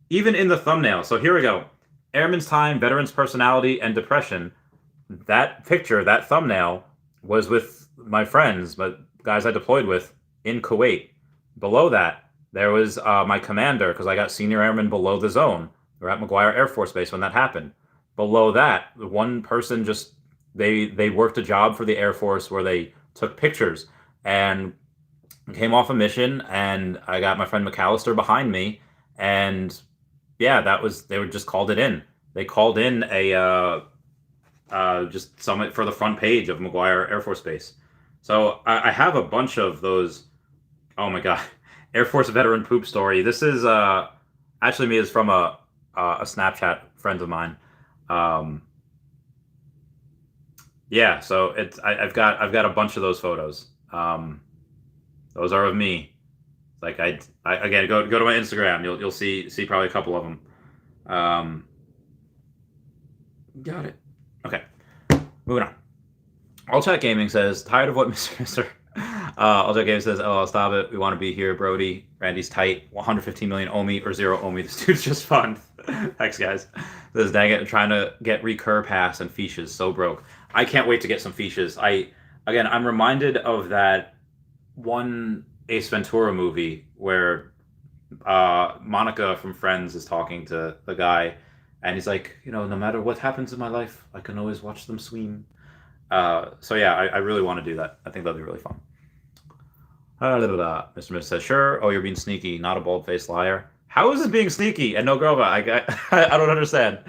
even in the thumbnail. So here we go. Airman's Time, Veterans Personality, and Depression. That picture, that thumbnail, was with my friends, but guys I deployed with in Kuwait. Below that, there was my commander, because I got senior airman below the zone. We're at McGuire Air Force Base when that happened. Below that, one person just, they worked a job for the Air Force where they took pictures and came off a mission, and I got my friend McAllister behind me, and yeah, they were just called it in. They called in a just summit for the front page of McGuire Air Force Base. So I have a bunch of those. Oh my god, Air Force veteran poop story. This is actually me is from a Snapchat friend of mine. Yeah, so I've got a bunch of those photos. Those are of me. Like I again go to my Instagram. You'll see probably a couple of them. Got it. Okay, moving on. All Chat Gaming says tired of what Mr. All Chat Gaming says, "Oh, stop it. We want to be here, Brody. Randy's tight. 115 million Omi or 0 Omi. This dude's just fun." Thanks, guys. Says, dang it, trying to get recur pass and fiches. So broke. I can't wait to get some fiches. I'm reminded of that one Ace Ventura movie where Monica from Friends is talking to the guy, and he's like, no matter what happens in my life, I can always watch them swim. So yeah, I really want to do that. I think that'll be really fun. Mr. Smith says, sure. Oh, you're being sneaky, not a bald-faced liar. How is this being sneaky and no girl? I don't understand.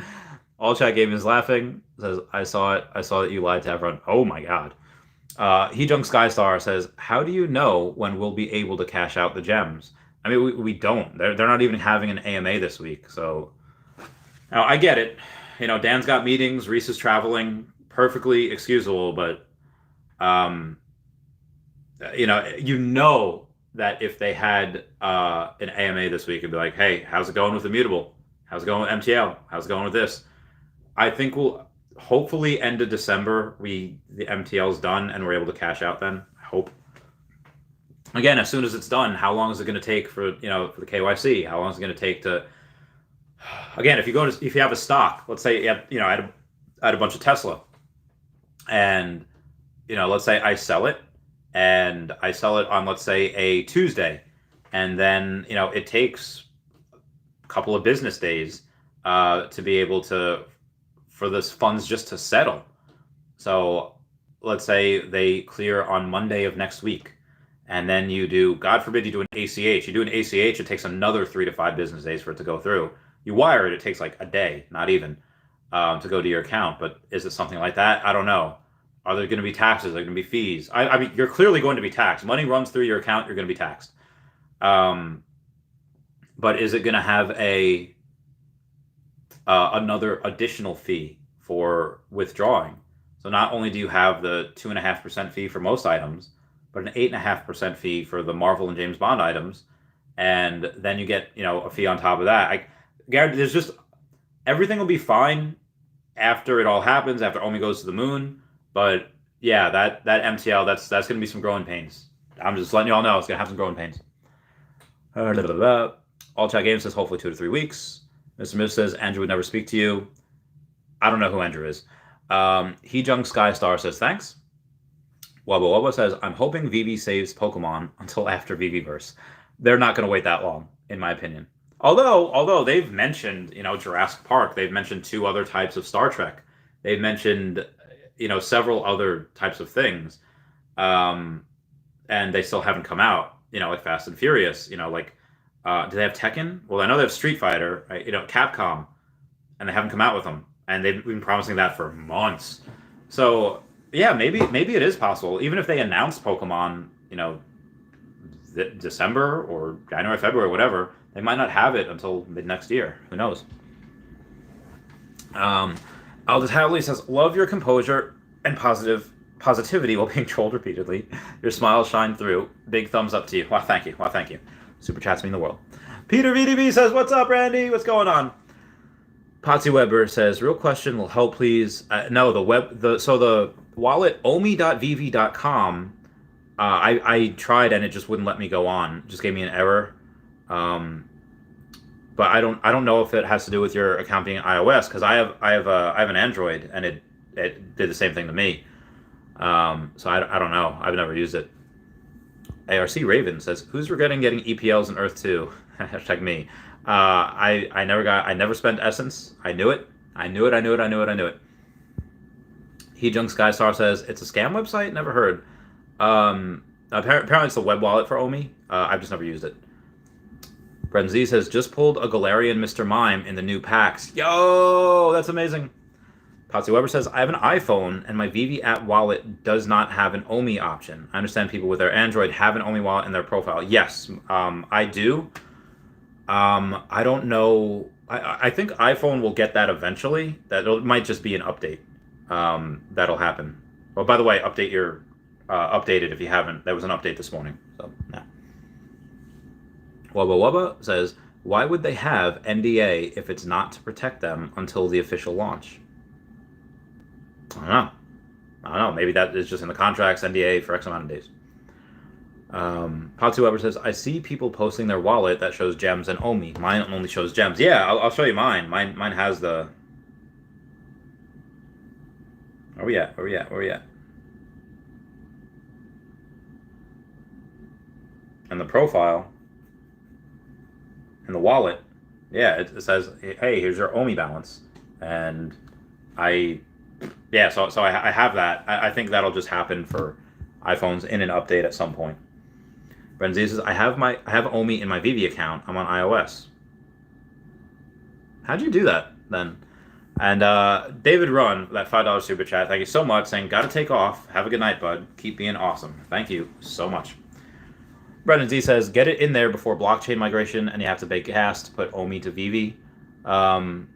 All Chat Gaming is laughing. Says, I saw it. I saw that you lied to everyone. Oh my god. He Junk Skystar says, how do you know when we'll be able to cash out the gems? I mean, we don't. They're not even having an AMA this week. So now I get it. Dan's got meetings. Reese is traveling. Perfectly excusable, but that if they had an AMA this week, it'd be like, hey, how's it going with Immutable? How's it going with MTL? How's it going with this? I think we'll hopefully end of December, the MTL's done and we're able to cash out then. I hope. Again, as soon as it's done, how long is it going to take for the KYC? How long is it going to take to? Again, if you have a stock, let's say I had a bunch of Tesla, and let's say I sell it, and I sell it on, let's say, a Tuesday, and then it takes a couple of business days to be able for this funds just to settle. So let's say they clear on Monday of next week, and then you do, God forbid, you do an ACH. You do an ACH, it takes another 3 to 5 business days for it to go through. You wire it, it takes like a day, not even, to go to your account. But is it something like that? I don't know. Are there going to be taxes? Are there going to be fees? I mean, you're clearly going to be taxed. Money runs through your account, you're going to be taxed. But is it going to have another additional fee for withdrawing? So not only do you have the 2.5% fee for most items, but an 8.5% fee for the Marvel and James Bond items, and then you get a fee on top of that. I guarantee there's just everything will be fine after it all happens, after Omi goes to the moon. But yeah, that MTL, that's going to be some growing pains. I'm just letting you all know it's going to have some growing pains. All Chat Games says hopefully 2 to 3 weeks. Mr. Smith says Andrew would never speak to you. I don't know who Andrew is. He Jung Skystar says thanks. Wubba Wubba says I'm hoping Veve saves Pokemon until after Veveverse. They're not going to wait that long, in my opinion. Although they've mentioned Jurassic Park, they've mentioned 2 other types of Star Trek. They've mentioned several other types of things, and they still haven't come out. Like Fast and Furious. Do they have Tekken? Well, I know they have Street Fighter. Right? Capcom, and they haven't come out with them, and they've been promising that for months. So yeah, maybe it is possible. Even if they announce Pokemon, December or January, February, whatever, they might not have it until mid next year. Who knows? Aldous Hadley says, love your composure and positivity while being trolled repeatedly. Your smiles shine through. Big thumbs up to you. Wow, thank you. Super chats mean the world. Peter VDB says, what's up, Randy? What's going on? Potsy Weber says, real question, will help please. No, the wallet omi.vv.com, I tried and it just wouldn't let me go on. It just gave me an error. But I don't know if it has to do with your account being iOS, because I have an Android and it did the same thing to me. So I don't know. I've never used it. ARC Raven says, who's regretting getting EPLs in Earth 2? Hashtag me. I never spent Essence. I knew it. He Jung Skystar says, it's a scam website? Never heard. Apparently it's the web wallet for Omi. I've just never used it. Bren Z says, just pulled a Galarian Mr. Mime in the new packs. Yo, that's amazing. Patsy Weber says, I have an iPhone and my Veve app wallet does not have an OMI option. I understand people with their Android have an OMI wallet in their profile. Yes, I do. I don't know. I think iPhone will get that eventually. That might just be an update. That'll happen. Well, by the way, update your updated if you haven't. There was an update this morning. So, yeah. Wubba Wubba says, why would they have NDA if it's not to protect them until the official launch? I don't know. Maybe that is just in the contracts, NDA for X amount of days. Patsu Weber says, I see people posting their wallet that shows gems and OMI. Mine only shows gems. Yeah, I'll show you mine. Mine has the... Where we at? And the profile and the wallet, yeah, it says, hey, here's your OMI balance. And so I have that. I think that'll just happen for iPhones in an update at some point. Renzi says, I have OMI in my Veve account. I'm on iOS. How'd you do that then? And David Run, that $5 super chat, thank you so much, saying, gotta take off. Have a good night, bud. Keep being awesome. Thank you so much. Brendan Z says, get it in there before blockchain migration, and you have to pay gas to put OMI to Veve. Well,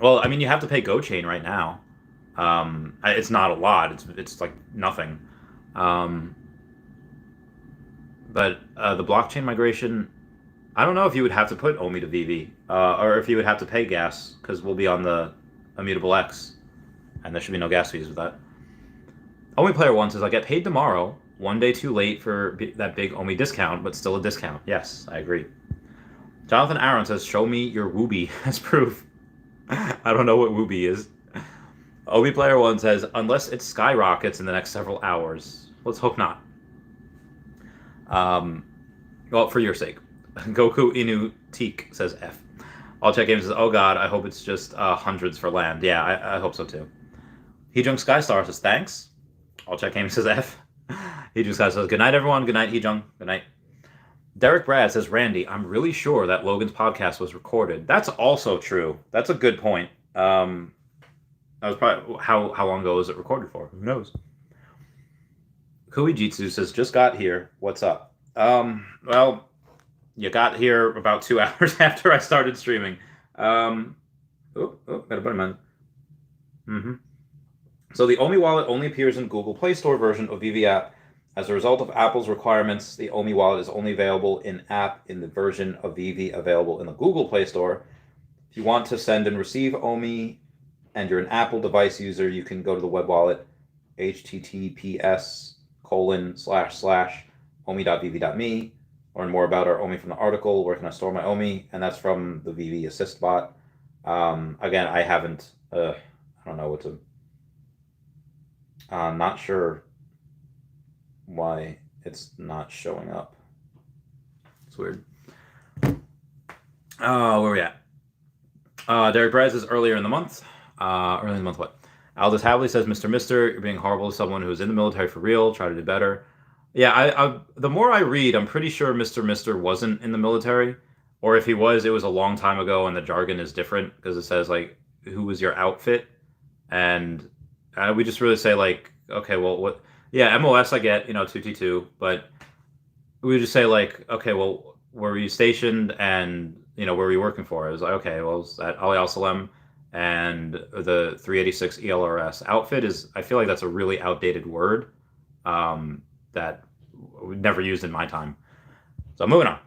I mean, you have to pay GoChain right now. It's not a lot. It's like nothing. But the blockchain migration, I don't know if you would have to put OMI to Veve, or if you would have to pay gas, because we'll be on the Immutable X, and there should be no gas fees with that. OMI Player 1 says, I get paid tomorrow, one day too late for that big OMI discount, but still a discount. Yes, I agree. Jonathan Aaron says, show me your Wooby as proof. I don't know what Wooby is. OMI Player 1 says, unless it skyrockets in the next several hours. Let's hope not. Well, for your sake. Goku Inu Teak says F. All Check Games says, oh god, I hope it's just hundreds for land. Yeah, I hope so too. Hejung Skystar says, thanks. All Check Games says F. Hejung Skystar says, good night, everyone. Good night, Hejung. Good night. Derek Brad says, Randy, I'm really sure that Logan's podcast was recorded. That's also true. That's a good point. That was probably, how long ago was it recorded for? Who knows? Kui Jitsu says, just got here. What's up? Well, you got here about 2 hours after I started streaming. Got a button man. So the OMI wallet only appears in Google Play Store version of Veve app. As a result of Apple's requirements, the OMI wallet is only available in app in the version of Veve available in the Google Play Store. If you want to send and receive OMI and you're an Apple device user, you can go to the web wallet, https://omi.veve.me. Learn more about our OMI from the article, where can I store my OMI, and that's from the Veve Assist bot. Again, I haven't, I don't know what to, I'm not sure why it's not showing up. It's weird. Where are we at? Derek Brez is earlier in the month. Early in the month what? Aldous Havley says, Mr. You're being horrible to someone who's in the military for real. Try to do better. Yeah, the more I read, I'm pretty sure Mr. wasn't in the military. Or if he was, it was a long time ago, and the jargon is different, because it says, like, who was your outfit? And we just really say, like, okay, well, what... Yeah, MOS I get, 2T2, but we would just say, like, okay, well, where were you stationed, and, where were you working for? It was like, okay, well, it was at Ali Al-Salem and the 386 ELRS. Outfit is, I feel like that's a really outdated word that we never used in my time. So moving on.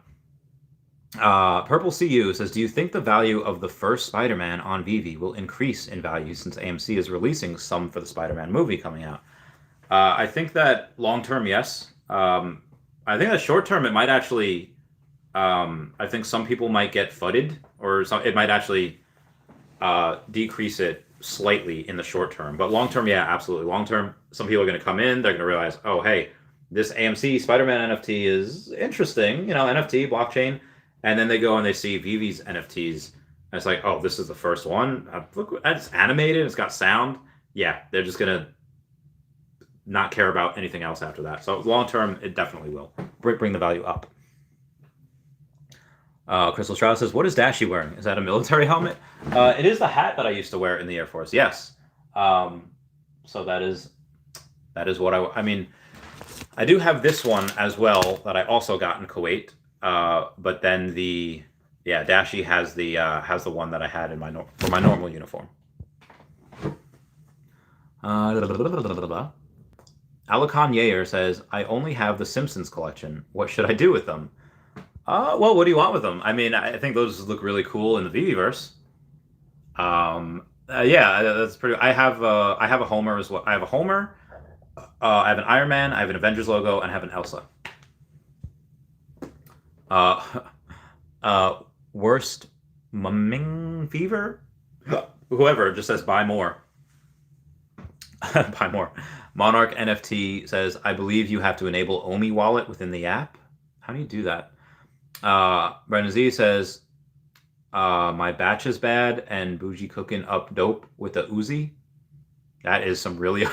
Purple CU says, do you think the value of the first Spider-Man on Veve will increase in value since AMC is releasing some for the Spider-Man movie coming out? I think that long-term, yes. I think that short-term, it might actually, I think some people might get fudded, or it might actually decrease it slightly in the short term. But long-term, yeah, absolutely. Long-term, some people are going to come in, they're going to realize, oh, hey, this AMC Spider-Man NFT is interesting, NFT, blockchain. And then they go and they see Veve's NFTs. And it's like, oh, this is the first one. Look, it's animated. It's got sound. Yeah, they're just going to not care about anything else after that. So long term, it definitely will bring the value up. Crystal Strauss says, what is Dashy wearing? Is that a military helmet? It is the hat that I used to wear in the Air Force, yes. So that is what I mean, I do have this one as well that I also got in Kuwait. But then Dashy has the one that I had in for my normal uniform. Alakan Yair says, I only have the Simpsons collection. What should I do with them? Well, what do you want with them? I mean, I think those look really cool in the Veveverse. That's pretty. I have a Homer as well. I have a Homer. I have an Iron Man. I have an Avengers logo, and I have an Elsa. Worst mumming fever. Whoever just says buy more. Buy more. Monarch NFT says, I believe you have to enable Omi wallet within the app. How do you do that? Brendan Z says, my batch is bad and bougie cooking up dope with the Uzi. That is some really...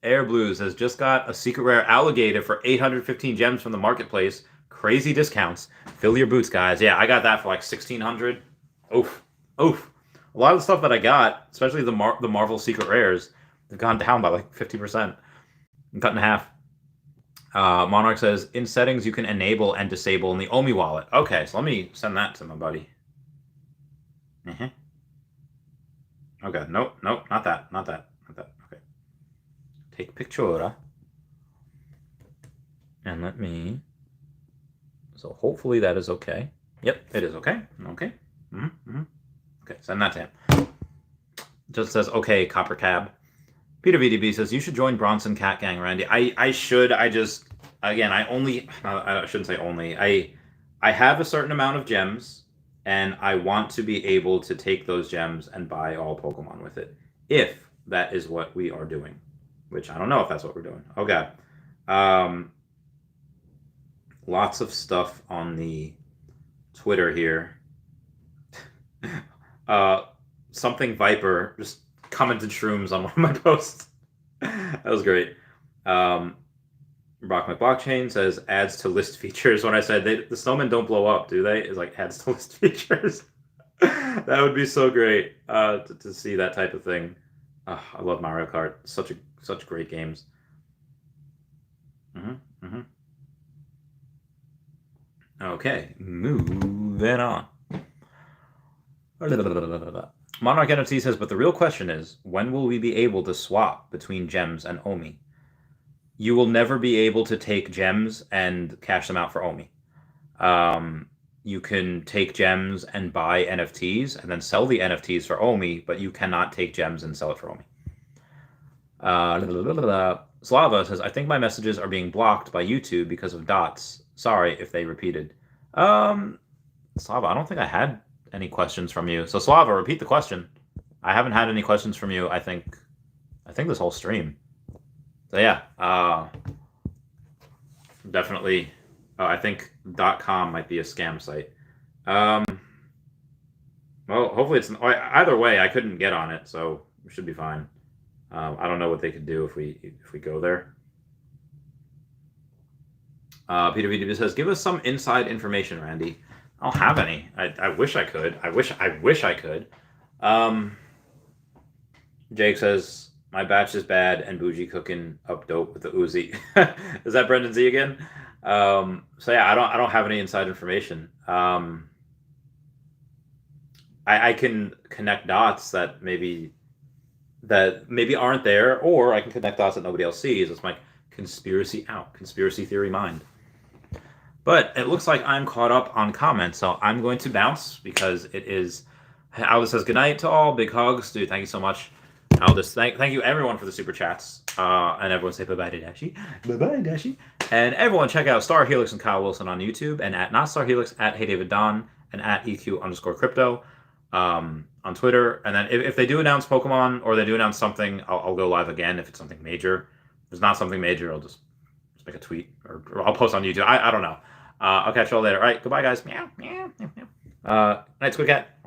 Air Blue says, just got a secret rare alligator for 815 gems from the marketplace. Crazy discounts. Fill your boots, guys. Yeah, I got that for like 1,600. Oof. A lot of the stuff that I got, especially the Marvel secret rares, they've gone down by like 50%. And cut in half. Monarch says, in settings, you can enable and disable in the Omi wallet. Okay, so let me send that to my buddy. Okay, nope, not that. Okay. Take picture. And let me... So hopefully that is okay. Yep, it is okay. Okay. Okay, send that to him. Just says, okay, Copper Cab. Peter VDB says, you should join Bronson Cat Gang, Randy. I should. I just, again, I shouldn't say only. I have a certain amount of gems, and I want to be able to take those gems and buy all Pokemon with it. If that is what we are doing. Which I don't know if that's what we're doing. Okay. Lots of stuff on the Twitter here. Something Viper just commented shrooms on one of my posts. That was great. Brock McBlockchain says adds to list features. When I said the snowmen don't blow up, do they? It's like adds to list features. That would be so great to see that type of thing. I love Mario Kart. Such great games. Okay, moving on. Monarch NFT says, but the real question is, when will we be able to swap between gems and Omi? You will never be able to take gems and cash them out for Omi. You can take gems and buy NFTs and then sell the NFTs for Omi, but you cannot take gems and sell it for Omi. Slava says, I think my messages are being blocked by YouTube because of dots. Sorry if they repeated. Slava, I don't think I had any questions from you. So Slava, repeat the question. I haven't had any questions from you, I think this whole stream. So yeah, definitely. I think .com might be a scam site. Well, hopefully it's either way. I couldn't get on it, so we should be fine. I don't know what they could do if we go there. Peter VDB says, give us some inside information, Randy. I don't have any. I wish I could. I wish I could. Jake says, my batch is bad and bougie cooking up dope with the Uzi. Is that Brendan Z again? So yeah, I don't have any inside information. I can connect dots that maybe aren't there, or I can connect dots that nobody else sees. It's my conspiracy theory mind. But it looks like I'm caught up on comments, so I'm going to bounce because it is... Aldous says, good night to all. Big hugs. Dude, thank you so much. Aldous, thank you everyone for the super chats. And everyone say bye-bye to Dashi. Bye-bye, Dashi. And everyone check out Star Helix and Kyle Willson on YouTube, and at Not Star Helix, at Hey David Don, and at EQ_crypto on Twitter. And then if they do announce Pokemon, or they do announce something, I'll go live again if it's something major. If it's not something major, I'll just make a tweet, or I'll post on YouTube. I don't know. I'll catch you all later. All right, goodbye, guys. Meow, meow, meow, meow. Night, Squid Cat.